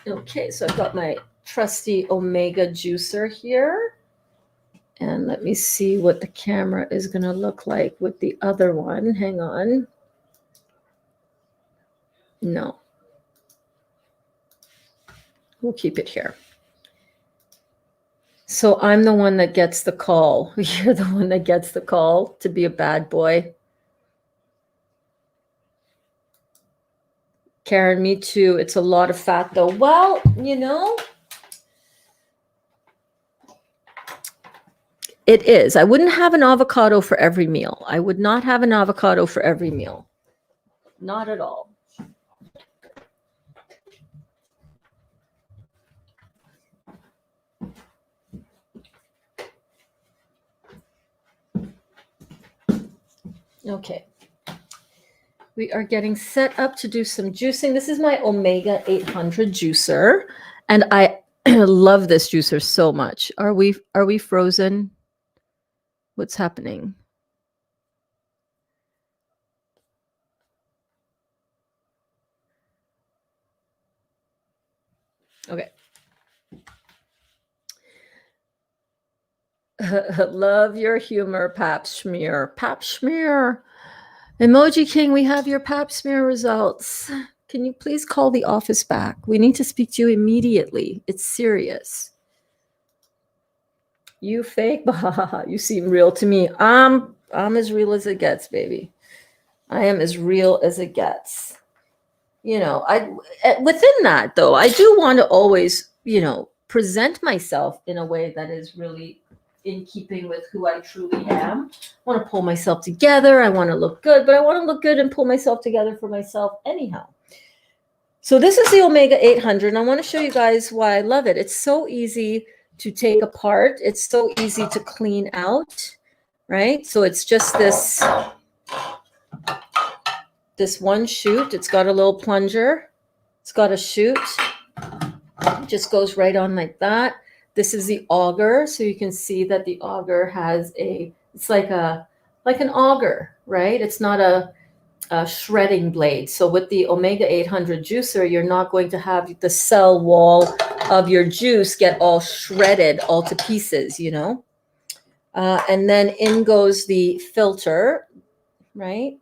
Okay, so I've got my trusty Omega juicer here. And let me see what the camera is going to look like with the other one. Hang on. No. We'll keep it here. So I'm the one that gets the call. You're the one that gets the call to be a bad boy. Karen, me too. It's a lot of fat though. Well, you know, it is. I wouldn't have an avocado for every meal. I would not have an avocado for every meal. Not at all. Okay. We are getting set up to do some juicing. This is my Omega 800 juicer, and I love this juicer so much. Are we frozen? What's happening? Okay. Love your humor, Pap Schmear. Pap Schmear. Emoji King, we have your Pap Smear results. Can you please call the office back? We need to speak to you immediately. It's serious. You fake, you seem real to me. I'm as real as it gets, baby. I am as real as it gets. You know, within that though, I do want to always, present myself in a way that is really in keeping with who I truly am. I want to pull myself together. I want to look good, but I want to look good and pull myself together for myself anyhow. So this is the Omega 800, and I want to show you guys why I love it. It's so easy to take apart. It's so easy to clean out, right? So it's just this one shoot. It's got a little plunger. It's got a shoot. It just goes right on like that. This is the auger. So you can see that the auger has it's like an auger, right? It's not a shredding blade. So with the Omega 800 juicer, you're not going to have the cell wall of your juice get all shredded, all to pieces, and then in goes the filter, right?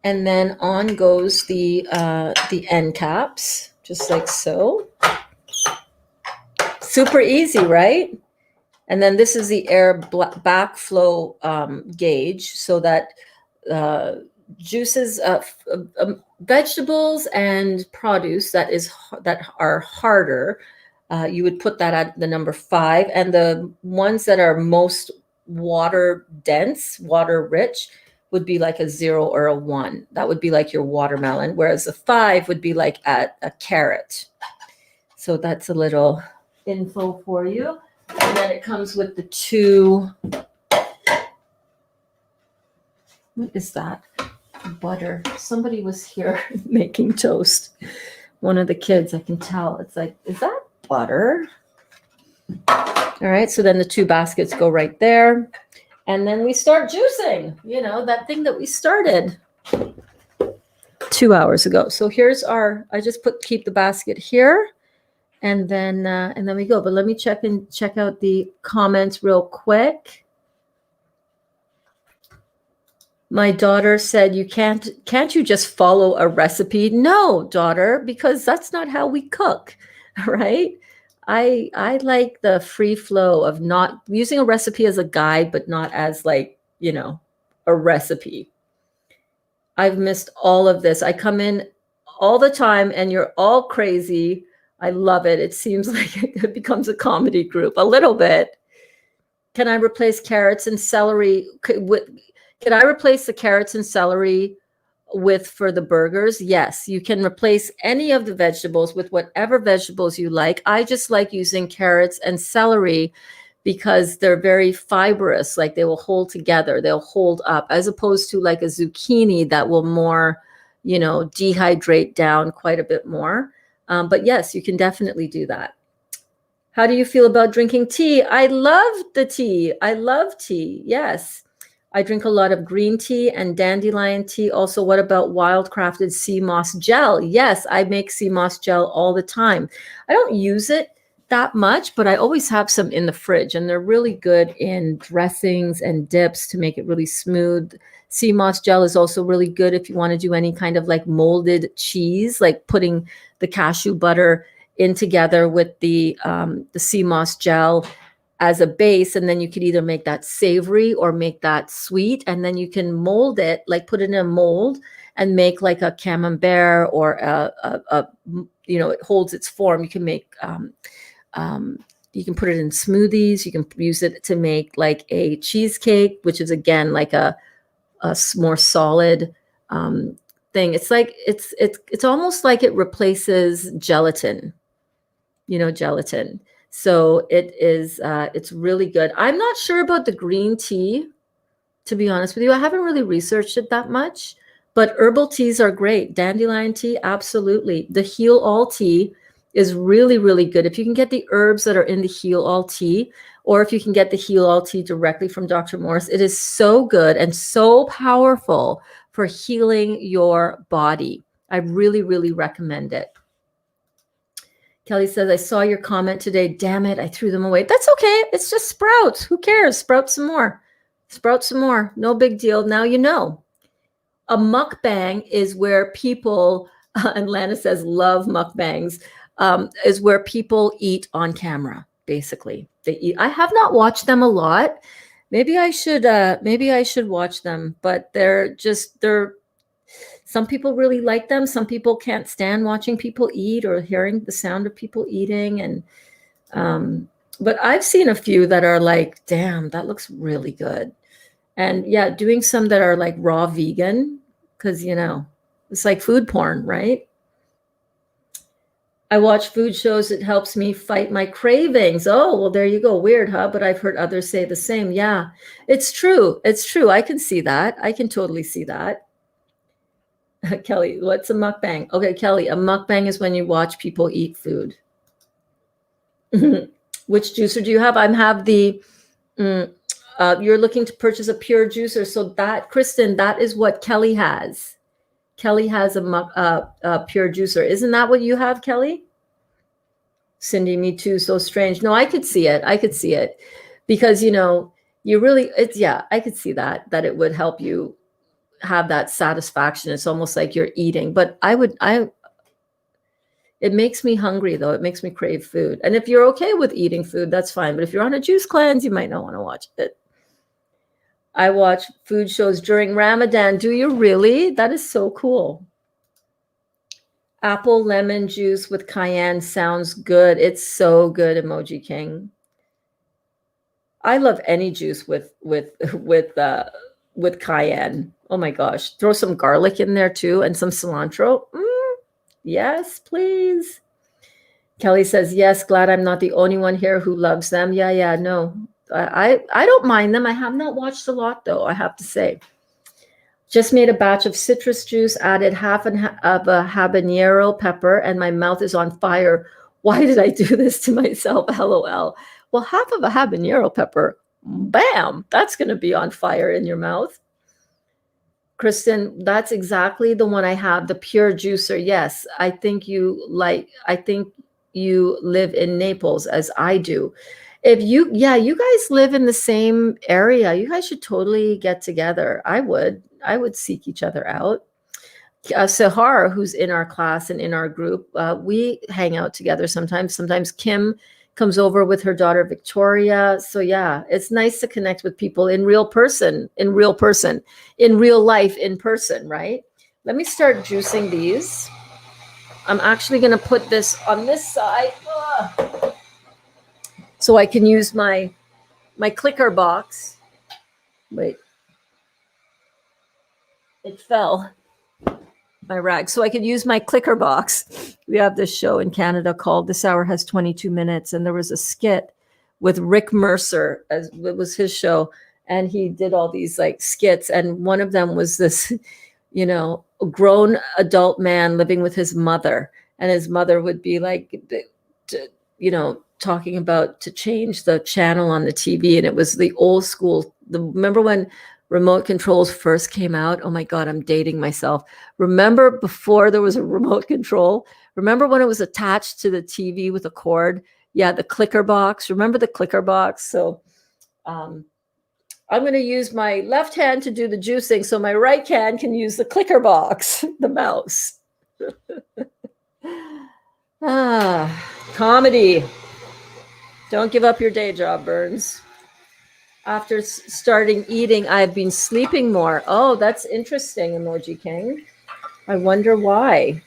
And then on goes the end caps, just like so. Super easy, right? And then this is the air backflow gauge, so that juices, vegetables and produce that are harder, you would put that at the number 5, and the ones that are most water dense, water rich, would be like a 0 or a 1. That would be like your watermelon, whereas a 5 would be like at a carrot. So that's a little info for you. And then it comes with the 2. What is that? Butter. Somebody was here making toast. One of the kids, I can tell. It's like, is that butter? All right. So then the 2 baskets go right there. And then we start juicing, that thing that we started 2 hours ago. So here's I just keep the basket here. And then we go. But let me check out the comments real quick. My daughter said, can't you just follow a recipe? No, daughter, because that's not how we cook, right? I like the free flow of not using a recipe as a guide, but not as like, a recipe. I've missed all of this. I come in all the time and you're all crazy. I love it. It seems like it becomes a comedy group a little bit. Can I replace carrots and celery? Can I replace the carrots and celery for the burgers? Yes, you can replace any of the vegetables with whatever vegetables you like. I just like using carrots and celery because they're very fibrous, like they will hold together, they'll hold up, as opposed to like a zucchini that will more, dehydrate down quite a bit more. But yes, you can definitely do that. How do you feel about drinking tea? I love the tea. I love tea. Yes. I drink a lot of green tea and dandelion tea. Also, what about wildcrafted sea moss gel? Yes, I make sea moss gel all the time. I don't use it that much, but I always have some in the fridge, and they're really good in dressings and dips to make it really smooth. Sea moss gel is also really good if you want to do any kind of like molded cheese, like putting the cashew butter in together with the sea moss gel as a base, and then you could either make that savory or make that sweet, and then you can mold it, like put it in a mold and make like a camembert or it holds its form. You can make you can put it in smoothies. You can use it to make like a cheesecake, which is again like a more solid thing. It's like it's almost like it replaces gelatin. Gelatin. So it's really good. I'm not sure about the green tea, to be honest with you. I haven't really researched it that much, but herbal teas are great. Dandelion tea, absolutely. The heal all tea is really, really good. If you can get the herbs that are in the heal all tea, or if you can get the heal all tea directly from Dr. Morris, it is so good and so powerful for healing your body. I really, really recommend it. Kelly says, I saw your comment today. Damn it, I threw them away. That's okay. It's just sprouts. Who cares? Sprout some more. Sprout some more. No big deal. Now you know. A mukbang is where people, and Lana says, love mukbangs, is where people eat on camera, basically. They eat. I have not watched them a lot. Maybe I should watch them, but they're some people really like them. Some people can't stand watching people eat or hearing the sound of people eating. And but I've seen a few that are like, damn, that looks really good. And yeah, doing some that are like raw vegan, because it's like food porn, right? I watch food shows. It helps me fight my cravings. Oh, well, there you go. Weird, huh? But I've heard others say the same. Yeah, it's true. It's true. I can see that. I can totally see that. Kelly, what's a mukbang? Okay, Kelly, a mukbang is when you watch people eat food. Which juicer do you have? I have the, you're looking to purchase a pure juicer. So that, Kristen, that is what Kelly has. Kelly has a pure juicer. Isn't that what you have, Kelly? Cindy, me too. So strange. No, I could see it. I could see it because, you really, I could see that it would help you have that satisfaction. It's almost like you're eating, but it makes me hungry though. It makes me crave food. And if you're okay with eating food, that's fine. But if you're on a juice cleanse, you might not want to watch it. I watch food shows during Ramadan. Do you really? That is so cool. Apple lemon juice with cayenne sounds good. It's so good, Emoji King. I love any juice with cayenne. Oh my gosh. Throw some garlic in there too and some cilantro. Yes, please. Kelly says, yes, glad I'm not the only one here who loves them. Yeah, no. I don't mind them. I have not watched a lot though, I have to say. Just made a batch of citrus juice, added half of a habanero pepper, and my mouth is on fire. Why did I do this to myself? LOL. Well, half of a habanero pepper, bam, that's going to be on fire in your mouth. Kristen, that's exactly the one I have, the pure juicer. Yes, I think you live in Naples as I do. If you guys live in the same area, you guys should totally get together. I would seek each other out. Sahar, who's in our class and in our group, we hang out together sometimes. Sometimes Kim comes over with her daughter Victoria. So yeah, it's nice to connect with people in real life, in person, right? Let me start juicing these. I'm actually going to put this on this side so I can use my clicker box. Wait, it fell. My rag, so I could use my clicker box. We have this show in Canada called This Hour Has 22 Minutes, and there was a skit with Rick Mercer, as it was his show, and he did all these like skits, and one of them was this, a grown adult man living with his mother, and his mother would be like, talking about to change the channel on the TV, and it was the old school. Remember when remote controls first came out? Oh my God, I'm dating myself. Remember before there was a remote control? Remember when it was attached to the TV with a cord? Yeah, the clicker box. Remember the clicker box? So I'm going to use my left hand to do the juicing so my right hand can use the clicker box, the mouse. Comedy. Don't give up your day job, Burns. After starting eating, I've been sleeping more. Oh, that's interesting, Emoji King. I wonder why.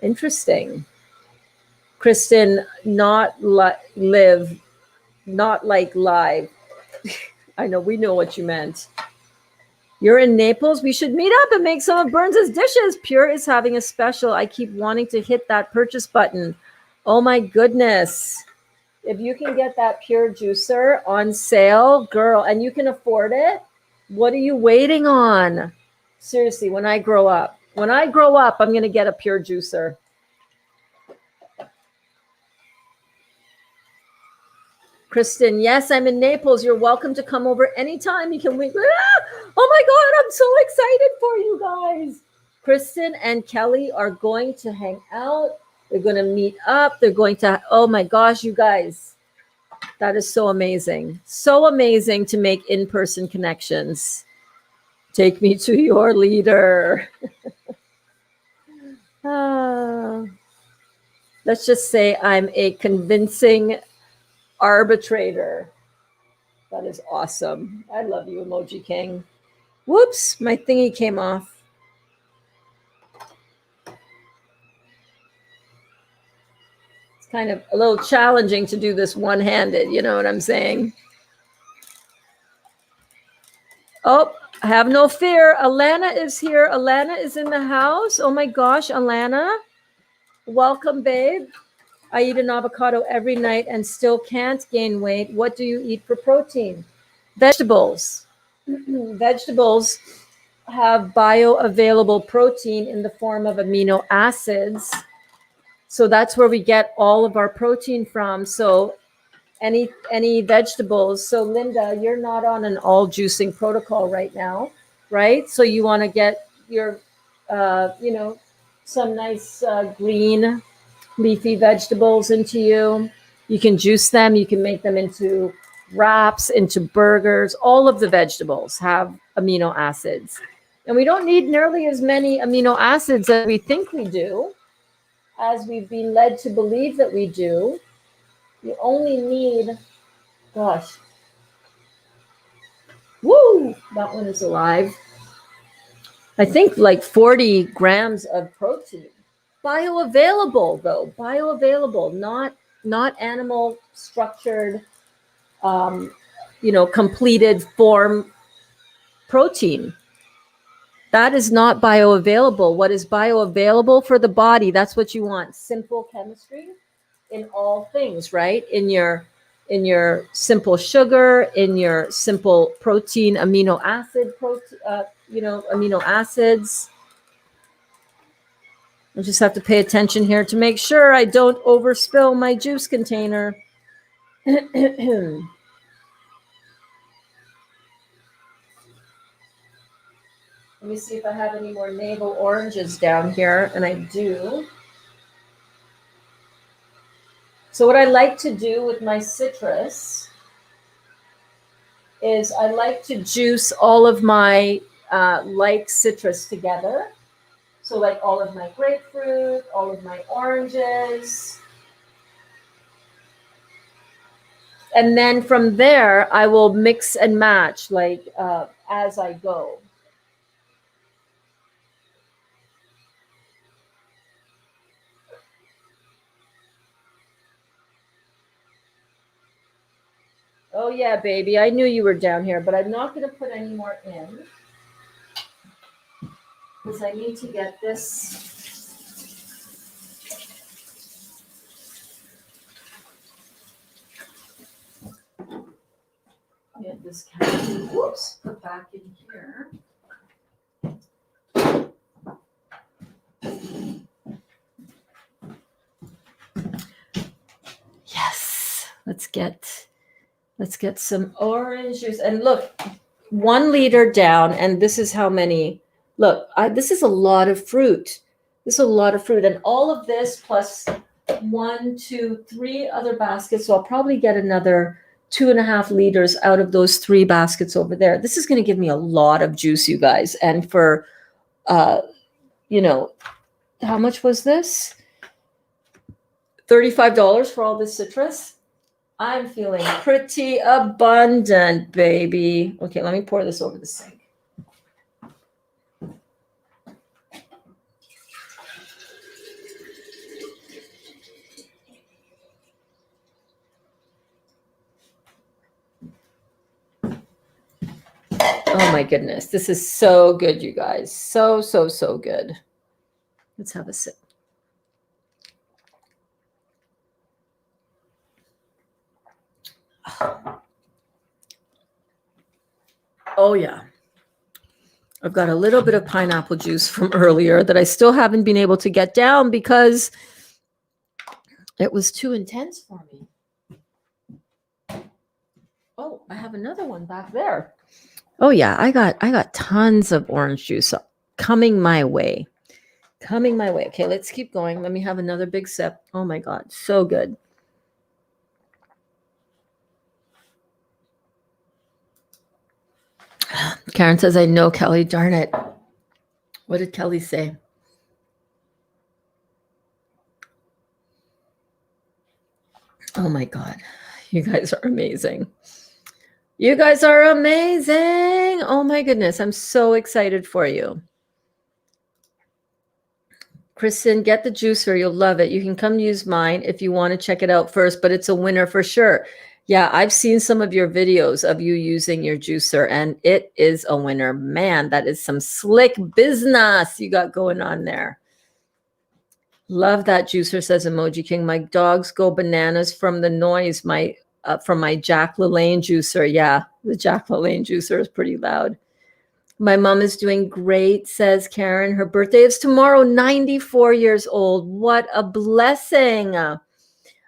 Interesting. Kristen, not like live. I know, we know what you meant. You're in Naples? We should meet up and make some of Burns' dishes. Pure is having a special. I keep wanting to hit that purchase button. Oh my goodness. If you can get that pure juicer on sale, girl, and you can afford it, what are you waiting on? Seriously, when I grow up, I'm going to get a pure juicer. Kristen, yes, I'm in Naples. You're welcome to come over anytime. You can wait. Oh my God, I'm so excited for you guys. Kristen and Kelly are going to hang out. They're going to meet up. They're going to, oh my gosh, you guys, that is so amazing. So amazing to make in-person connections. Take me to your leader. Ah, let's just say I'm a convincing arbitrator. That is awesome. I love you, Emoji King. Whoops, my thingy came off. It's kind of a little challenging to do this one-handed, you know what I'm saying? Oh, have no fear. Alana is here. Alana is in the house. Oh my gosh, Alana. Welcome, babe. I eat an avocado every night and still can't gain weight. What do you eat for protein? Vegetables. Vegetables have bioavailable protein in the form of amino acids. So that's where we get all of our protein from. So any vegetables. So Linda, you're not on an all juicing protocol right now, right? So you want to get your, some nice green leafy vegetables into you. You can juice them. You can make them into wraps, into burgers. All of the vegetables have amino acids. And we don't need nearly as many amino acids as we think we do, as we've been led to believe that we do. You only need, gosh, woo, that one is alive. I think like 40 grams of protein. Bioavailable though, bioavailable, not animal structured, completed form protein. That is not bioavailable. What is bioavailable for the body? That's what you want. Simple chemistry in all things, right? In your simple sugar, in your simple protein, amino acid, amino acids. I just have to pay attention here to make sure I don't overspill my juice container. Let me see if I have any more navel oranges down here, and I do. So what I like to do with my citrus is I like to juice all of my like citrus together. So like all of my grapefruit, all of my oranges. And then from there, I will mix and match like as I go. Oh yeah, baby, I knew you were down here, but I'm not going to put any more in because I need to get this. Get this candy, whoops, put back in here. Yes, let's get some orange juice. And look, 1 liter down, and this is how many. Look, this is a lot of fruit. This is a lot of fruit, and all of this plus 1, 2, 3 other baskets. So I'll probably get another 2.5 liters out of those 3 baskets over there. This is going to give me a lot of juice, you guys. And for, how much was this? $35 for all this citrus. I'm feeling pretty abundant, baby. Okay, let me pour this over the sink. Oh my goodness. This is so good, you guys. So, so, so good. Let's have a sip. Oh, yeah. I've got a little bit of pineapple juice from earlier that I still haven't been able to get down because it was too intense for me. Oh, I have another one back there. Oh yeah, I got tons of orange juice coming my way. coming my way. Okay, let's keep going. Let me have another big sip. Oh my God, so good. Karen says, I know Kelly, darn it. What did Kelly say? Oh my God, you guys are amazing. You guys are amazing. Oh my goodness, I'm so excited for you. Kristen, get the juicer. You'll love it. You can come use mine if you want to check it out first, but it's a winner for sure. Yeah, I've seen some of your videos of you using your juicer, and it is a winner. Man, that is some slick business you got going on there. Love that juicer, says Emoji King. My dogs go bananas from the noise. From my Jack LaLanne juicer. Yeah, the Jack LaLanne juicer is pretty loud. My mom is doing great, says Karen. Her birthday is tomorrow, 94 years old. What a blessing.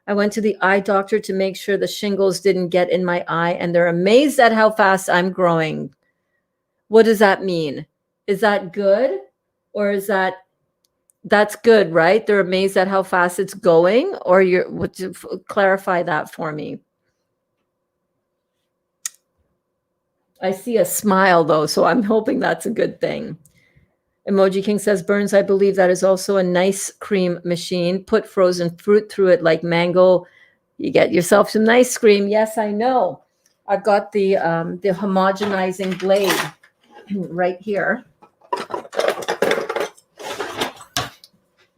I went to the eye doctor to make sure the shingles didn't get in my eye, and they're amazed at how fast I'm growing. What does that mean? Is that good? Or is that's good, right? They're amazed at how fast it's going? Or clarify that for me. I see a smile though, so I'm hoping that's a good thing. Emoji King says, Burns, I believe that is also a nice cream machine. Put frozen fruit through it like mango. You get yourself some nice cream. Yes, I know. I've got the homogenizing blade right here.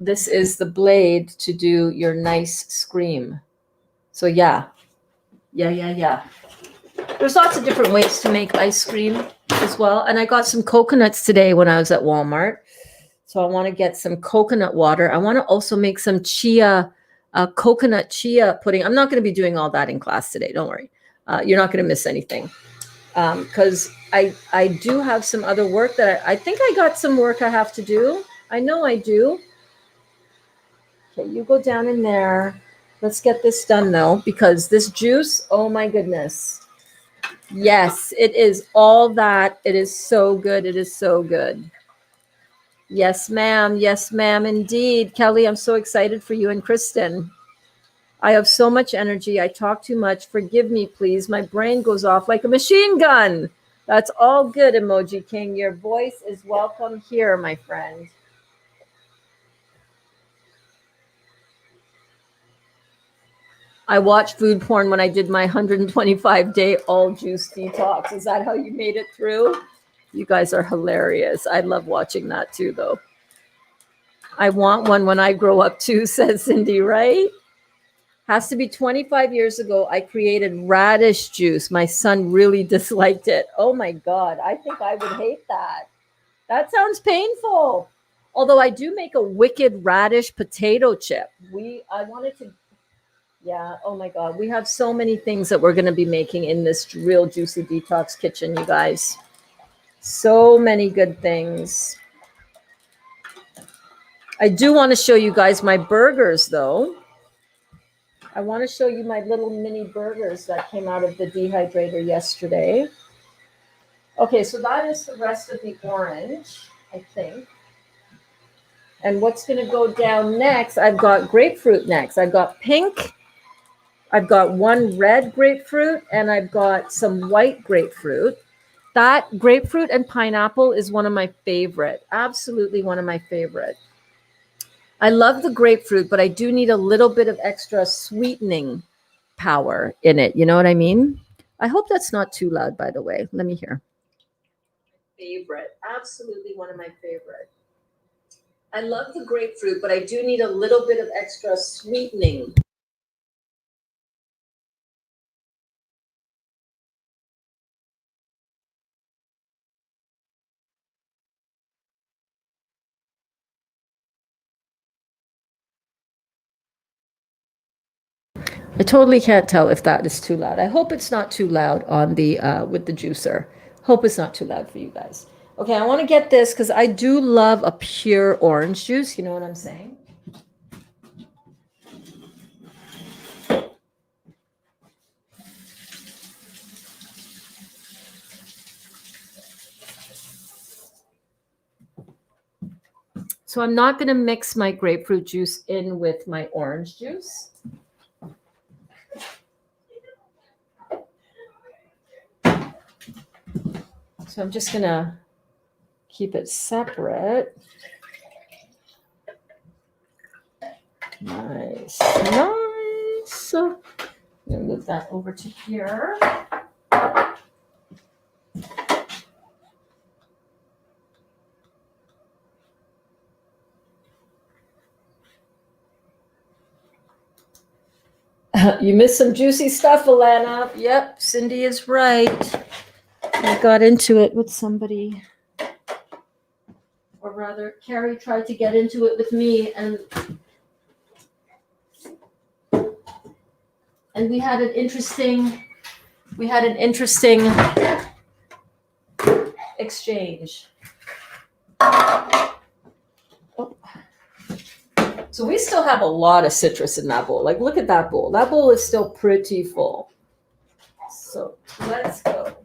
This is the blade to do your nice scream. So yeah. There's lots of different ways to make ice cream as well. And I got some coconuts today when I was at Walmart. So I want to get some coconut water. I want to also make some coconut chia pudding. I'm not going to be doing all that in class today. Don't worry. You're not going to miss anything. Because I do have some other work that I think I got some work I have to do. I know I do. Okay, you go down in there. Let's get this done though, because this juice, oh my goodness. Yes, it is all that. It is so good. It is so good. Yes, ma'am. Yes, ma'am. Indeed. Kelly, I'm so excited for you and Kristen. I have so much energy. I talk too much. Forgive me, please. My brain goes off like a machine gun. That's all good, Emoji King. Your voice is welcome here, my friend. I watched food porn when I did my 125-day all juice detox. Is that how you made it through? You guys are hilarious. I love watching that too, though. I want one when I grow up too, says Cindy, right? Has to be 25 years ago. I created radish juice. My son really disliked it. Oh my God. I think I would hate that. That sounds painful. Although I do make a wicked radish potato chip. I wanted to, yeah. Oh my God. We have so many things that we're going to be making in this real juicy detox kitchen, you guys. So many good things. I do want to show you guys my burgers though. I want to show you my little mini burgers that came out of the dehydrator yesterday. Okay, so that is the rest of the orange, I think. And what's going to go down next, I've got grapefruit next. I've got pink, I've got one red grapefruit, and I've got some white grapefruit. That grapefruit and pineapple is one of my favorite, absolutely one of my favorite. I love the grapefruit, but I do need a little bit of extra sweetening power in it. You know what I mean? I hope that's not too loud, by the way. Let me hear. Favorite. Absolutely one of my favorite. I love the grapefruit, but I do need a little bit of extra sweetening. I totally can't tell if that is too loud. I hope it's not too loud on the with the juicer. Hope it's not too loud for you guys. Okay, I want to get this because I do love a pure orange juice. You know what I'm saying? So I'm not going to mix my grapefruit juice in with my orange juice. So I'm just going to keep it separate. Nice, nice. So I'm going to move that over to here. You missed some juicy stuff, Alana. Yep, Cindy is right. I got into it with somebody. Or rather, Carrie tried to get into it with me, and we had an interesting exchange. Oh. So we still have a lot of citrus in that bowl. Like, look at that bowl. That bowl is still pretty full. So let's go.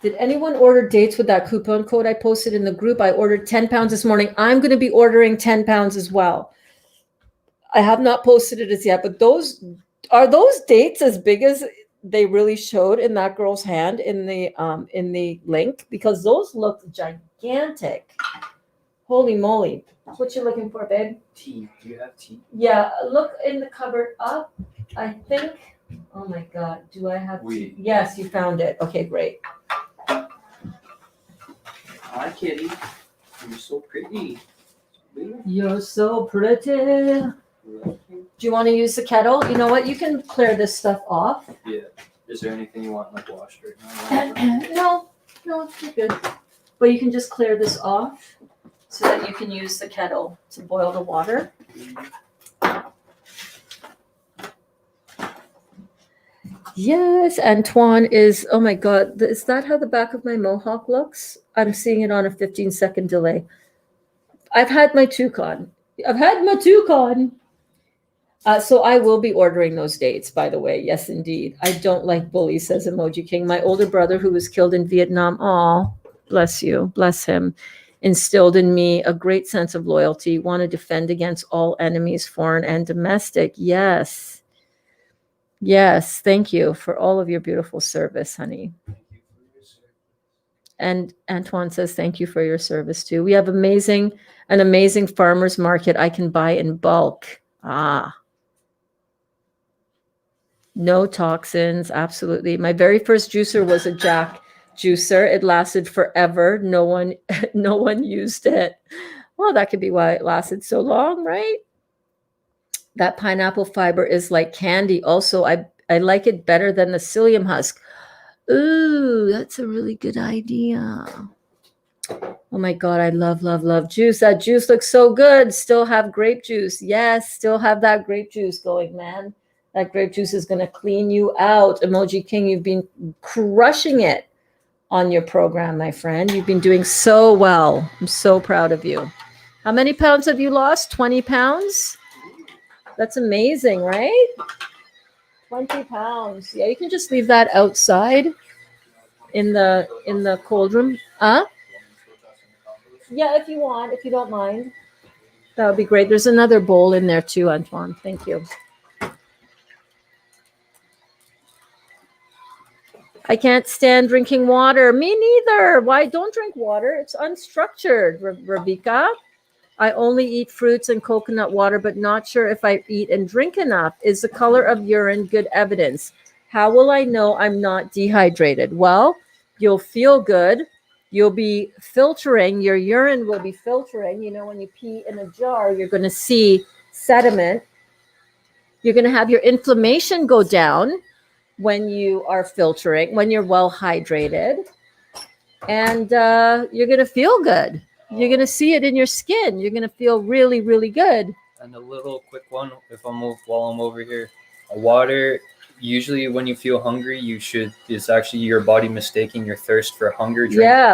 Did anyone order dates with that coupon code I posted in the group? I ordered 10 pounds this morning. I'm going to be ordering 10 pounds as well. I have not posted it as yet, but those dates as big as they really showed in that girl's hand in the link? Because those look gigantic. Holy moly. What you looking for, babe? Tea. Do you have tea? Yeah, look in the cupboard up. I think. Oh my God. Do I have tea? Yes, you found it. Okay, great. Hi, kitty. You're so pretty. You're so pretty. Do you want to use the kettle? You know what? You can clear this stuff off. Yeah. Is there anything you want like washed right No, now? you're good. But you can just clear this off so that you can use the kettle to boil the water. Yes, Antoine is, oh my God, is that how the back of my mohawk looks? I'm seeing it on a 15-second delay. I've had my toucan. So I will be ordering those dates, by the way. Yes, indeed. I don't like bullies, says Emoji King. My older brother, who was killed in Vietnam, oh, bless you, bless him, instilled in me a great sense of loyalty, want to defend against all enemies, foreign and domestic. Yes. Yes, thank you for all of your beautiful service, honey. And Antoine says, thank you for your service too. We have an amazing farmer's market I can buy in bulk. No toxins, absolutely. My very first juicer was a Jack juicer. It lasted forever. No one used it. Well, that could be why it lasted so long, right? That pineapple fiber is like candy. Also, I like it better than the psyllium husk. Ooh, that's a really good idea. Oh my God, I love juice. That juice looks so good. Still have grape juice. Yes, still have that grape juice going, man. That grape juice is going to clean you out. Emoji King, you've been crushing it on your program, my friend. You've been doing so well. I'm so proud of you. How many pounds have you lost? 20 pounds? That's amazing, right? 20 pounds. Yeah, you can just leave that outside in the cold room. Yeah, if you want, if you don't mind. That would be great. There's another bowl in there too, Antoine. Thank you. I can't stand drinking water. Me neither. Why? Don't drink water. It's unstructured, Ravika. I only eat fruits and coconut water, but not sure if I eat and drink enough. Is the color of urine good evidence? How will I know I'm not dehydrated? Well, you'll feel good. You'll be filtering. Your urine will be filtering. You know, when you pee in a jar, you're going to see sediment. You're going to have your inflammation go down when you are filtering, when you're well hydrated. And you're going to feel good. You're going to see it in your skin. You're going to feel really, really good. And a little quick one, while I'm over here, water. Usually, when you feel hungry, it's actually your body mistaking your thirst for hunger.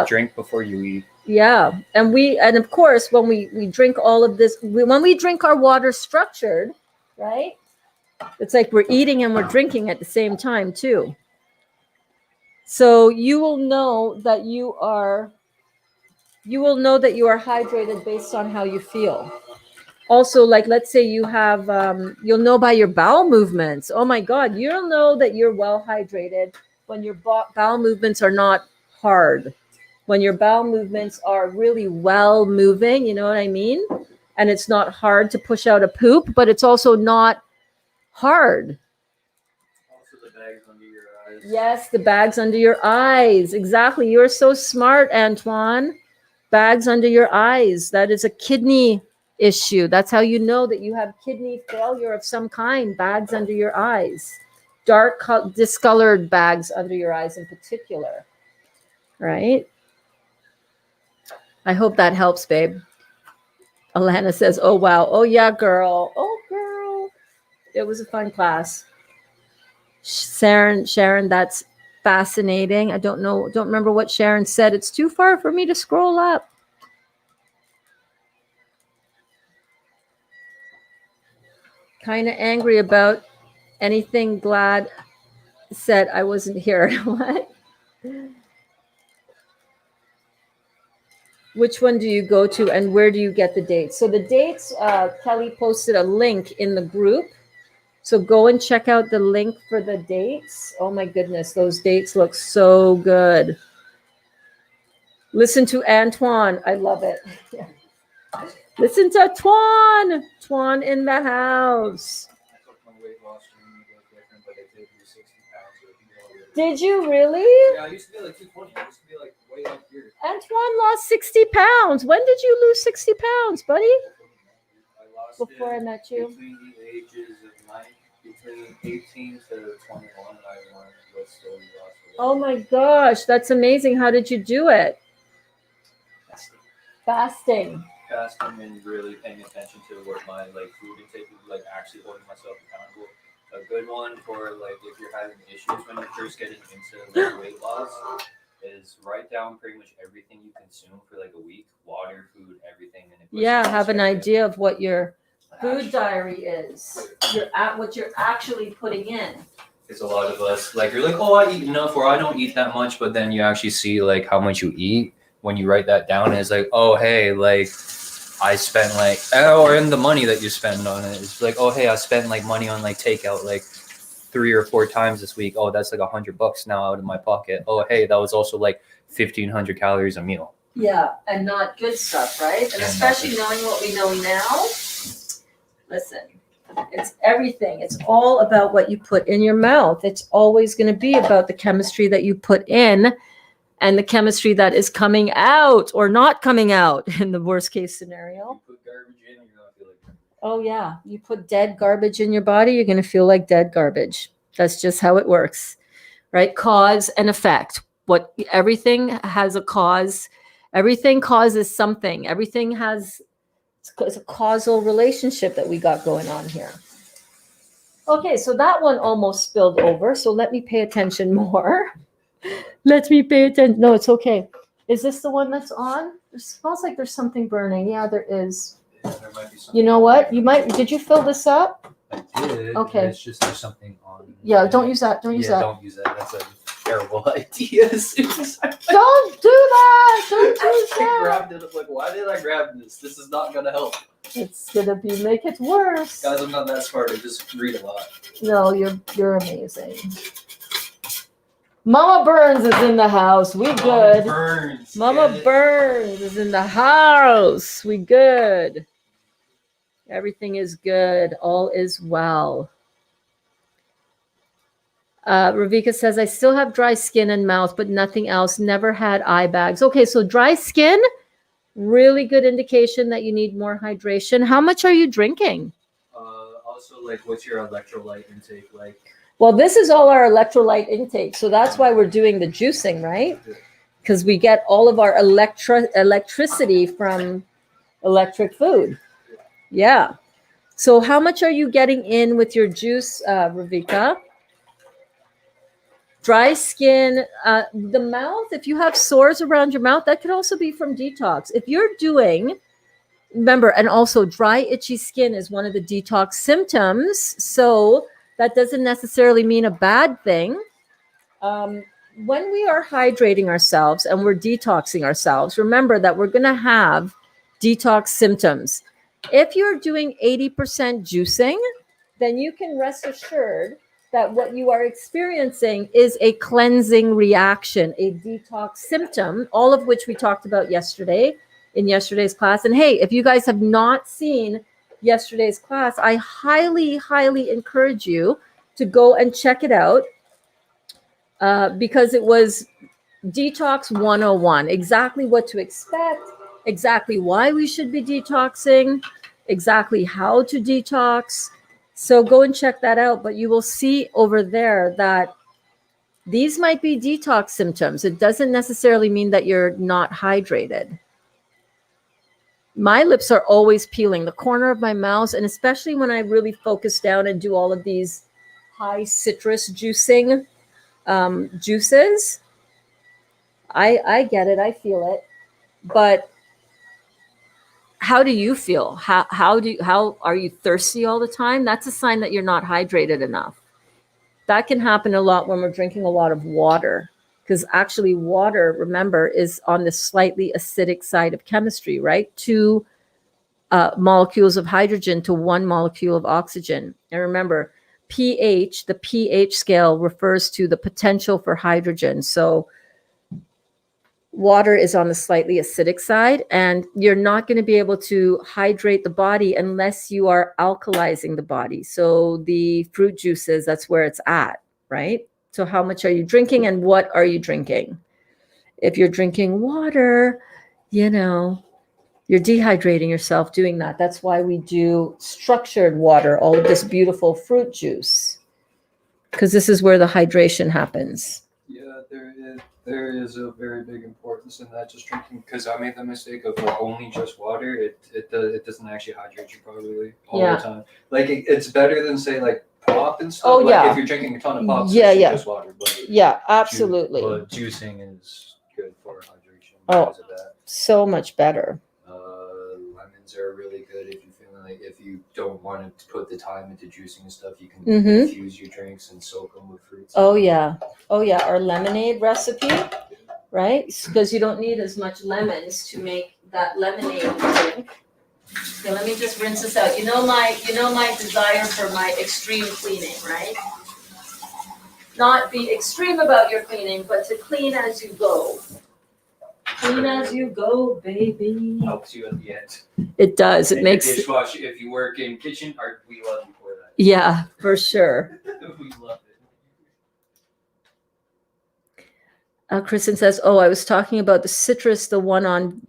Drink before you eat. Yeah, and of course, when we drink all of this, when we drink our water structured, right? It's like we're eating and we're drinking at the same time too. So you will know that you are You will know that you are hydrated based on how you feel. Also, like, let's say you have, you'll know by your bowel movements. Oh my God, you'll know that you're well hydrated when your bowel movements are not hard. When your bowel movements are really well moving, you know what I mean? And it's not hard to push out a poop, but it's also not hard. Also, the bags under your eyes. Yes, the bags under your eyes. Exactly. You're so smart, Antoine. Bags under your eyes. That is a kidney issue. That's how you know that you have kidney failure of some kind. Bags under your eyes. Dark, discolored bags under your eyes in particular. Right? I hope that helps, babe. Alana says, oh, wow. Oh, yeah, girl. Oh, girl. It was a fun class. Sharon, that's fascinating. I don't remember what Sharon said. It's too far for me to scroll up. Kind of angry about anything Glad said. I wasn't here. What? Which one do you go to and where do you get the dates? So the dates, Kelly posted a link in the group. So go and check out the link for the dates. Oh my goodness, those dates look so good. Listen to Antoine. I love it. Yeah. Listen to Twan. Twan in the house. I took my weight loss journey a bit different, but I did lose 60 pounds. Did you really? Yeah, I used to be like 220. I used to be like way up here. Antoine lost 60 pounds. When did you lose 60 pounds, buddy? I lost Before I met you. Between the ages of 18 to 21, I was slowly lost weight. Oh my gosh, that's amazing. How did you do it? Fasting. Fasting and really paying attention to what my food intake is, actually holding myself accountable. A good one for if you're having issues when you're first getting into weight loss is write down pretty much everything you consume for a week, water, food, everything. And have an idea of what your food diary is. What you're actually putting in. Because a lot of us you're like, oh, I eat enough, or I don't eat that much, but then you actually see how much you eat when you write that down. And it's oh, hey, I spent or in the money that you spend on it, it's oh, hey, I spent money on takeout 3 or 4 times this week. Oh, that's $100 now out of my pocket. Oh, hey, that was also 1,500 calories a meal. Yeah, and not good stuff, right? And especially knowing what we know now. Listen, it's everything. It's all about what you put in your mouth. It's always going to be about the chemistry that you put in and the chemistry that is coming out or not coming out in the worst case scenario. You put garbage in, you're going to feel like garbage. Oh, yeah. You put dead garbage in your body, you're going to feel like dead garbage. That's just how it works, right? Cause and effect. Everything has a cause. Everything causes something. Everything has a causal relationship that we got going on here. Okay, so that one almost spilled over. So let me pay attention more. Let me pay attention. No, it's okay. Is this the one that's on? It smells like there's something burning. Yeah, there is. Yeah, there might be something. You know what? Did you fill this up? I did. Okay. It's just there's something on. Yeah, don't use that. Don't use that. Don't use that. That's a terrible idea. Don't do that. Don't do that. I grabbed it. Why did I grab this? This is not gonna help. It's gonna make it worse. Guys, I'm not that smart. I just read a lot. No, you're amazing. Mama Burns is in the house. We good. Mama Burns is in the house. We good. Everything is good. All is well. Ravika says, I still have dry skin and mouth, but nothing else. Never had eye bags. Okay, so dry skin, really good indication that you need more hydration. How much are you drinking? Also, what's your electrolyte intake like? Well, this is all our electrolyte intake. So that's why we're doing the juicing, right? Because we get all of our electricity from electric food. Yeah. So how much are you getting in with your juice, Ravika? Dry skin, the mouth, if you have sores around your mouth, that could also be from detox. If you're doing, remember, and also dry, itchy skin is one of the detox symptoms. So that doesn't necessarily mean a bad thing. when we are hydrating ourselves and we're detoxing ourselves, remember that we're going to have detox symptoms. If you're doing 80% juicing, then you can rest assured that what you are experiencing is a cleansing reaction, a detox symptom, all of which we talked about yesterday in yesterday's class. And hey, if you guys have not seen yesterday's class, I highly, highly encourage you to go and check it out because it was Detox 101, exactly what to expect, exactly why we should be detoxing, exactly how to detox. So go and check that out. But you will see over there that these might be detox symptoms. It doesn't necessarily mean that you're not hydrated. My lips are always peeling, the corner of my mouth, and especially when I really focus down and do all of these high citrus juicing juices. I get it. I feel it. But how do you feel? How are you thirsty all the time? That's a sign that you're not hydrated enough. That can happen a lot when we're drinking a lot of water, because actually water, remember, is on the slightly acidic side of chemistry, right? 2 molecules of hydrogen to 1 molecule of oxygen. And remember, pH, the pH scale refers to the potential for hydrogen. So water is on the slightly acidic side, and you're not going to be able to hydrate the body unless you are alkalizing the body. So the fruit juices, that's where it's at, right? So how much are you drinking and what are you drinking? If you're drinking water, you're dehydrating yourself doing that. That's why we do structured water, all of this beautiful fruit juice, because this is where the hydration happens. Yeah, there is a very big importance in that, just drinking, because I made the mistake of only just water. It doesn't actually hydrate you properly all the time. Like it's better than say like pop and stuff. Oh, like yeah. If you're drinking a ton of pop, Yeah, it's yeah. just water. But Yeah, absolutely. but juicing is good for hydration Oh. because of that. So much better. Lemons are really good if you're feeling like, if you don't want to put the time into juicing and stuff, you can Mhm. infuse your drinks and soak them with fruits. Oh yeah. Our lemonade recipe, right? Because you don't need as much lemons to make that lemonade drink. Okay, let me just rinse this out. You know my desire for my extreme cleaning, right? Not be extreme about your cleaning, but to clean as you go. Clean as you go, baby. Helps you at the end. It does. It And makes your dishwasher, if you work in kitchen, we love you for that. Yeah, for sure. We love it. Kristen says, "Oh, I was talking about the citrus, the one on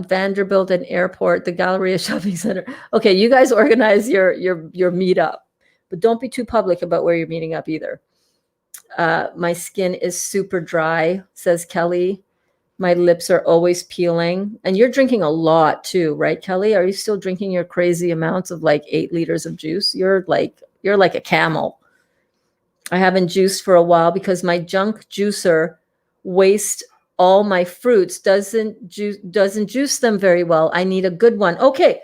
Vanderbilt and Airport, the Galleria Shopping Center." Okay, you guys organize your meetup, but don't be too public about where you're meeting up either. My skin is super dry, says Kelly. My lips are always peeling. And you're drinking a lot too, right, Kelly? Are you still drinking your crazy amounts of like 8 liters of juice? You're like a camel. I haven't juiced for a while because my junk juicer wastes all my fruits, doesn't juice them very well. I need a good one. Okay,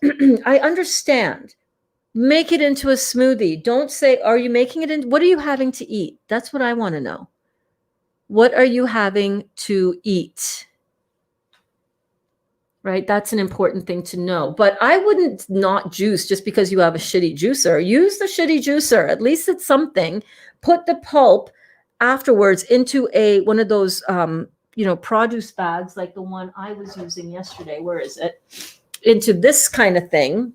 I understand. Make it into a smoothie. Don't say, are you making it in? What are you having to eat? That's what I want to know. What are you having to eat? Right? That's an important thing to know. But I wouldn't not juice just because you have a shitty juicer. Use the shitty juicer. At least it's something. Put the pulp afterwards into one of those produce bags like the one I was using yesterday. Where is it? Into this kind of thing,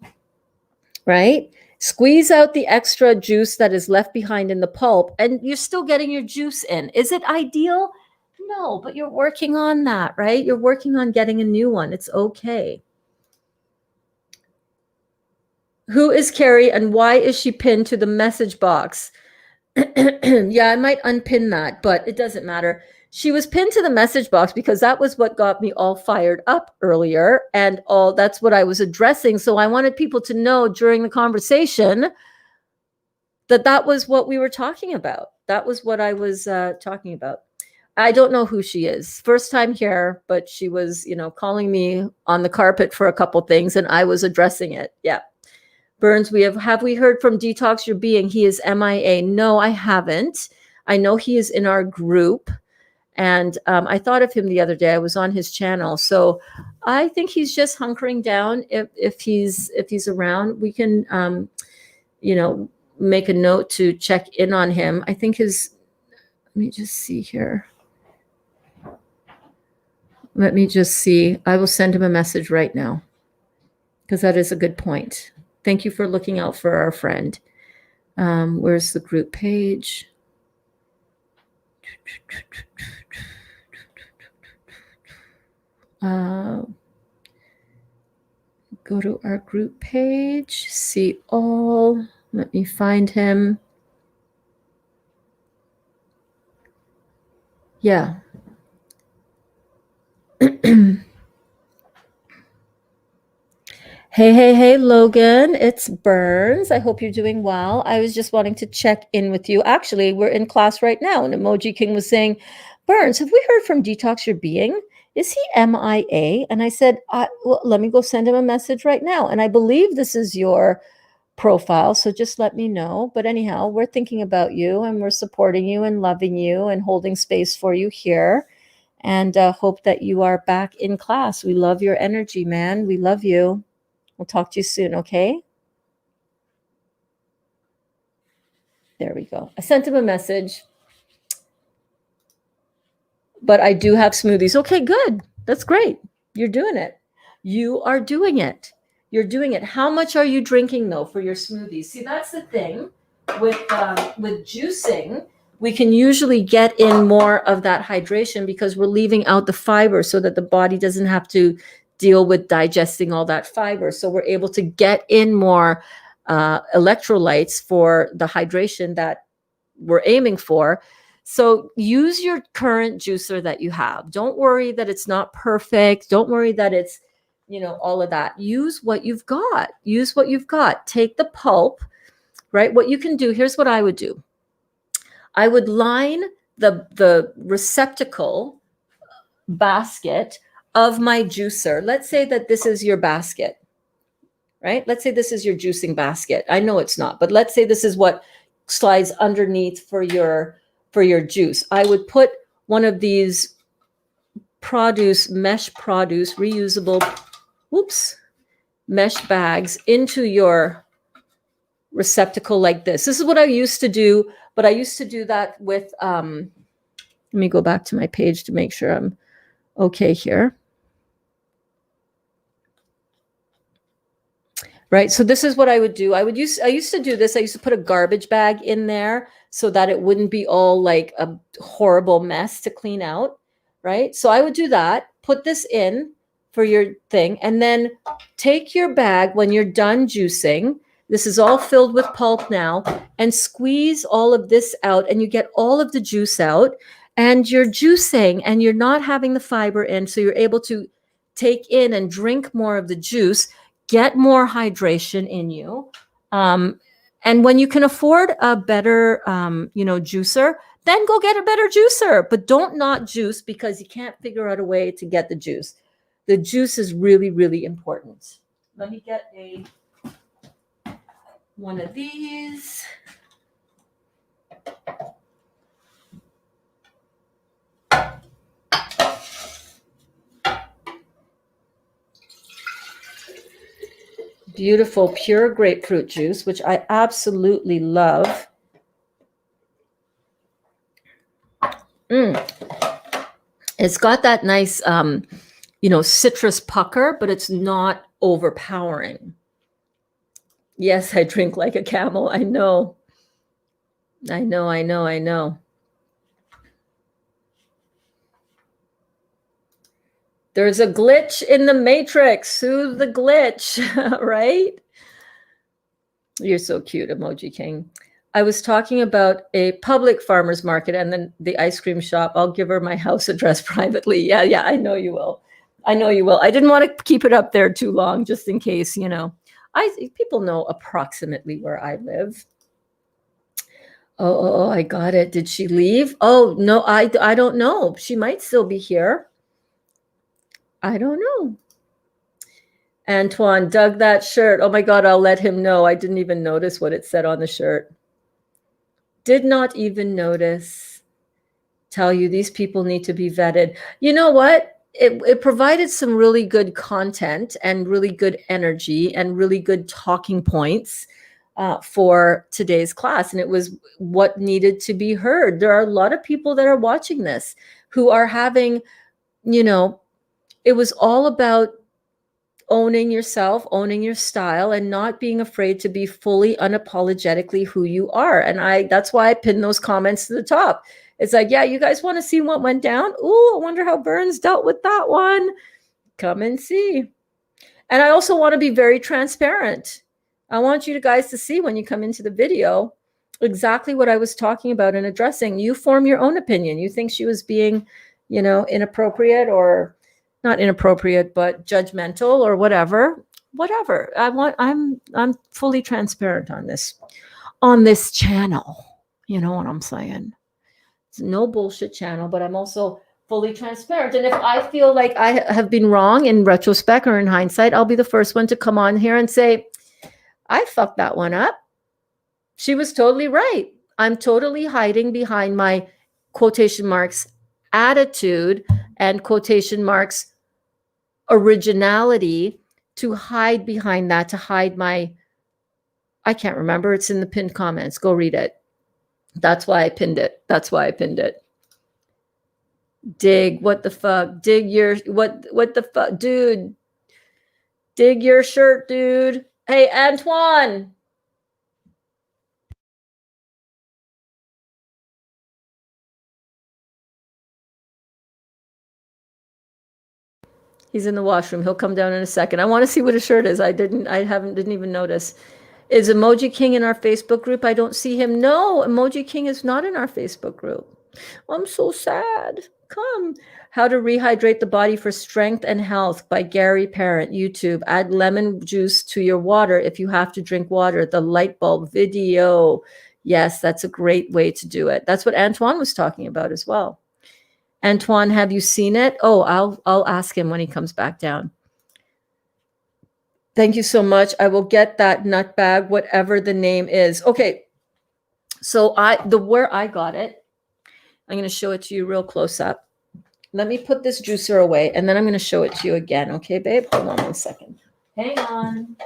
right? Squeeze out the extra juice that is left behind in the pulp, and you're still getting your juice in. Is it ideal? No, but you're working on that, right? You're working on getting a new one. It's okay. Who is Carrie and why is she pinned to the message box? Yeah, I might unpin that, but it doesn't matter. She was pinned to the message box because that was what got me all fired up earlier, and that's what I was addressing. So I wanted people to know during the conversation that was what we were talking about. That was what I was talking about. I don't know who she is. First time here, but she was, calling me on the carpet for a couple things, and I was addressing it. Yeah. Burns, have we heard from Detox Your Being? He is MIA. No, I haven't. I know he is in our group. And I thought of him the other day. I was on his channel. So I think he's just hunkering down. If he's around, we can, make a note to check in on him. I think let me just see here. Let me just see. I will send him a message right now, because that is a good point. Thank you for looking out for our friend. Where's the group page? Go to our group page, see all. Let me find him. Yeah. Hey, Logan, it's Burns. I hope you're doing well. I was just wanting to check in with you. Actually, we're in class right now, and Emoji King was saying, Burns, have we heard from Detox Your Being? Is he MIA? And I said, well, let me go send him a message right now. And I believe this is your profile, so just let me know. But anyhow, we're thinking about you, and we're supporting you and loving you and holding space for you here, and hope that you are back in class. We love your energy, man. We love you. We'll talk to you soon, okay? There we go. I sent him a message. But I do have smoothies. Okay, good. That's great. You're doing it. You are doing it. You're doing it. How much are you drinking, though, for your smoothies? See, that's the thing. With juicing, we can usually get in more of that hydration because we're leaving out the fiber so that the body doesn't have to deal with digesting all that fiber. So we're able to get in more electrolytes for the hydration that we're aiming for. So use your current juicer that you have. Don't worry that it's not perfect. Don't worry that it's, all of that. Use what you've got. Use what you've got. Take the pulp, right? What you can do, here's what I would do. I would line the receptacle basket of my juicer. Let's say that this is your basket, right? Let's say this is your juicing basket. I know it's not, but let's say this is what slides underneath for your juice. I would put one of these mesh produce reusable mesh bags into your receptacle like this. This is what I used to do, but I used to do that with let me go back to my page to make sure I'm okay here. Right. So this is what I would do. I used to do this. I used to put a garbage bag in there so that it wouldn't be all like a horrible mess to clean out. Right. So I would do that, put this in for your thing, and then take your bag when you're done juicing. This is all filled with pulp now, and squeeze all of this out, and you get all of the juice out, and you're juicing and you're not having the fiber in. So you're able to take in and drink more of the juice, get more hydration in you. And when you can afford a better, juicer, then go get a better juicer. But don't not juice because you can't figure out a way to get the juice. The juice is really, really important. Let me get one of these. Beautiful pure grapefruit juice, which I absolutely love. It's got that nice, citrus pucker, but it's not overpowering. Yes, I drink like a camel. I know. There's a glitch in the matrix. Soothe the glitch, right? You're so cute, Emoji King. I was talking about a public farmer's market and then the ice cream shop. I'll give her my house address privately. Yeah, I know you will. I didn't want to keep it up there too long, just in case, people know approximately where I live. Oh, I got it. Did she leave? Oh, no, I don't know. She might still be here. I don't know. Antoine dug that shirt. Oh my God, I'll let him know. I didn't even notice what it said on the shirt. Did not even notice. Tell you these people need to be vetted. You know what? It provided some really good content and really good energy and really good talking points for today's class. And it was what needed to be heard. There are a lot of people that are watching this who are having, it was all about owning yourself, owning your style, and not being afraid to be fully unapologetically who you are. And that's why I pinned those comments to the top. It's like, yeah, you guys want to see what went down? Ooh, I wonder how Burns dealt with that one. Come and see. And I also want to be very transparent. I want you guys to see when you come into the video exactly what I was talking about and addressing. You form your own opinion. You think she was being, inappropriate, or not inappropriate, but judgmental or whatever. I'm fully transparent on this channel. You know what I'm saying? It's no bullshit channel, but I'm also fully transparent. And if I feel like I have been wrong in retrospect or in hindsight, I'll be the first one to come on here and say, I fucked that one up. She was totally right. I'm totally hiding behind my quotation marks attitude and quotation marks originality to hide behind that, to hide my, I can't remember. It's in the pinned comments. Go read it. That's why I pinned it. Dig, what the fuck? Dig your, what the fuck? Dude, dig your shirt, dude. Hey, Antoine. He's in the washroom. He'll come down in a second. I want to see what his shirt is. Didn't even notice. Is Emoji King in our Facebook group? I don't see him. No, Emoji King is not in our Facebook group. I'm so sad. Come. How to Rehydrate the Body for Strength and Health by Gary Parent, YouTube. Add lemon juice to your water if you have to drink water. The light bulb video. Yes, that's a great way to do it. That's what Antoine was talking about as well. Antoine, have you seen it? Oh, I'll ask him when he comes back down. Thank you so much. I will get that nut bag, whatever the name is. Okay. So where I got it, I'm going to show it to you real close up. Let me put this juicer away and then I'm going to show it to you again. Okay, babe? Hold on 1 second. Hang on.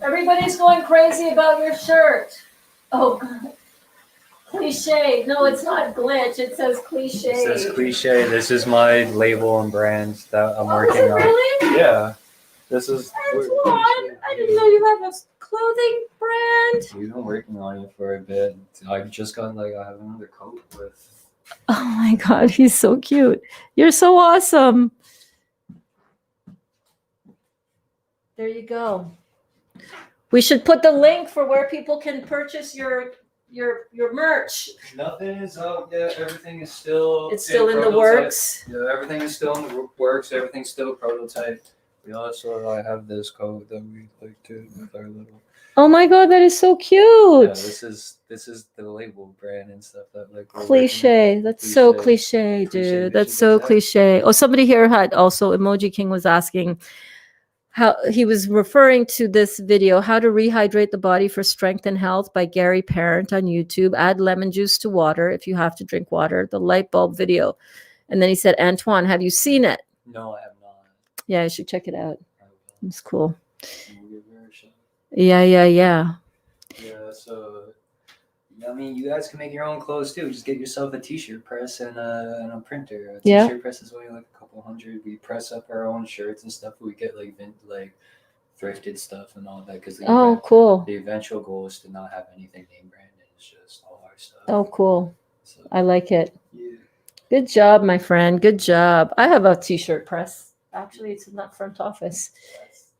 Everybody's going crazy about your shirt. Oh, God. Cliche. No, it's not glitch. It says cliche. It says cliche. This is my label and brand that I'm working is it on. Really? Yeah. This is. Antoine, I didn't know you have a clothing brand. We've been working on it for a bit. I just got I have another coat with. Oh my God, he's so cute. You're so awesome. There you go. We should put the link for where people can purchase your merch. Nothing is out yet. Everything is still. It's still in the works. Yeah, everything is still in the works. Everything's still prototype. We also have this coat that we like to with our little. Oh my God, that is so cute. Yeah, this is the label brand and stuff that cliche. That's so cliche, dude. That's so cliche. Oh, somebody here had also Emoji King was asking, how he was referring to this video, How to Rehydrate the Body for Strength and Health by Gary Parent on YouTube. Add lemon juice to water if you have to drink water, the light bulb video. And then he said, Antoine, have you seen it? No, I have not. Yeah, you should check it out. It's cool. We'll give her a shot. Yeah. Yeah, so I mean, you guys can make your own clothes too. Just get yourself a t-shirt press and a printer. A t-shirt press is only like a couple $100. We press up our own shirts and stuff. We get like thrifted stuff and all that because cool. The eventual goal is to not have anything name branded. It's just all our stuff. Oh, cool. So, I like it. Yeah. Good job, my friend. Good job. I have a t-shirt press. Actually, it's in that front office.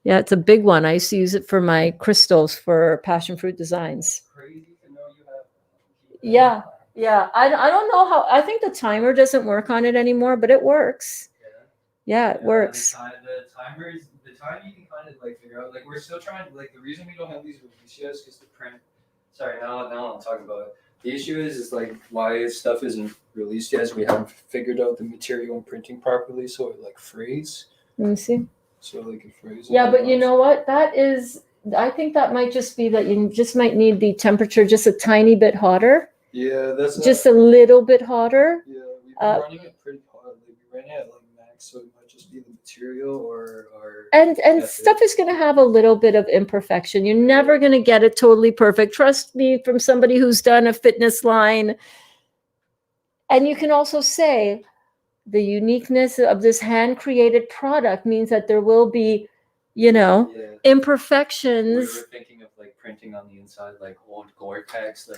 Yeah, it's a big one. I used to use it for my crystals for passion fruit designs. Crazy to know you have. Yeah. I don't know how. I think the timer doesn't work on it anymore, but it works. Yeah, it works. The time you can kind of like figure out. Like we're still trying. Like the reason we don't have these released yet is because the print. Sorry, now I'll talk about it. The issue is like why stuff isn't released yet. Is we haven't figured out the material and printing properly, so it like frays. Let me see. So like it frays. Yeah, but you know what? I think that might just be that you just might need the temperature just a tiny bit hotter. Yeah, that's just a little bit hotter. Yeah, we've been running it pretty hot. Like we ran it at like max, so it might just be the material or and stuff is going to have a little bit of imperfection. You're never going to get it totally perfect. Trust me, from somebody who's done a fitness line. And you can also say the uniqueness of this hand-created product means that there will be, imperfections. We were thinking of like printing on the inside, like old Gore-Tex,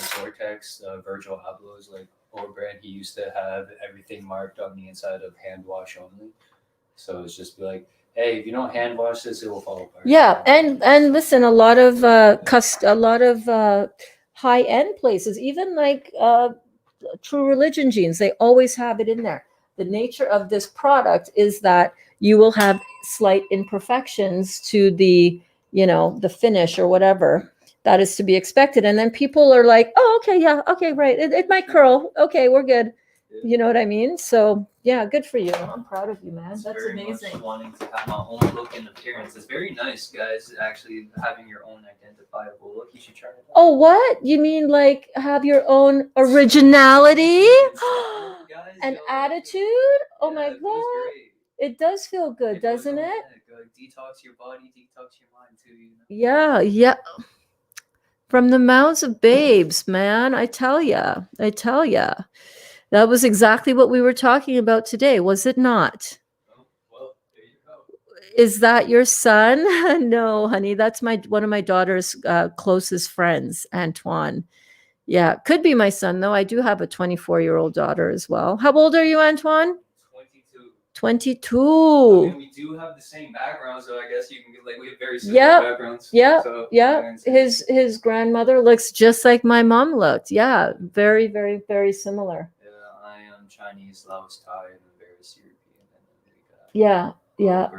Virgil Abloh's like old brand. He used to have everything marked on the inside of hand wash only. So it's just be like, hey, if you don't hand wash this, it will fall apart. Yeah, and listen, a lot of high-end places, even like True Religion jeans, they always have it in there. The nature of this product is that you will have slight imperfections to the finish or whatever that is to be expected. And then people are like, oh, okay, yeah, okay, right. It might curl. Okay, we're good. You know what I mean? So yeah, good for you. I'm proud of you, man. It's That's very amazing. Much wanting to have my own look and appearance. It's very nice, guys. Actually, having your own identifiable look. You should try it out. Oh, what? You mean like have your own originality and attitude? Oh my God. It does feel good, doesn't it? Detox your body, detox your mind too. Yeah. From the mouths of babes, man. I tell ya. That was exactly what we were talking about today, was it not? Oh, well, there you go. Is that your son? No, honey, that's one of my daughter's closest friends, Antoine. Yeah, could be my son, though. I do have a 24-year-old daughter as well. How old are you, Antoine? 22. I mean, we do have the same background, so I guess you can get we have very similar backgrounds. Yeah. Yeah. His grandmother looks just like my mom looked. Yeah, very, very, very similar. Yeah, I am Chinese, Laos, Thai, and various European. Yeah.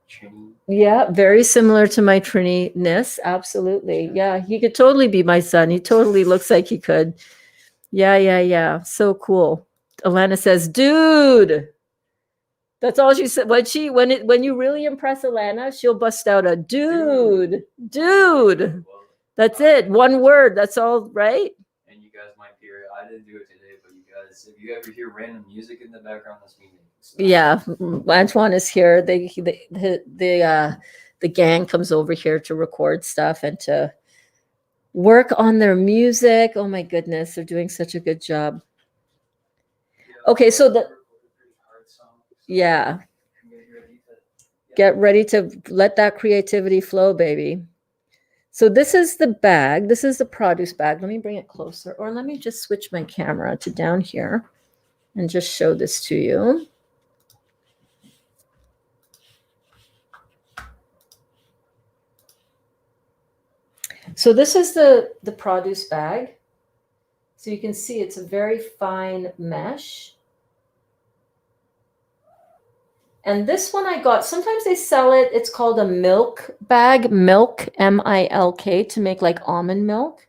Trini. Yeah, very similar to my Trini-ness. Absolutely. Yeah, he could totally be my son. He totally looks like he could. Yeah. So cool. Alana says, dude. That's all she said. When you really impress Alana, she'll bust out a dude. That's it. One word. That's all, right? And you guys might hear it. I didn't do it today, but you guys, if you ever hear random music in the background, that's me. Yeah, Antoine is here. The gang comes over here to record stuff and to work on their music. Oh my goodness, they're doing such a good job. Okay, so get ready to let that creativity flow, baby. So this is the bag. This is the produce bag. Let me bring it closer, or let me just switch my camera to down here and just show this to you. So this is the produce bag. So you can see it's a very fine mesh. And this one I got, sometimes they sell it, it's called a milk bag, milk, M-I-L-K, to make like almond milk.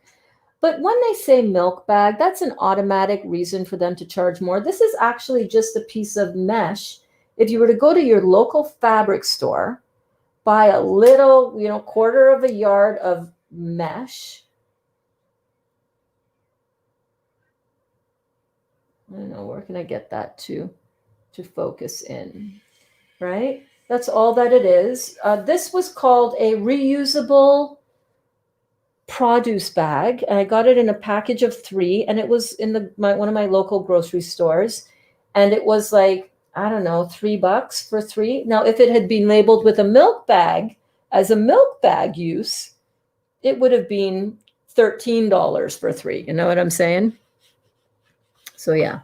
But when they say milk bag, that's an automatic reason for them to charge more. This is actually just a piece of mesh. If you were to go to your local fabric store, buy a little, quarter of a yard of mesh. I don't know, where can I get that to focus in, right? That's all that it is. This was called a reusable produce bag, and I got it in a package of 3, and it was in one of my local grocery stores, and it was like, I don't know, $3 for 3. Now, if it had been labeled with a milk bag as a milk bag use, it would have been $13 for 3. You know what I'm saying? So yeah.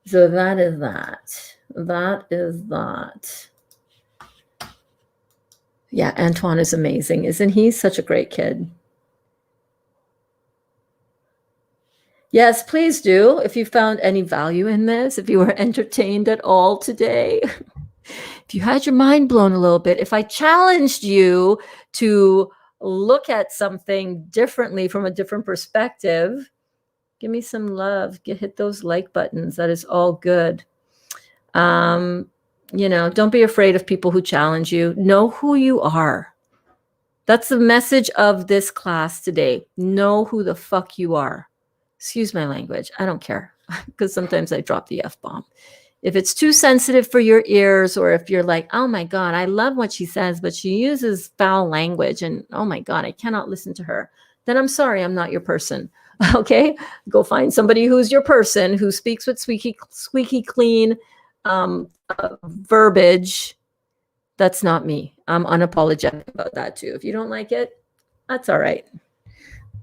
So that is that. That is that. Yeah, Antoine is amazing. Isn't he such a great kid? Yes, please do. If you found any value in this, if you were entertained at all today, if you had your mind blown a little bit, if I challenged you to look at something differently from a different perspective, give me some love. Hit those like buttons. That is all good. Don't be afraid of people who challenge you. Know who you are. That's the message of this class today. Know who the fuck you are. Excuse my language. I don't care, because sometimes I drop the F-bomb. If it's too sensitive for your ears, or if you're like, oh my God, I love what she says, but she uses foul language, and oh my God, I cannot listen to her, then I'm sorry, I'm not your person. Okay? Go find somebody who's your person, who speaks with squeaky clean verbiage. That's not me. I'm unapologetic about that too. If you don't like it, that's all right.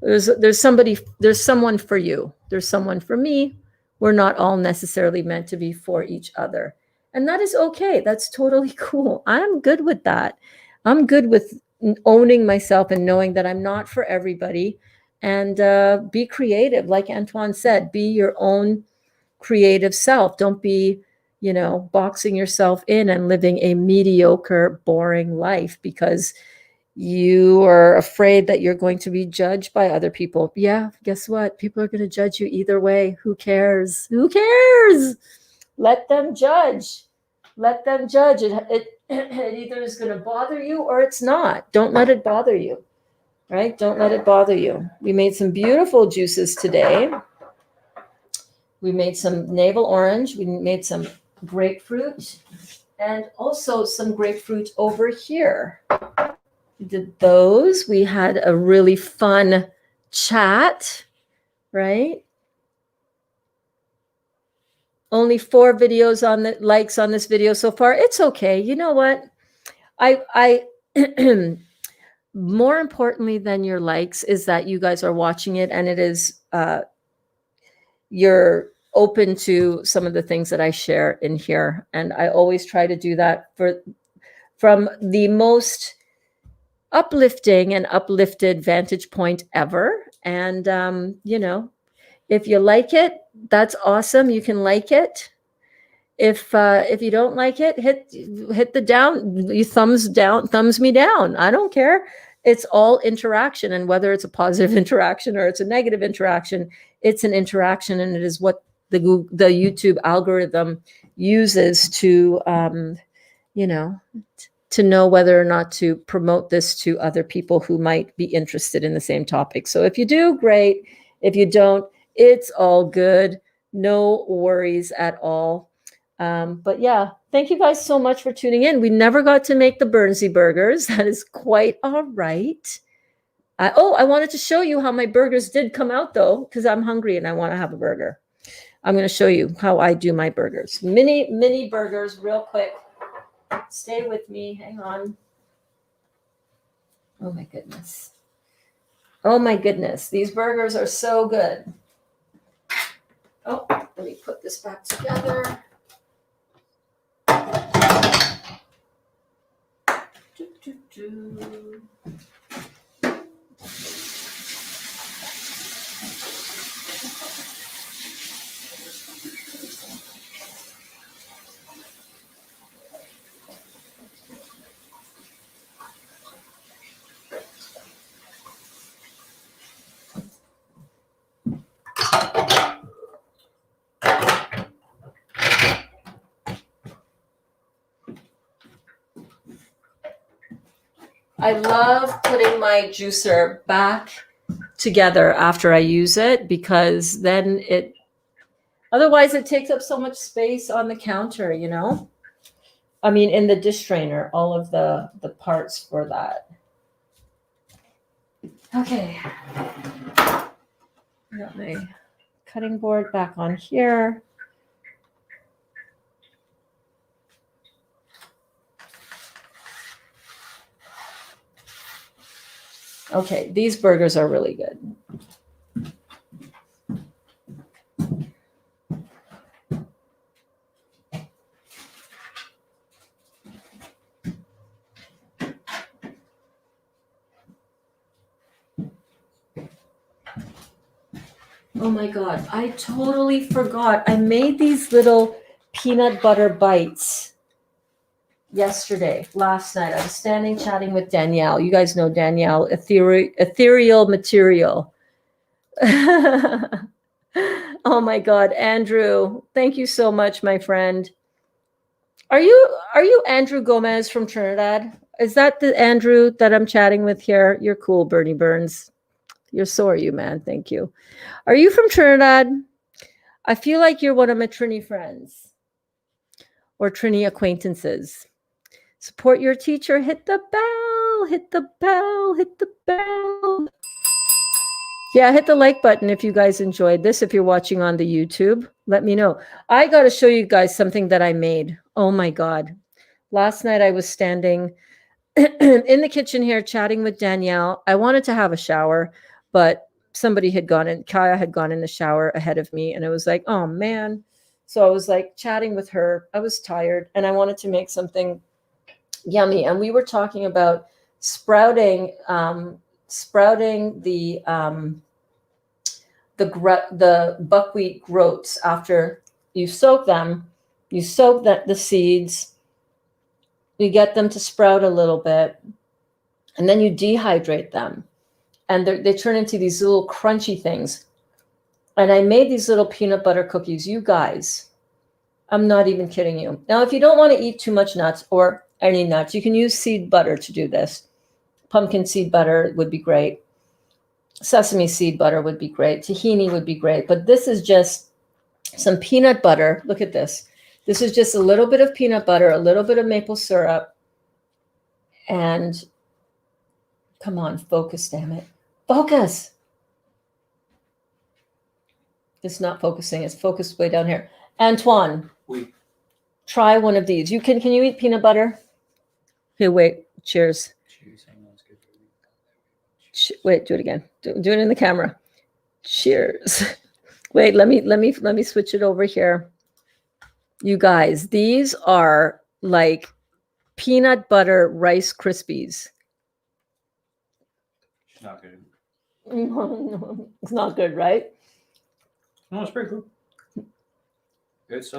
There's someone for you. There's someone for me. We're not all necessarily meant to be for each other. And that is okay. That's totally cool. I'm good with that. I'm good with owning myself and knowing that I'm not for everybody. And be creative. Like Antoine said, be your own creative self. Don't be, boxing yourself in and living a mediocre, boring life because you are afraid that you're going to be judged by other people. Yeah, guess what? People are going to judge you either way. Who cares? Who cares? Let them judge. Let them judge. It either is going to bother you or it's not. Don't let it bother you, right? Don't let it bother you. We made some beautiful juices today. We made some navel orange. We made some grapefruit, and also some grapefruit over here. We did those. We had a really fun chat, right? Only 4 videos on the likes on this video so far. It's okay. You know what? I more importantly than your likes is that you guys are watching it, and it is you're open to some of the things that I share in here. And I always try to do that from the most uplifting and uplifted vantage point ever. And, if you like it, that's awesome. You can like it. If you don't like it, hit the down, you thumbs me down. I don't care. It's all interaction. And whether it's a positive interaction or it's a negative interaction, it's an interaction. And it is what the YouTube algorithm uses to, to know whether or not to promote this to other people who might be interested in the same topic. So if you do, great. If you don't, it's all good. No worries at all. But yeah, thank you guys so much for tuning in. We never got to make the Burnsy burgers. That is quite all right. I wanted to show you how my burgers did come out though, because I'm hungry and I want to have a burger. I'm going to show you how I do my burgers. Mini burgers real quick. Stay with me. Hang on. Oh my goodness. Oh my goodness. These burgers are so good. Oh, let me put this back together. I love putting my juicer back together after I use it, because then otherwise it takes up so much space on the counter, you know? I mean, in the dish drainer, all of the parts for that. Okay. Got my cutting board back on here. Okay, these burgers are really good. Oh my God, I totally forgot. I made these little peanut butter bites last night. I was standing chatting with Danielle. You guys know Danielle, ethereal material. Oh my God, Andrew, thank you so much, my friend. Are you Andrew Gomez from Trinidad? Is that the Andrew that I'm chatting with here? You're cool, Bernie Burns. So are you, man. Thank you. Are you from Trinidad? I feel like you're one of my Trini friends or Trini acquaintances. Support your teacher. Hit the bell. Hit the bell. Hit the bell. Yeah, hit the like button if you guys enjoyed this. If you're watching on the YouTube, let me know. I got to show you guys something that I made. Oh my God. Last night I was standing in the kitchen here chatting with Danielle. I wanted to have a shower, but somebody had gone in. Kaya had gone in the shower ahead of me, and I was like, oh man. So I was like chatting with her. I was tired and I wanted to make something yummy. And we were talking about sprouting the buckwheat groats after you soak them. You soak the seeds. You get them to sprout a little bit, and then you dehydrate them, and they turn into these little crunchy things. And I made these little peanut butter cookies. You guys, I'm not even kidding you. Now, if you don't want to eat too much nuts or any nuts, you can use seed butter to do this. Pumpkin seed butter would be great. Sesame seed butter would be great. Tahini would be great. But this is just some peanut butter. Look at this. This is just a little bit of peanut butter, a little bit of maple syrup, and come on, focus, damn it. Focus. It's not focusing. It's focused way down here. Antoine, try one of these. Can you eat peanut butter? Okay, wait. Cheers. Wait, do it again. Do it in the camera. Cheers. Wait, let me switch it over here. You guys, these are like peanut butter Rice Krispies. It's not good. It's not good, right? No, it's pretty good. It's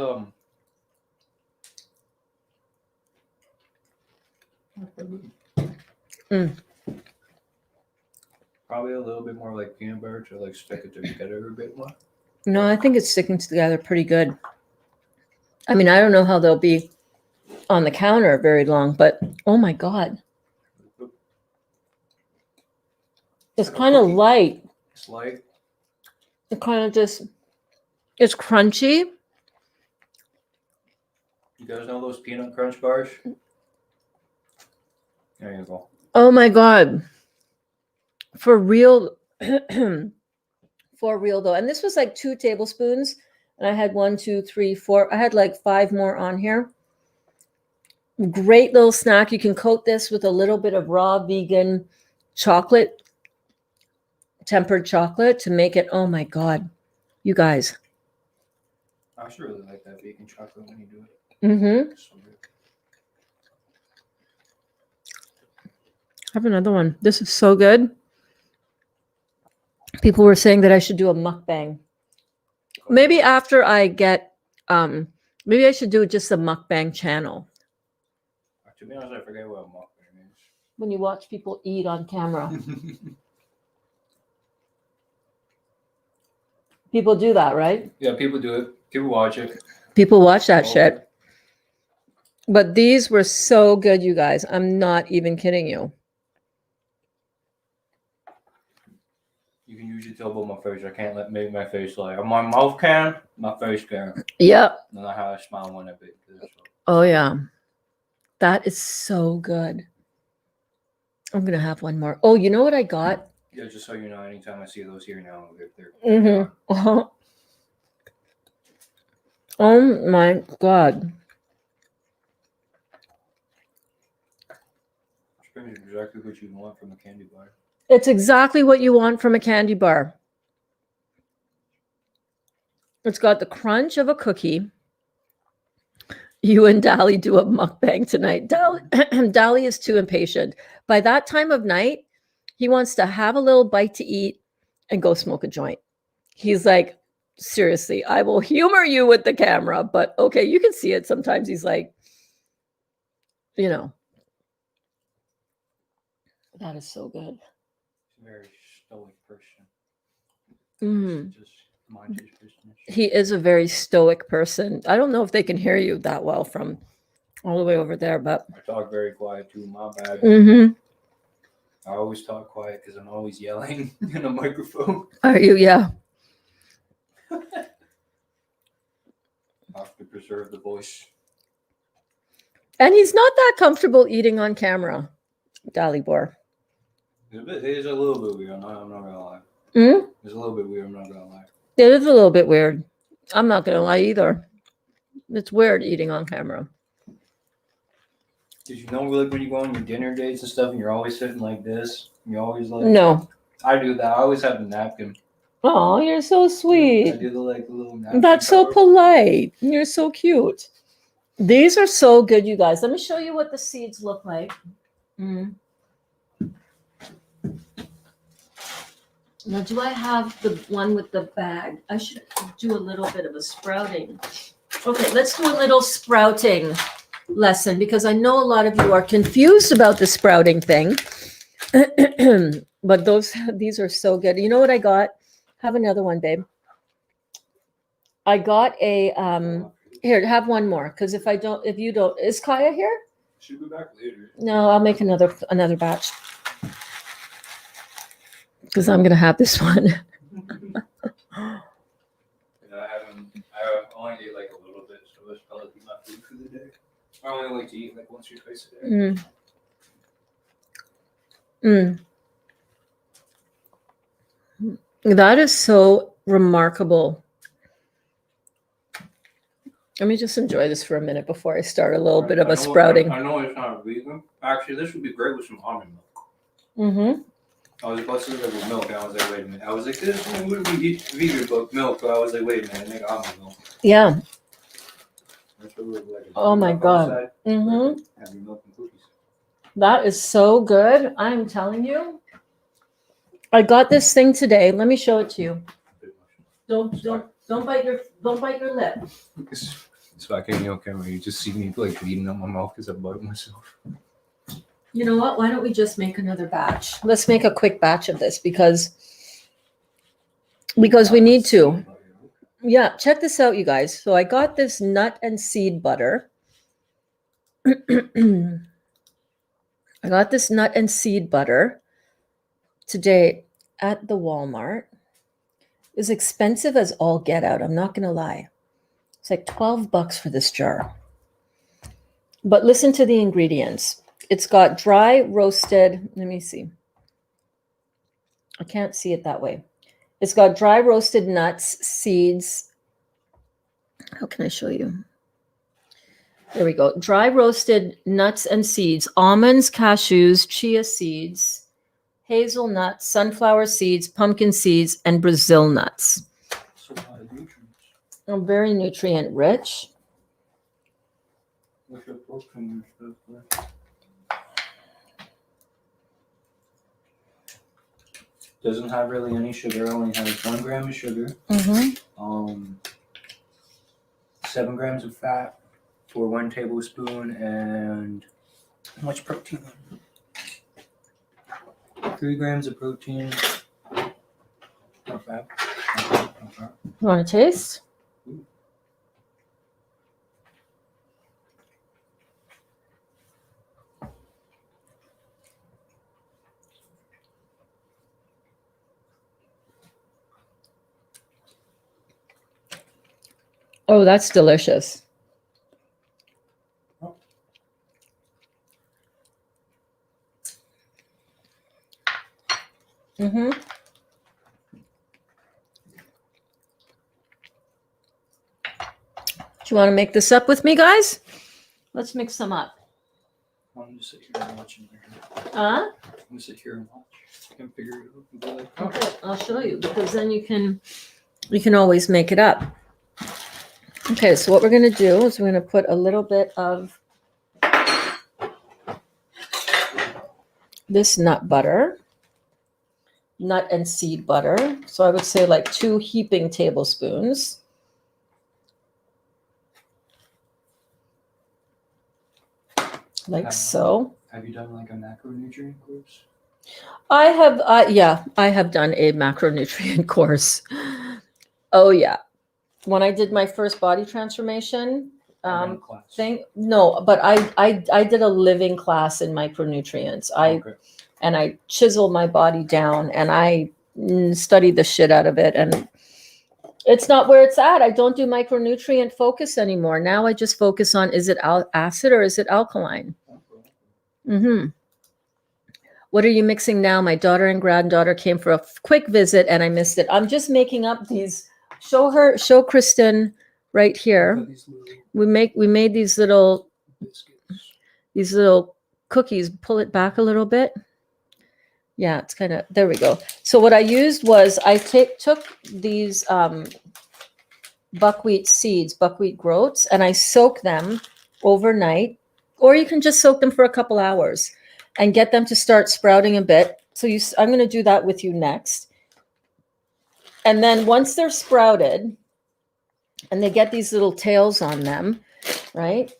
probably a little bit more like peanut butter to like stick it together a bit more. No, I think it's sticking together pretty good. I mean, I don't know how they'll be on the counter very long, but oh my God. It's kind of light. It's light. It kind of just, it's crunchy. You guys know those peanut crunch bars? There you go. Oh my God. For real. For real though. And this was like 2 tablespoons. And I had 1, 2, 3, 4. I had like 5 more on here. Great little snack. You can coat this with a little bit of raw vegan chocolate, tempered chocolate to make it. Oh my God. You guys. I actually really like that vegan chocolate when you do it. Mm-hmm. So have another one. This is so good. People were saying that I should do a mukbang. Maybe after I get, maybe I should do just a mukbang channel. To be honest, I forget what a mukbang is. When you watch people eat on camera. People do that, right? Yeah, people do it. People watch it. People watch that shit. But these were so good, you guys. I'm not even kidding you. You can usually tell by my face. I can't make my face like my mouth can, my face can. Yeah. And I have a smile when I bake. Oh yeah. That is so good. I'm gonna have one more. Oh, you know what I got? Yeah, just so you know, anytime I see those here now, they're Mm-hmm. Oh my God. exactly what you want from a candy bar. It's exactly what you want from a candy bar. It's got the crunch of a cookie. You and Dali do a mukbang tonight. Dali is too impatient. By that time of night, he wants to have a little bite to eat and go smoke a joint. He's like, seriously, I will humor you with the camera, but okay, you can see it. Sometimes he's like, that is so good. He's a very stoic person. Mm. Just mind his business. He is a very stoic person. I don't know if they can hear you that well from all the way over there, but I talk very quiet too. My bad. Mm-hmm. I always talk quiet because I'm always yelling in a microphone. Are you? Yeah. I have to preserve the voice. And he's not that comfortable eating on camera, Dalibor. It is a little bit weird. I'm not gonna lie. Mm? It's a little bit weird. I'm not gonna lie. It is a little bit weird. I'm not gonna lie either. It's weird eating on camera. Did you know, like, when you go on your dinner dates and stuff, and you're always sitting like this? You're always like, No. I do that. I always have a napkin. Oh, you're so I sweet. do the little napkin. That's so cover. polite. You're so cute. These are so good, you guys. Let me show you what the seeds look like. Mm. Now, do I have the one with the bag? I should do a little bit of a sprouting. Okay, let's do a little sprouting lesson because I know a lot of you are confused about the sprouting thing. But these are so good. You know what I got? Have another one, babe. I got a here, have one more because if you don't, is Kaya here? She'll be back later. No, I'll make another batch because I'm gonna have this one. I only ate like a little bit, so it's probably my food for the day. I only like to eat like once or twice a day. That is so remarkable. Let me just enjoy this for a minute before I start a little bit of a sprouting. I know it's not vegan. Actually, this would be great with some almond milk. Mm-hmm. I was about to say with milk, and I was like, wait a minute. I was like, this one would be vegan, but milk. But I was like, wait a minute, I make almond milk. Yeah. That's what it looked like. Oh my God. Mm-hmm. Having milk and cookies. That is so good. I'm telling you. I got this thing today. Let me show it to you. Don't bite your lip. So I can't, camera. You just see me like bleeding out my mouth because I bite myself. You know what? Why don't we just make another batch? Let's make a quick batch of this because we need to. Yeah, check this out, you guys. So I got this nut and seed butter. I got this nut and seed butter today at the Walmart. It's expensive as all get out. I'm not going to lie. It's like $12 for this jar. But listen to the ingredients. It's got dry roasted, let me see. I can't see it that way. It's got dry roasted nuts, seeds. How can I show you? There we go. Dry roasted nuts and seeds, almonds, cashews, chia seeds, hazelnuts, sunflower seeds, pumpkin seeds, and Brazil nuts. So a lot of nutrients. Very nutrient rich. What's your protein and stuff? Doesn't have really any sugar. Only has 1 gram of sugar. 7 grams of fat for 1 tablespoon, and how much protein? 3 grams of protein. Not bad. Not bad. You want to taste? Oh, that's delicious. Mm-hmm. Do you want to make this up with me, guys? Let's mix some up. I'm gonna sit here and watch. Huh? I'm gonna sit here and watch. I can figure it out. And be like, oh. Okay, I'll show you because then you can always make it up. Okay, so what we're going to do is we're going to put a little bit of this nut and seed butter. So I would say like 2 heaping tablespoons. Like so. Have you done like a macronutrient course? I have, I have done a macronutrient course. Oh yeah. When I did my first body transformation thing, no, but I did a living class in micronutrients. And I chiseled my body down and I studied the shit out of it. And it's not where it's at. I don't do micronutrient focus anymore. Now I just focus on, is it acid or is it alkaline? Mm-hmm. What are you mixing now? My daughter and granddaughter came for a quick visit and I missed it. I'm just making up these. Show Kristen right here. We made these little cookies. Pull it back a little bit. Yeah, it's kind of, there we go. So what I used was I took these buckwheat seeds, buckwheat groats, and I soak them overnight, or you can just soak them for a couple hours and get them to start sprouting a bit. So I'm going to do that with you next. And then once they're sprouted and they get these little tails on them, right?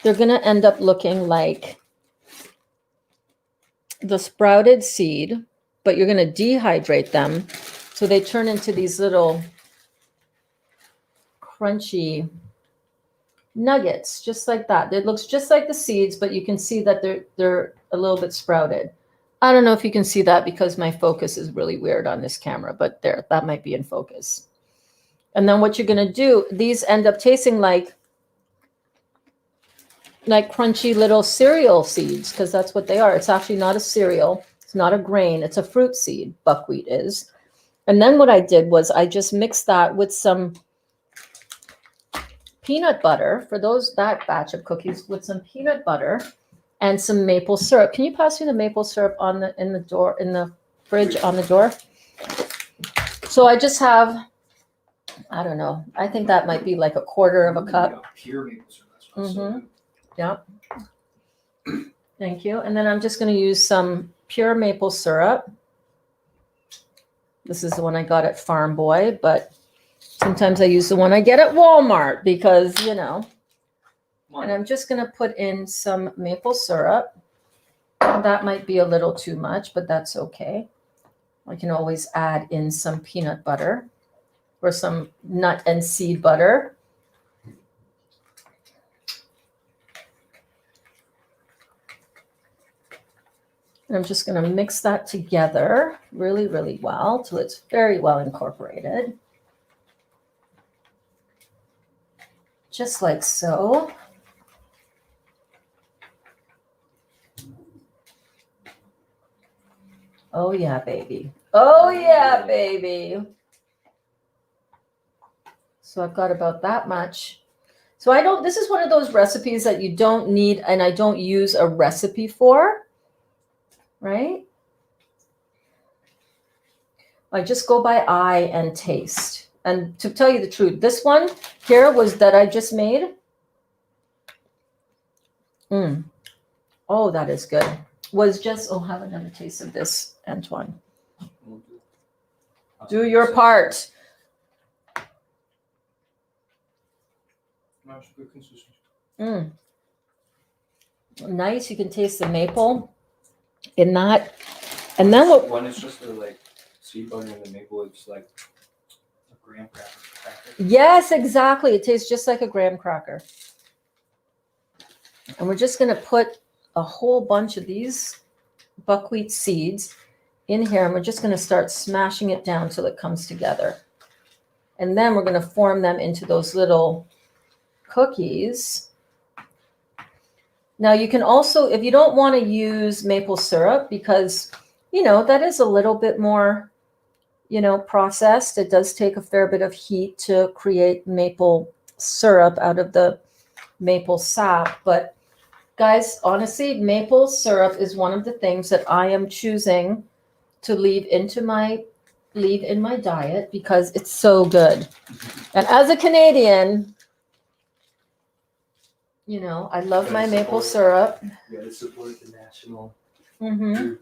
They're going to end up looking like the sprouted seed, but you're going to dehydrate them. So they turn into these little crunchy nuggets, just like that. It looks just like the seeds, but you can see that they're a little bit sprouted. I don't know if you can see that because my focus is really weird on this camera, but there, that might be in focus. And then what you're going to do, these end up tasting like crunchy little cereal seeds, because that's what they are. It's actually not a cereal. It's not a grain. It's a fruit seed. Buckwheat is. And then what I did was I just mixed that with some peanut butter for that batch of cookies, with some peanut butter and some maple syrup. Can you pass me the maple syrup in the fridge on the door? So I just have, I don't know. I think that might be like a quarter of a cup. Pure maple syrup. Mm-hmm. Yeah. Thank you. And then I'm just going to use some pure maple syrup. This is the one I got at Farm Boy, but sometimes I use the one I get at Walmart because, you know. And I'm just going to put in some maple syrup. That might be a little too much, but that's okay. I can always add in some peanut butter or some nut and seed butter. And I'm just going to mix that together really, really well till it's very well incorporated. Just like so. Oh yeah, baby. Oh yeah, baby. So I've got about that much. So this is one of those recipes that you don't need, and I don't use a recipe for, right? I just go by eye and taste. And to tell you the truth, this one here was that I just made. Oh, that is good. Was just, have another taste of this, Antoine. Do your part. Nice. You can taste the maple in that. And then what? When it's just the seed butter and the maple, it's like a graham cracker. Yes, exactly. It tastes just like a graham cracker. And we're just going to put a whole bunch of these buckwheat seeds in here, and we're just going to start smashing it down till it comes together. And then we're going to form them into those little cookies. Now you can also, if you don't want to use maple syrup, because, that is a little bit more, processed. It does take a fair bit of heat to create maple syrup out of the maple sap. But guys, honestly, maple syrup is one of the things that I am choosing to leave in my diet because it's so good. And as a Canadian, I love my maple syrup. You gotta support the national. Mm-hmm.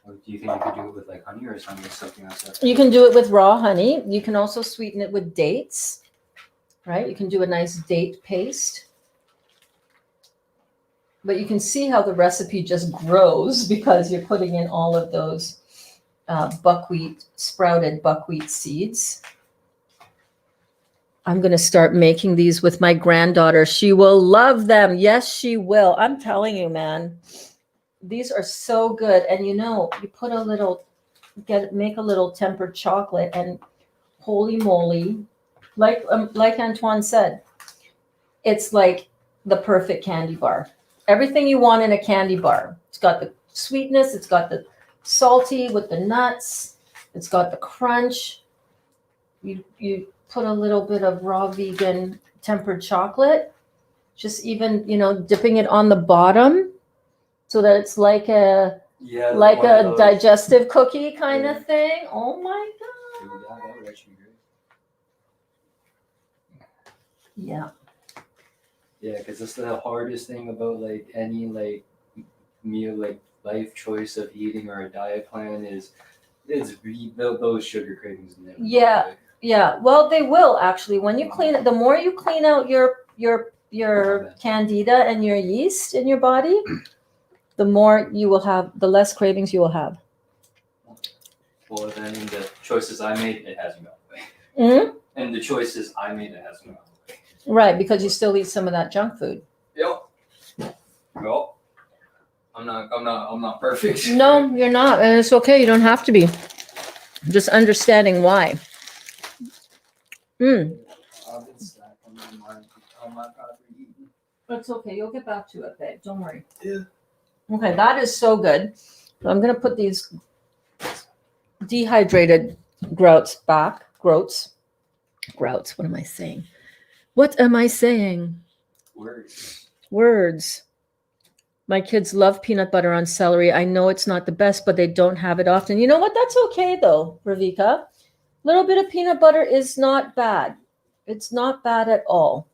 Or do you think you could do it with like honey or something else? You can do it with raw honey. You can also sweeten it with dates, right? You can do a nice date paste. But you can see how the recipe just grows because you're putting in all of those sprouted buckwheat seeds. I'm going to start making these with my granddaughter. She will love them. Yes, she will. I'm telling you, man. These are so good. And you put make a little tempered chocolate, and holy moly, like Antoine said, it's like the perfect candy bar. Everything you want in a candy bar. It's got the sweetness, it's got the salty with the nuts, it's got the crunch. You put a little bit of raw vegan tempered chocolate, just even, dipping it on the bottom so that it's like a digestive cookie kind of thing. Oh my God. That would actually be great. Yeah. Yeah, because that's the hardest thing about like any like meal, like life choice of eating or a diet plan is those sugar cravings never go away. Yeah. Well, they will actually when you clean it. The more you clean out your candida and your yeast in your body, the more you will have, the less cravings you will have. Well, then in the choices I made, it hasn't gone away. Mm-hmm. And the choices I made, it hasn't gone away. Right, because you still eat some of that junk food. Yep. Well, I'm not perfect. No, you're not, and it's okay. You don't have to be. Just understanding why. I've been stuck on my mind. On my property eating. It's okay. You'll get back to it, babe. Don't worry. Yeah. Okay, that is so good. So I'm gonna put these dehydrated groats back. Groats. What am I saying? What am I saying? Words. My kids love peanut butter on celery. I know it's not the best, but they don't have it often. You know what? That's okay though, Ravika. A little bit of peanut butter is not bad. It's not bad at all.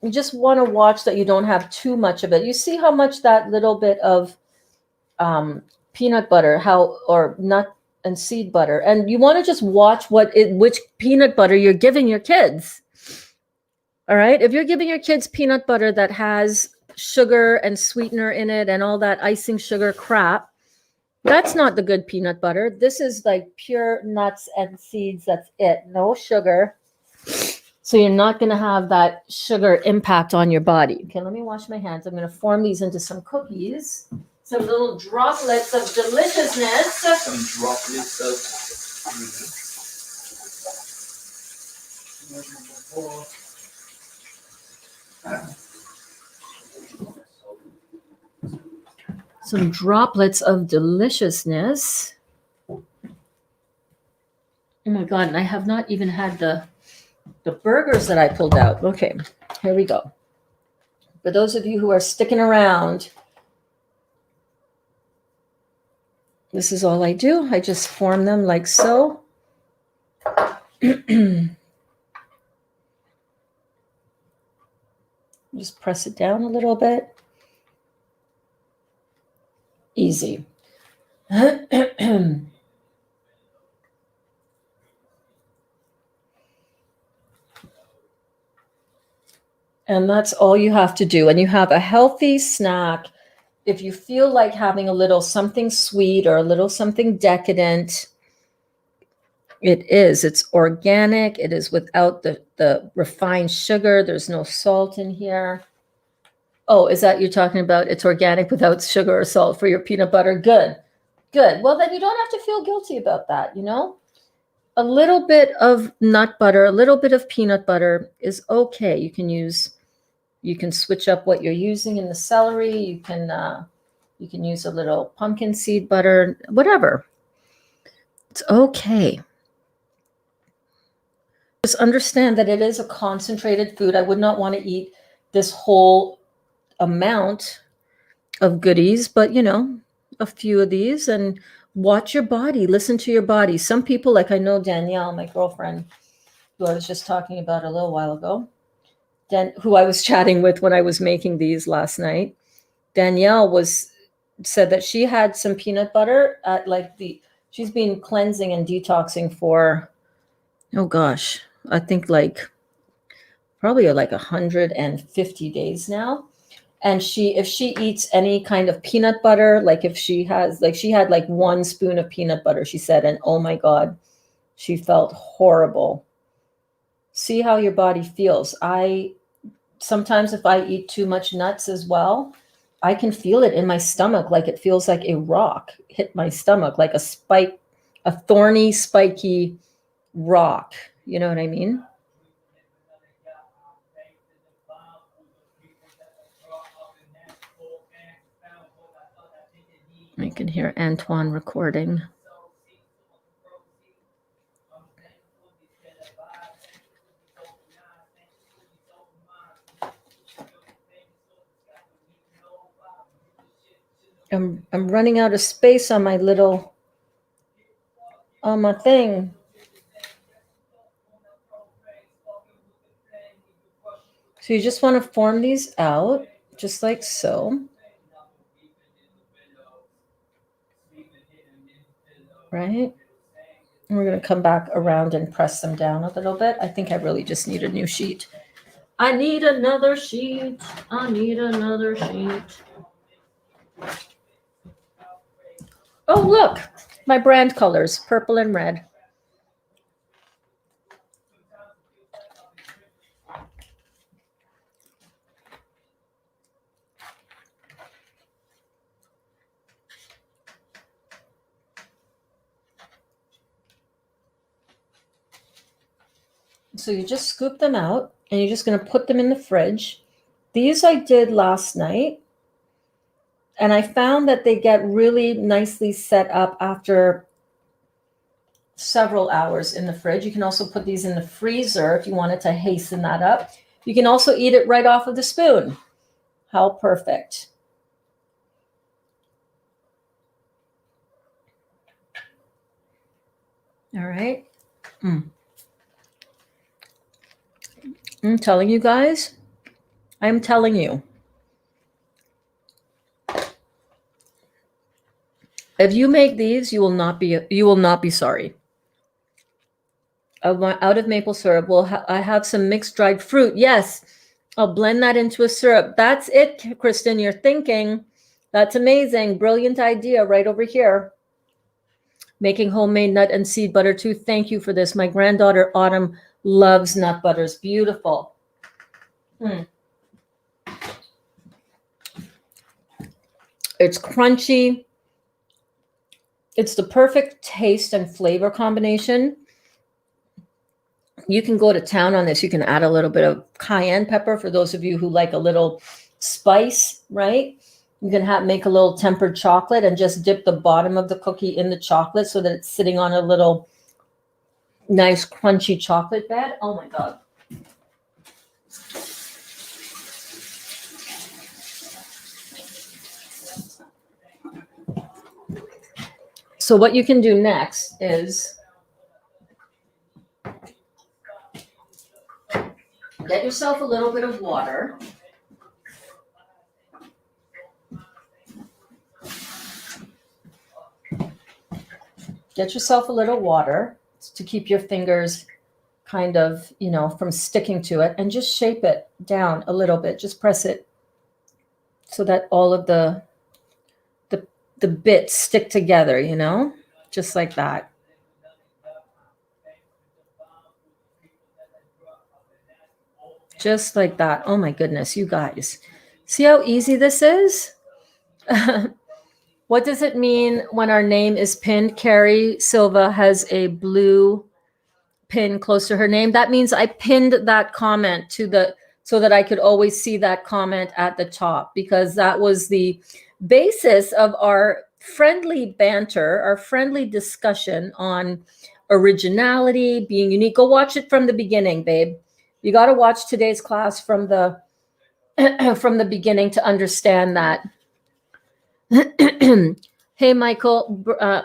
You just want to watch that you don't have too much of it. You see how much that little bit of peanut butter, or nut and seed butter, and you want to just watch which peanut butter you're giving your kids. All right. If you're giving your kids peanut butter that has sugar and sweetener in it and all that icing sugar crap, that's not the good peanut butter. This is like pure nuts and seeds. That's it. No sugar. So you're not going to have that sugar impact on your body. Okay, let me wash my hands. I'm going to form these into some cookies. Some little droplets of deliciousness. Some droplets of... Some droplets of deliciousness. Oh my God, and I have not even had the burgers that I pulled out. Okay, here we go. For those of you who are sticking around, this is all I do. I just form them like so. Just press it down a little bit. Easy. And that's all you have to do. And you have a healthy snack. If you feel like having a little something sweet or a little something decadent, it's organic. It is without the refined sugar. There's no salt in here. Oh, is that you're talking about? It's organic without sugar or salt for your peanut butter. Good. Well, then you don't have to feel guilty about that, A little bit of nut butter, a little bit of peanut butter is okay. You can switch up what you're using in the celery. You can use a little pumpkin seed butter, whatever. It's okay. Just understand that it is a concentrated food. I would not want to eat this whole amount of goodies, but a few of these, and watch your body, listen to your body. Some people, like I know Danielle, my girlfriend, who I was just talking about a little while ago, who I was chatting with when I was making these last night. Danielle said that she had some peanut butter at she's been cleansing and detoxing for, oh gosh, I think probably like 150 days now. And if she eats any kind of peanut butter, like if she has, she had like 1 spoon of peanut butter, she said, and oh my God, she felt horrible. See how your body feels. Sometimes if I eat too much nuts as well, I can feel it in my stomach. Like it feels like a rock hit my stomach, like a thorny, spiky rock. You know what I mean? I can hear Antoine recording. I'm running out of space on my thing. So you just want to form these out, just like so. Right? And we're going to come back around and press them down a little bit. I think I really just need a new sheet. I need another sheet. I need another sheet. Oh, look, my brand colors, purple and red. So you just scoop them out and you're just going to put them in the fridge. These I did last night, and I found that they get really nicely set up after several hours in the fridge. You can also put these in the freezer if you wanted to hasten that up. You can also eat it right off of the spoon. How perfect. All right. I'm telling you guys. I'm telling you. If you make these, you will not be sorry. Out of maple syrup, I have some mixed dried fruit. Yes, I'll blend that into a syrup. That's it, Kristen. You're thinking. That's amazing. Brilliant idea right over here. Making homemade nut and seed butter too. Thank you for this. My granddaughter Autumn loves nut butters. Beautiful. It's crunchy. It's the perfect taste and flavor combination. You can go to town on this. You can add a little bit of cayenne pepper for those of you who like a little spice, right? You can make a little tempered chocolate and just dip the bottom of the cookie in the chocolate so that it's sitting on a little nice crunchy chocolate bed. Oh my God. So what you can do next is get yourself a little bit of water. Get yourself a little water to keep your fingers kind of, from sticking to it, and just shape it down a little bit. Just press it so that all of the bits stick together, just like that. Just like that. Oh my goodness, you guys. See how easy this is? What does it mean when our name is pinned? Carrie Silva has a blue pin close to her name. That means I pinned that comment so that I could always see that comment at the top, because that was the basis of our friendly banter, our friendly discussion on originality, being unique. Go watch it from the beginning, babe. You got to watch today's class from the from the beginning to understand that. Hey, Michael.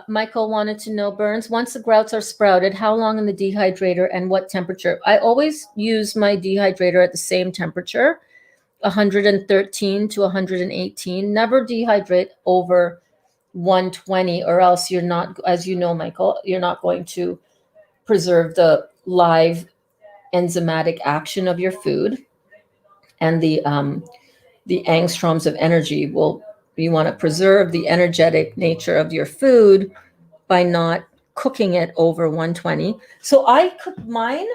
Michael wanted to know, Burns, once the grouts are sprouted, how long in the dehydrator and what temperature? I always use my dehydrator at the same temperature, 113 to 118. Never dehydrate over 120, or else you're not, as you know, Michael, you're not going to preserve the live enzymatic action of your food, and the angstroms of energy will. You want to preserve the energetic nature of your food by not cooking it over 120. So I cook mine.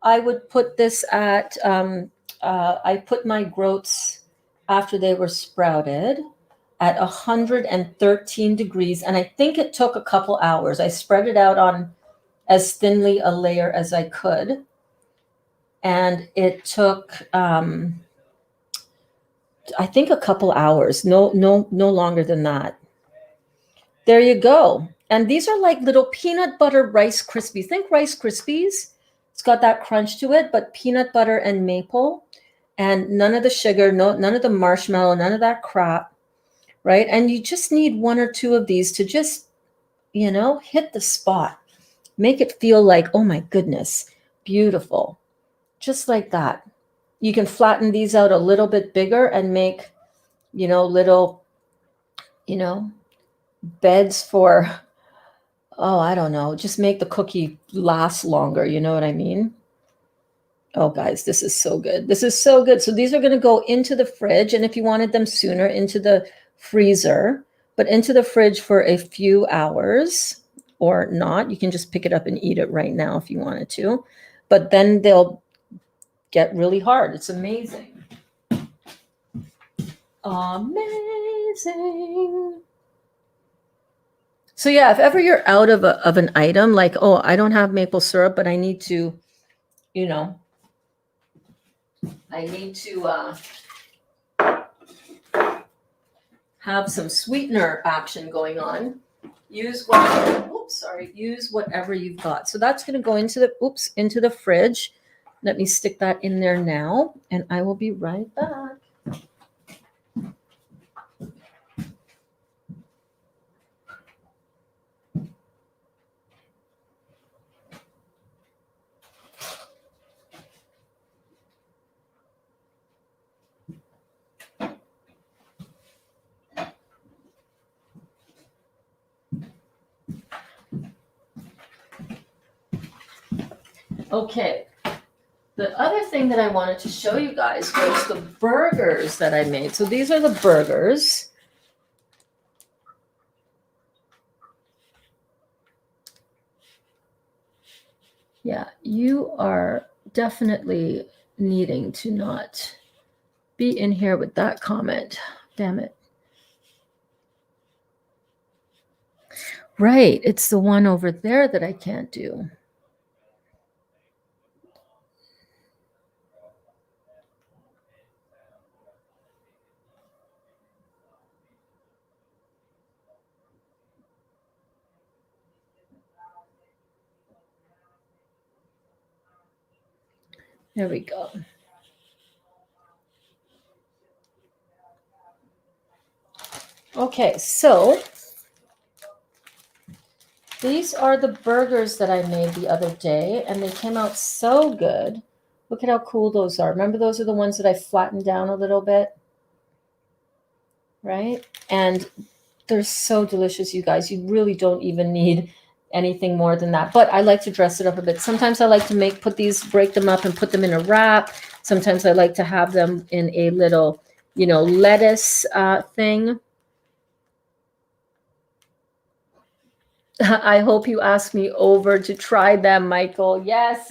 I would put this at. I put my groats after they were sprouted at 113 degrees, and I think it took a couple hours. I spread it out on as thinly a layer as I could, and it took I think a couple hours, no longer than that. There you go. And these are like little peanut butter Rice Krispies. Think Rice Krispies. It's got that crunch to it, but peanut butter and maple, and none of the sugar, none of the marshmallow, none of that crap, right? And you just need one or two of these to just, hit the spot. Make it feel like, oh my goodness, beautiful. Just like that. You can flatten these out a little bit bigger and make, little, beds for, oh, I don't know, just make the cookie last longer. You know what I mean? Oh, guys, this is so good. This is so good. So these are going to go into the fridge. And if you wanted them sooner, into the freezer, but into the fridge for a few hours or not. You can just pick it up and eat it right now if you wanted to. But then they'll get really hard. It's amazing. Amazing. So yeah, if ever you're out of an item, like, oh, I don't have maple syrup, but I need to, have some sweetener action going on, use whatever you've got. So that's going to go into the fridge. Let me stick that in there now, and I will be right back. Okay. The other thing that I wanted to show you guys was the burgers that I made. So these are the burgers. Yeah, you are definitely needing to not be in here with that comment. Damn it. Right, it's the one over there that I can't do. There we go. Okay, so these are the burgers that I made the other day, and they came out so good. Look at how cool those are. Remember, those are the ones that I flattened down a little bit, right? And they're so delicious, you guys. You really don't even need anything more than that. But I like to dress it up a bit. Sometimes I like to break them up and put them in a wrap. Sometimes I like to have them in a little, lettuce thing. I hope you ask me over to try them, Michael. Yes.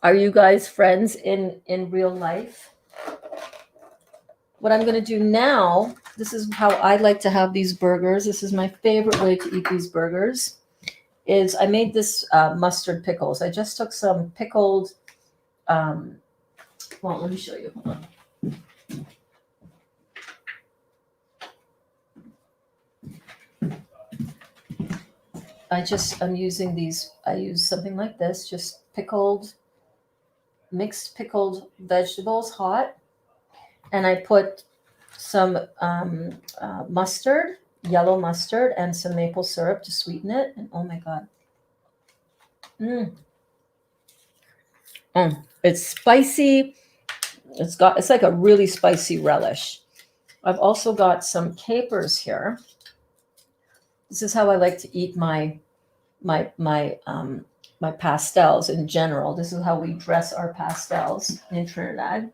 Are you guys friends in real life? What I'm going to do now This is how I like to have these burgers. This is my favorite way to eat these burgers. Is I made this mustard pickles. I just took some pickled. Well, let me show you. Hold on. I'm using these. I use something like this, just mixed pickled vegetables, hot, and I put some mustard, yellow mustard, and some maple syrup to sweeten it. And oh my god, it's spicy. It's like a really spicy relish. I've also got some capers here. This is how I like to eat my pastels in general. This is how we dress our pastels in Trinidad.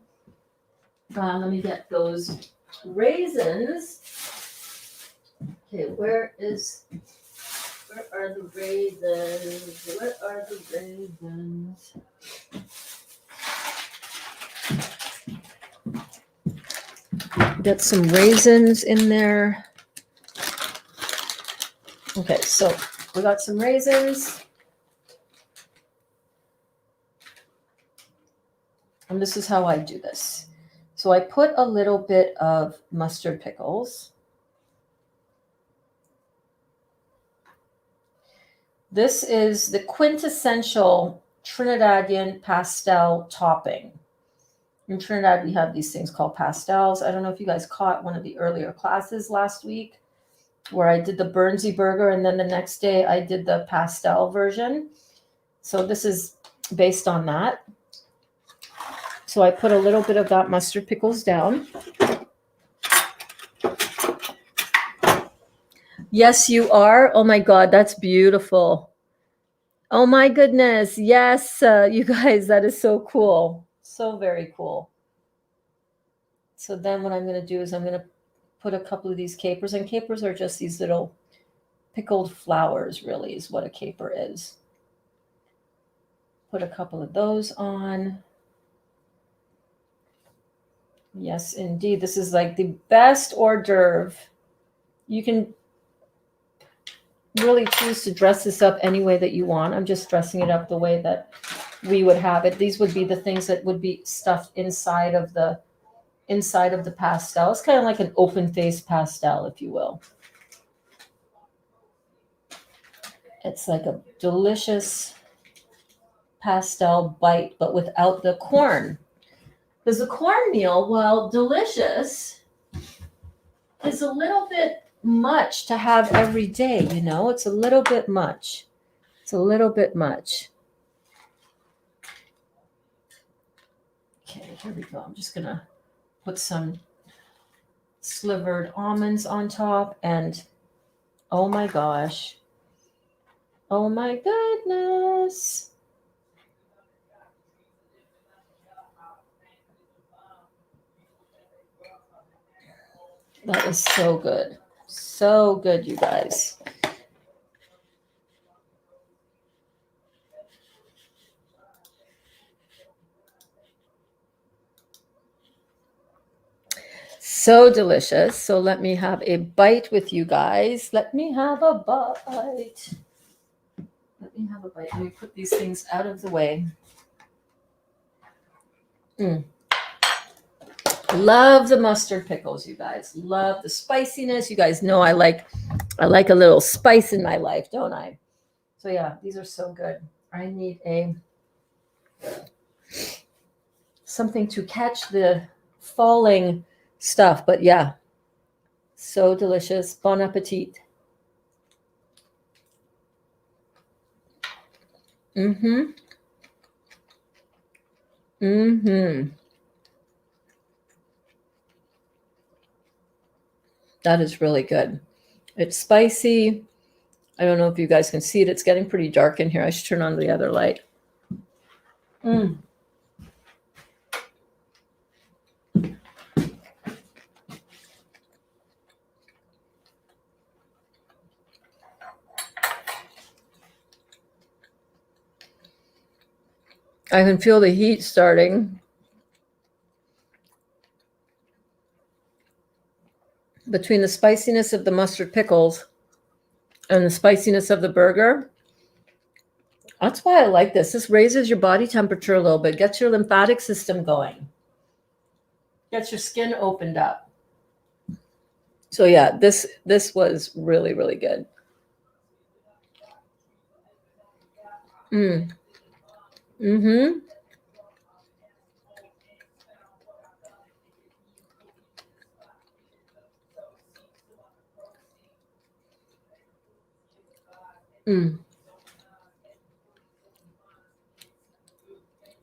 Let me get those raisins. Okay, where are the raisins? Where are the raisins? Get some raisins in there. Okay, so we got some raisins. And this is how I do this. So I put a little bit of mustard pickles. This is the quintessential Trinidadian pastel topping. In Trinidad, we have these things called pastels. I don't know if you guys caught one of the earlier classes last week where I did the Burnsy burger, and then the next day I did the pastel version. So this is based on that. So I put a little bit of that mustard pickles down. Yes, you are. Oh my God, that's beautiful. Oh my goodness. Yes, you guys, that is so cool. So very cool. So then what I'm going to do is I'm going to put a couple of these capers, and capers are just these little pickled flowers, really, is what a caper is. Put a couple of those on. Yes, indeed. This is like the best hors d'oeuvre. You can really choose to dress this up any way that you want. I'm just dressing it up the way that we would have it. These would be the things that would be stuffed inside of the pastel. It's kind of like an open face pastel, if you will. It's like a delicious pastel bite, but without the corn. Because the cornmeal, while delicious, is a little bit much to have every day, you know? It's a little bit much. It's a little bit much. Okay, here we go. I'm just going to put some slivered almonds on top, and oh my gosh. Oh my goodness. That is so good. So good, you guys. So delicious. So let me have a bite with you guys. Let me have a bite. Let me have a bite. Let me put these things out of the way. Love the mustard pickles, you guys. Love the spiciness. You guys know I like a little spice in my life, don't I? So yeah, these are so good. I need something to catch the falling stuff, but yeah, so delicious. Bon appetit. Mm-hmm. That is really good. It's spicy. I don't know if you guys can see it. It's getting pretty dark in here. I should turn on the other light. I can feel the heat starting. between the spiciness of the mustard pickles and the spiciness of the burger. That's why I like this. This raises your body temperature a little bit, gets your lymphatic system going, gets your skin opened up. So yeah, this was really, really good. Mm-hmm.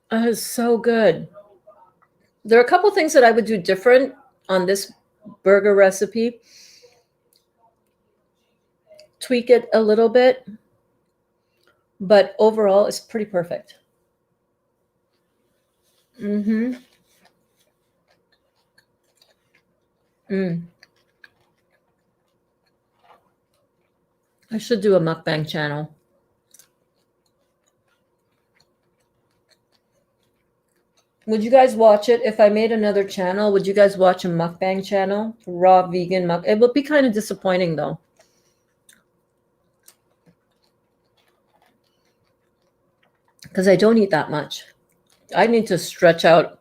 That is so good. There are a couple things that I would do different on this burger recipe. Tweak it a little bit, but overall it's pretty perfect. Mm-hmm. I should do a mukbang channel. Would you guys watch it if I made another channel? Would you guys watch a mukbang channel? Raw vegan muk. It would be kind of disappointing though. Because I don't eat that much. I need to stretch out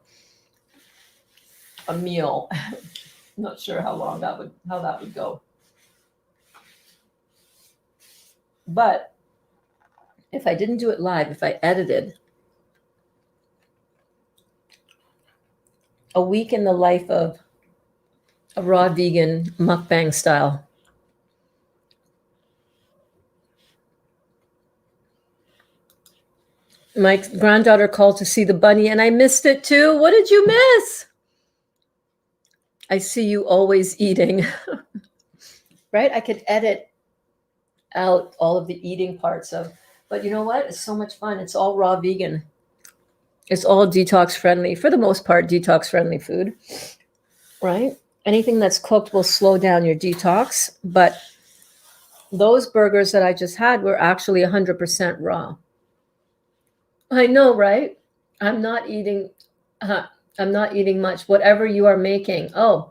a meal. Not sure how that would go. But if I didn't do it live, if I edited a week in the life of a raw vegan mukbang style. My granddaughter called to see the bunny and I missed it too. What did you miss? I see you always eating. Right? I could edit out all of the eating parts of, but you know what? It's so much fun. It's all raw vegan. It's all detox friendly, for the most part, detox friendly food, right? Anything that's cooked will slow down your detox, but those burgers that I just had were actually 100% raw. I know, right? I'm not eating much. Whatever you are making. Oh.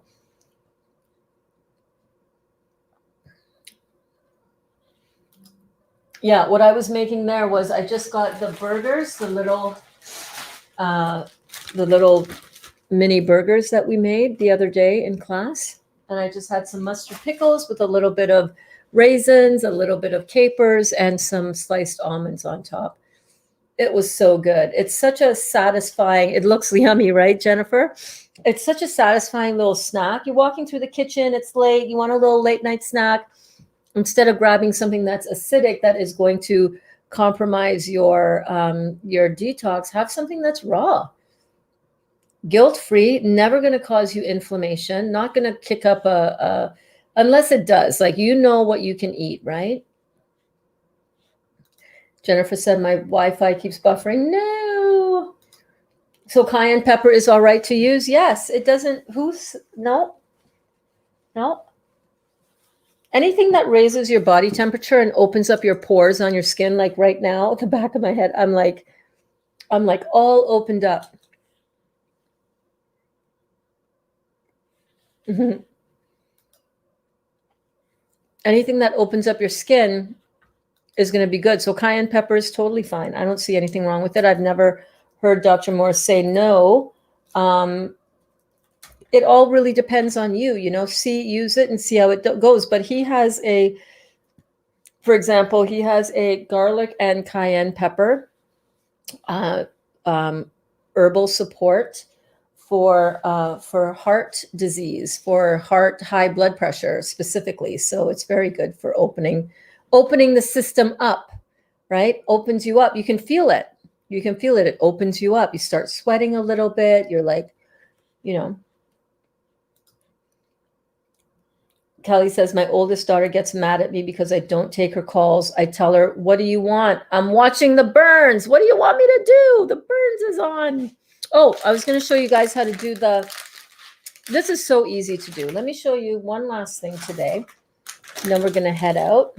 Yeah, what I was making there was I just got the burgers, the little mini burgers that we made the other day in class. And I just had some mustard pickles with a little bit of raisins, a little bit of capers, and some sliced almonds on top. It was so good. It's such a satisfying, it looks yummy, right, Jennifer? It's such a satisfying little snack. You're walking through the kitchen, it's late, you want a little late night snack. Instead of grabbing something that's acidic that is going to compromise your detox, have something that's raw. Guilt-free, never going to cause you inflammation, not going to kick up unless it does, like you know what you can eat, right? Jennifer said my Wi-Fi keeps buffering. No. So cayenne pepper is all right to use? Yes. It doesn't, no. Anything that raises your body temperature and opens up your pores on your skin, like right now, at the back of my head, I'm like all opened up. Anything that opens up your skin is going to be good. So cayenne pepper is totally fine. I don't see anything wrong with it. I've never heard Dr. Morris say no. It all really depends on you, use it and see how it goes. But he has for example, he has a garlic and cayenne pepper herbal support for heart disease, for heart high blood pressure specifically. So it's very good for opening the system up, right? Opens you up. You can feel it. It opens you up. You start sweating a little bit. You're like, Kelly says, my oldest daughter gets mad at me because I don't take her calls. I tell her, what do you want? I'm watching the burns. What do you want me to do? The burns is on. Oh, I was going to show you guys how to do this is so easy to do. Let me show you one last thing today. And then we're going to head out.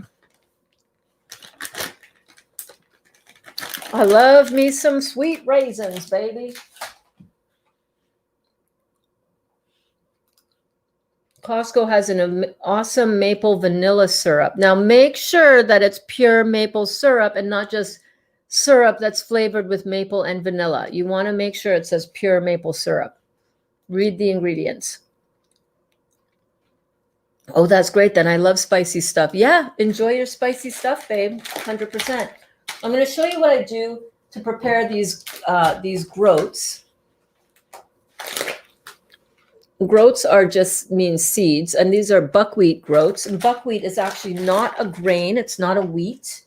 I love me some sweet raisins, baby. Costco has an awesome maple vanilla syrup. Now make sure that it's pure maple syrup and not just syrup that's flavored with maple and vanilla. You want to make sure it says pure maple syrup. Read the ingredients. Oh, that's great. Then I love spicy stuff. Yeah, enjoy your spicy stuff, babe. 100%. I'm going to show you what I do to prepare these groats. Groats are just mean seeds, and these are buckwheat groats. And buckwheat is actually not a grain. It's not a wheat.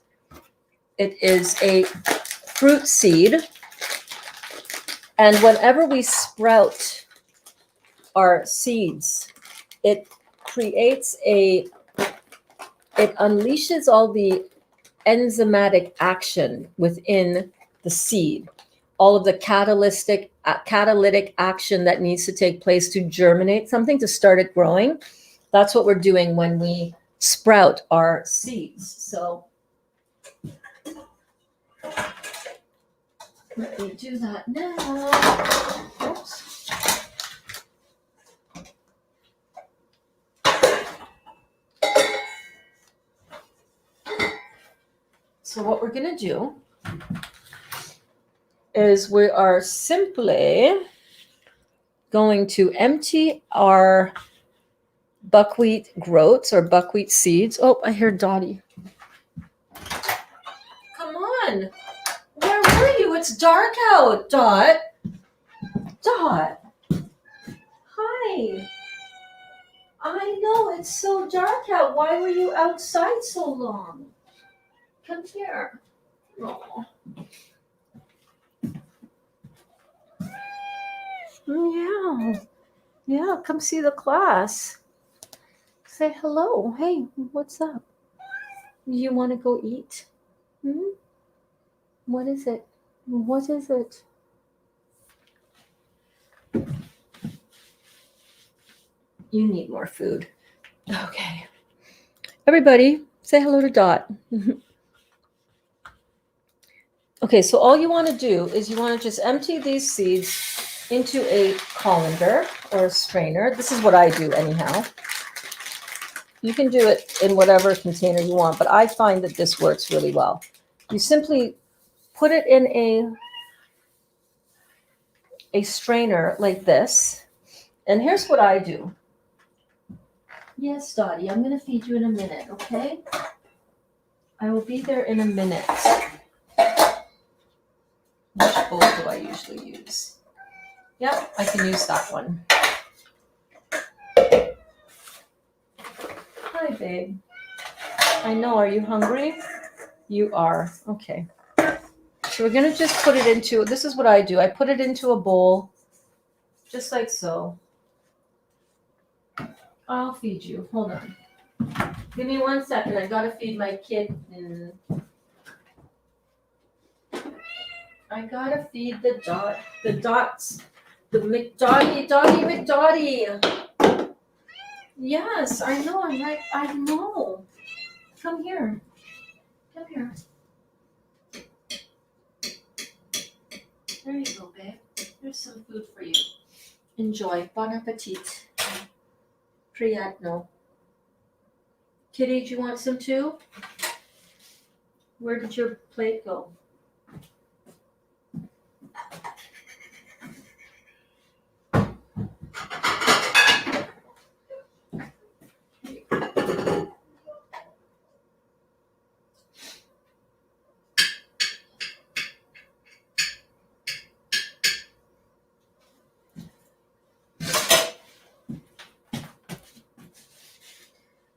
It is a fruit seed. And whenever we sprout our seeds, it unleashes all the enzymatic action within the seed, all of the catalytic action that needs to take place to germinate something, to start it growing. That's what we're doing when we sprout our seeds. So let me do that now. Oops. So what we're going to do is we are simply going to empty our buckwheat groats or buckwheat seeds. Oh, I hear Dottie. Come on. Where were you? It's dark out, Dot. Dot. Hi. I know, it's so dark out. Why were you outside so long? Come here. Oh. Yeah. Yeah, come see the class. Say hello. Hey, what's up? You want to go eat? What is it? What is it? You need more food. Okay. Everybody, say hello to Dot. Okay, so all you want to do is you want to just empty these seeds into a colander or a strainer. This is what I do anyhow. You can do it in whatever container you want, but I find that this works really well. You simply put it in a strainer like this. And here's what I do. Yes, Dottie, I'm going to feed you in a minute, okay? I will be there in a minute. Which bowl do I usually use? Yep, I can use that one. Hi, babe. I know, are you hungry? You are. Okay. So we're going to just put it into, this is what I do. I put it into a bowl, just like so. I'll feed you. Hold on. Give me 1 second. I got to feed my kid. I got to feed the dots. The McDottie. Yes, I know. I know. Come here. Come here. There you go, babe. There's some food for you. Enjoy. Bon appetit. Priятno. Kitty, do you want some too? Where did your plate go?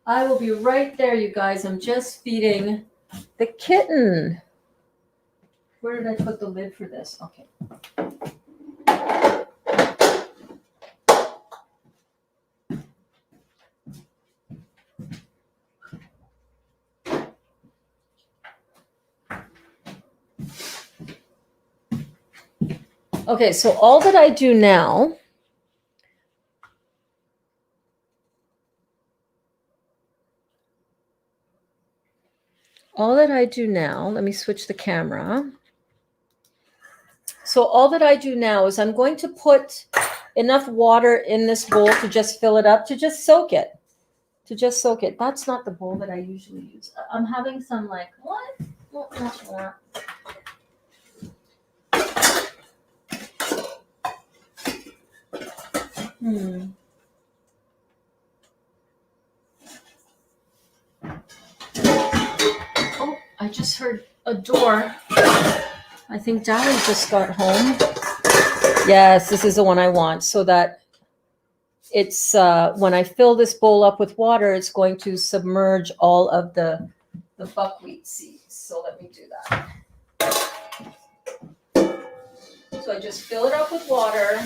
I will be right there, you guys. I'm just feeding the kitten. Where did I put the lid for this? Okay. Okay, so all that I do now let me switch the camera. So all that I do now is I'm going to put enough water in this bowl to just fill it up, to just soak it. To just soak it. That's not the bowl that I usually use. I'm having some like, what? Oh, I just heard a door. I think Dally just got home. Yes, this is the one I want, so that it's when I fill this bowl up with water, it's going to submerge all of the buckwheat seeds. So let me do that. So I just fill it up with water.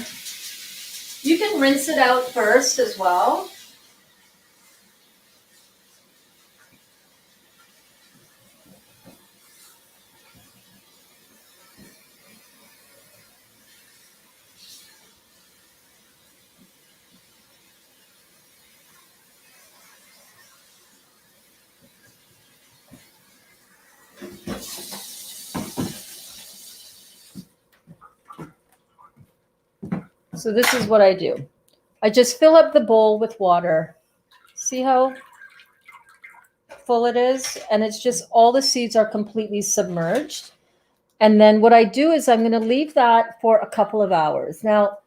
You can rinse it out first as well. So this is what I do. I just fill up the bowl with water. See how full it is? And it's just all the seeds are completely submerged. And then what I do is I'm going to leave that for a couple of hours. Now,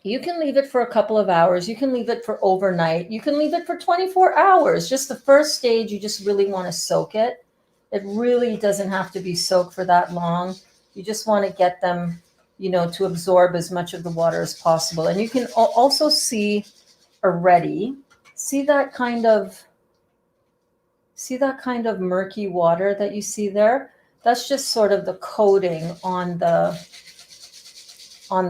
you can leave it for a couple of hours. You can leave it for overnight. You can leave it for 24 hours. Just the first stage, you just really want to soak it. It really doesn't have to be soaked for that long. You just want to get them, to absorb as much of the water as possible. And you can also see already, see that kind of murky water that you see there? That's just sort of the coating on the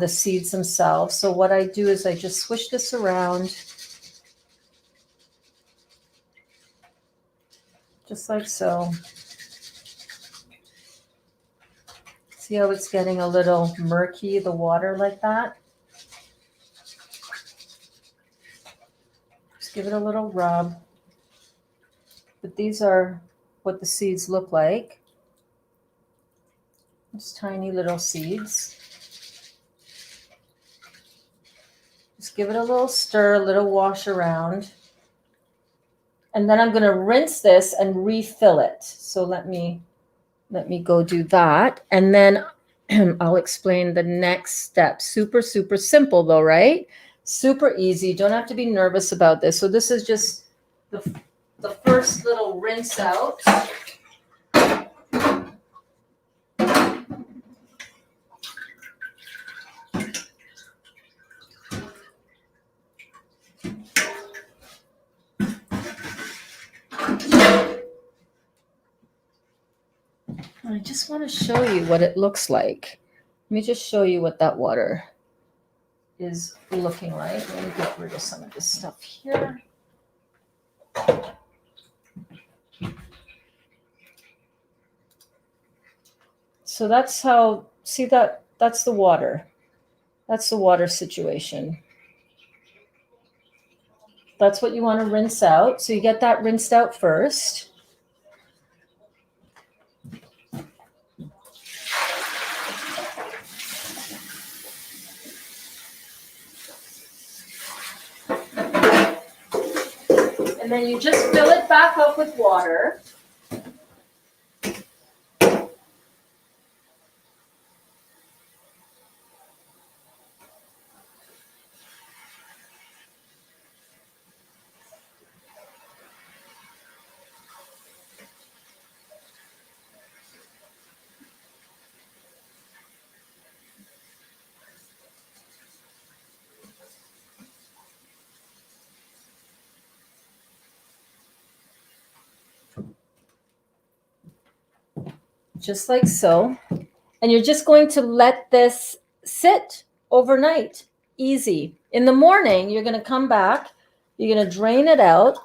seeds themselves. So what I do is I just swish this around, just like so. See how it's getting a little murky, the water like that? Just give it a little rub. But these are what the seeds look like. Just tiny little seeds. Just give it a little stir, a little wash around. And then I'm going to rinse this and refill it. So let me go do that. And then I'll explain the next step. Super, super simple though, right? Super easy. Don't have to be nervous about this. So this is just the first little rinse out. I just want to show you what it looks like. Let me just show you what that water is looking like. Let me get rid of some of this stuff here. So that's how, see that, that's the water. That's the water situation. That's what you want to rinse out. So you get that rinsed out first. And then you just fill it back up with water. Just like so. And you're just going to let this sit overnight. Easy. In the morning, you're going to come back, you're going to drain it out,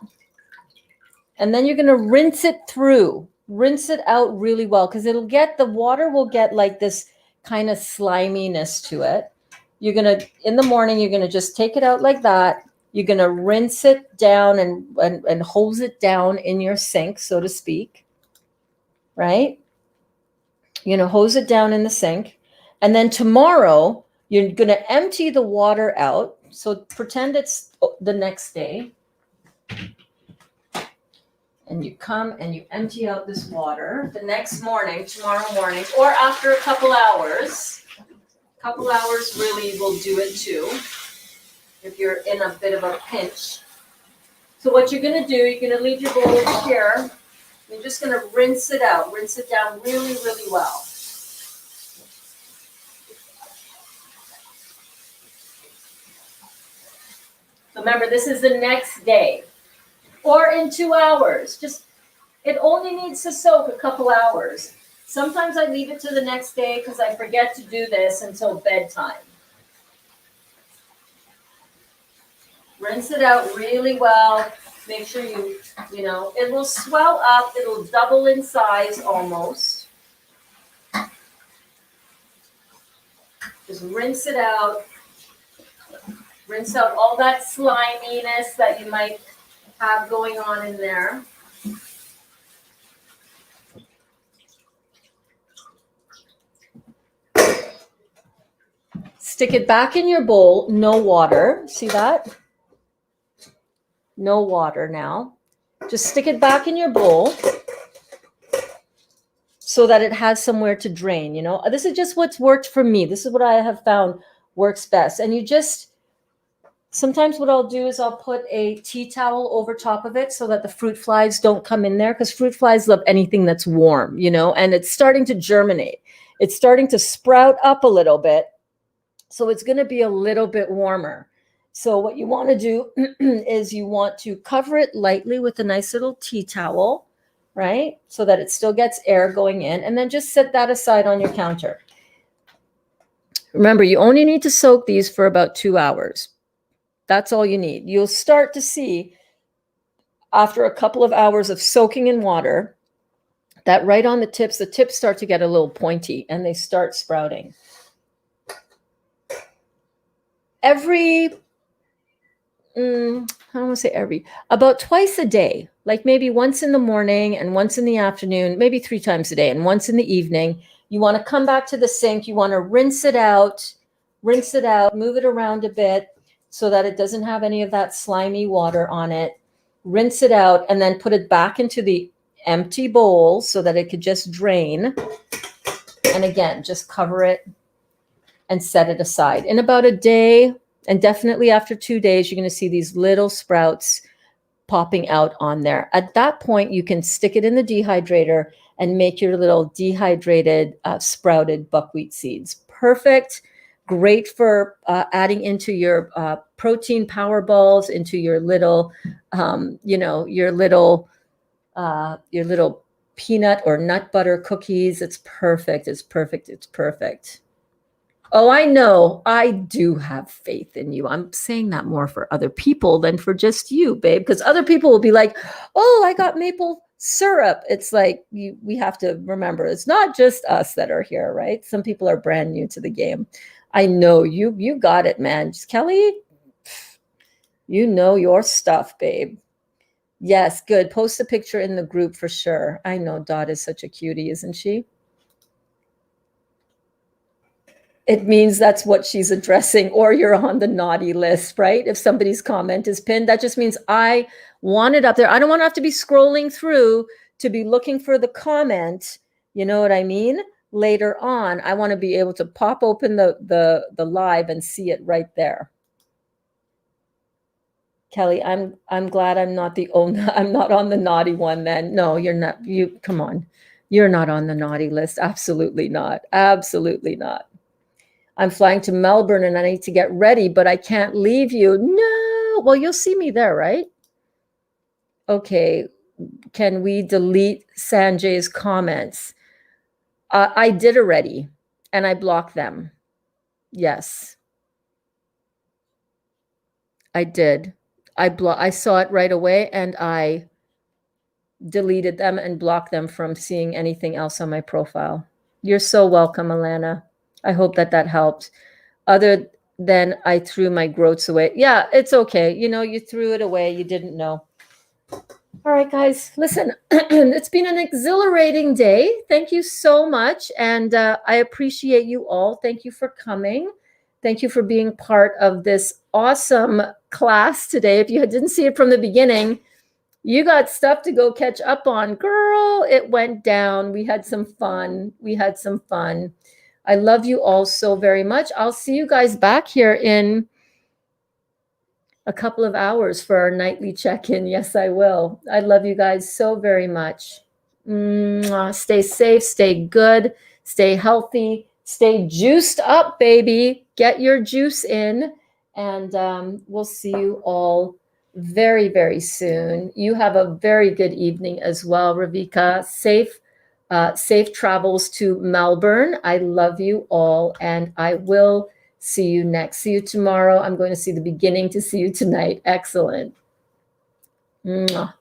and then you're going to rinse it through. Rinse it out really well, because the water will get like this kind of sliminess to it. In the morning, you're going to just take it out like that. You're going to rinse it down and hose it down in your sink, so to speak. Right? Hose it down in the sink. And then tomorrow, You're going to empty the water out. So pretend it's the next day. And you come and you empty out this water the next morning, tomorrow morning, or after a couple hours. A couple hours really will do it too, if you're in a bit of a pinch. So what you're going to do, you're going to leave your bowl over here. You're just going to rinse it out, rinse it down really, really well. Remember, this is the next day or in 2 hours. Just, it only needs to soak a couple hours. Sometimes I leave it to the next day because I forget to do this until bedtime. Rinse it out really well. Make sure you know, it will swell up. It'll double in size almost. Just rinse it out. Rinse out all that sliminess that you might have going on in there. Stick it back in your bowl, no water. See that? No water now. Just stick it back in your bowl so that it has somewhere to drain, you know. This is just what's worked for me. This is what I have found works best. And you just, sometimes what I'll do is I'll put a tea towel over top of it so that the fruit flies don't come in there, because fruit flies love anything that's warm, you know, and it's starting to germinate. It's starting to sprout up a little bit. So it's going to be a little bit warmer. So what you want to do is you want to cover it lightly with a nice little tea towel, right? So that it still gets air going in, and then just set that aside on your counter. Remember, you only need to soak these for about 2 hours. That's all you need. You'll start to see after a couple of hours of soaking in water that right on the tips start to get a little pointy and they start sprouting. About twice a day, like maybe once in the morning and once in the afternoon, maybe 3 times a day and once in the evening, you want to come back to the sink. You want to rinse it out, move it around a bit so that it doesn't have any of that slimy water on it. Rinse it out and then put it back into the empty bowl so that it could just drain. And again, just cover it and set it aside. In about a day, and definitely after 2 days, you're going to see these little sprouts popping out on there. At that point, you can stick it in the dehydrator and make your little dehydrated, sprouted buckwheat seeds. Perfect. Great for adding into your protein power balls, into your little, your little peanut or nut butter cookies. It's perfect. It's perfect. It's perfect. Oh, I know. I do have faith in you. I'm saying that more for other people than for just you, babe, because other people will be like, oh, I got maple syrup. It's like we have to remember it's not just us that are here, right? Some people are brand new to the game. I know you got it, man. Just, Kelly, you know your stuff, babe. Yes, good. Post a picture in the group for sure. I know Dot is such a cutie, isn't she? It means that's what she's addressing, or you're on the naughty list, right? If somebody's comment is pinned, that just means I want it up there. I don't want to have to be scrolling through to be looking for the comment. You know what I mean? Later on, I want to be able to pop open the live and see it right there. Kelly, I'm glad I'm not I'm not on the naughty one then. No, you're not. Come on. You're not on the naughty list. Absolutely not. Absolutely not. I'm flying to Melbourne and I need to get ready, but I can't leave you. No. Well, you'll see me there, right? Okay. Can we delete Sanjay's comments? I did already, and I blocked them. Yes. I did. I saw it right away, and I deleted them and blocked them from seeing anything else on my profile. You're so welcome, Alana. I hope that helped. Other than I threw my groats away. Yeah, it's okay. You know, you threw it away. You didn't know. All right, guys, listen, it's been an exhilarating day. Thank you so much. And I appreciate you all. Thank you for coming. Thank you for being part of this awesome class today. If you didn't see it from the beginning, you got stuff to go catch up on. Girl, it went down. We had some fun. I love you all so very much. I'll see you guys back here in a couple of hours for our nightly check-in. Yes, I will. I love you guys so very much. Mwah. Stay safe, stay good, stay healthy, stay juiced up, baby. Get your juice in, and we'll see you all very, very soon. You have a very good evening as well, Ravika. Safe travels to Melbourne. I love you all, and I will see you next. See you tomorrow. I'm going to see the beginning to see you tonight. Excellent. Mwah.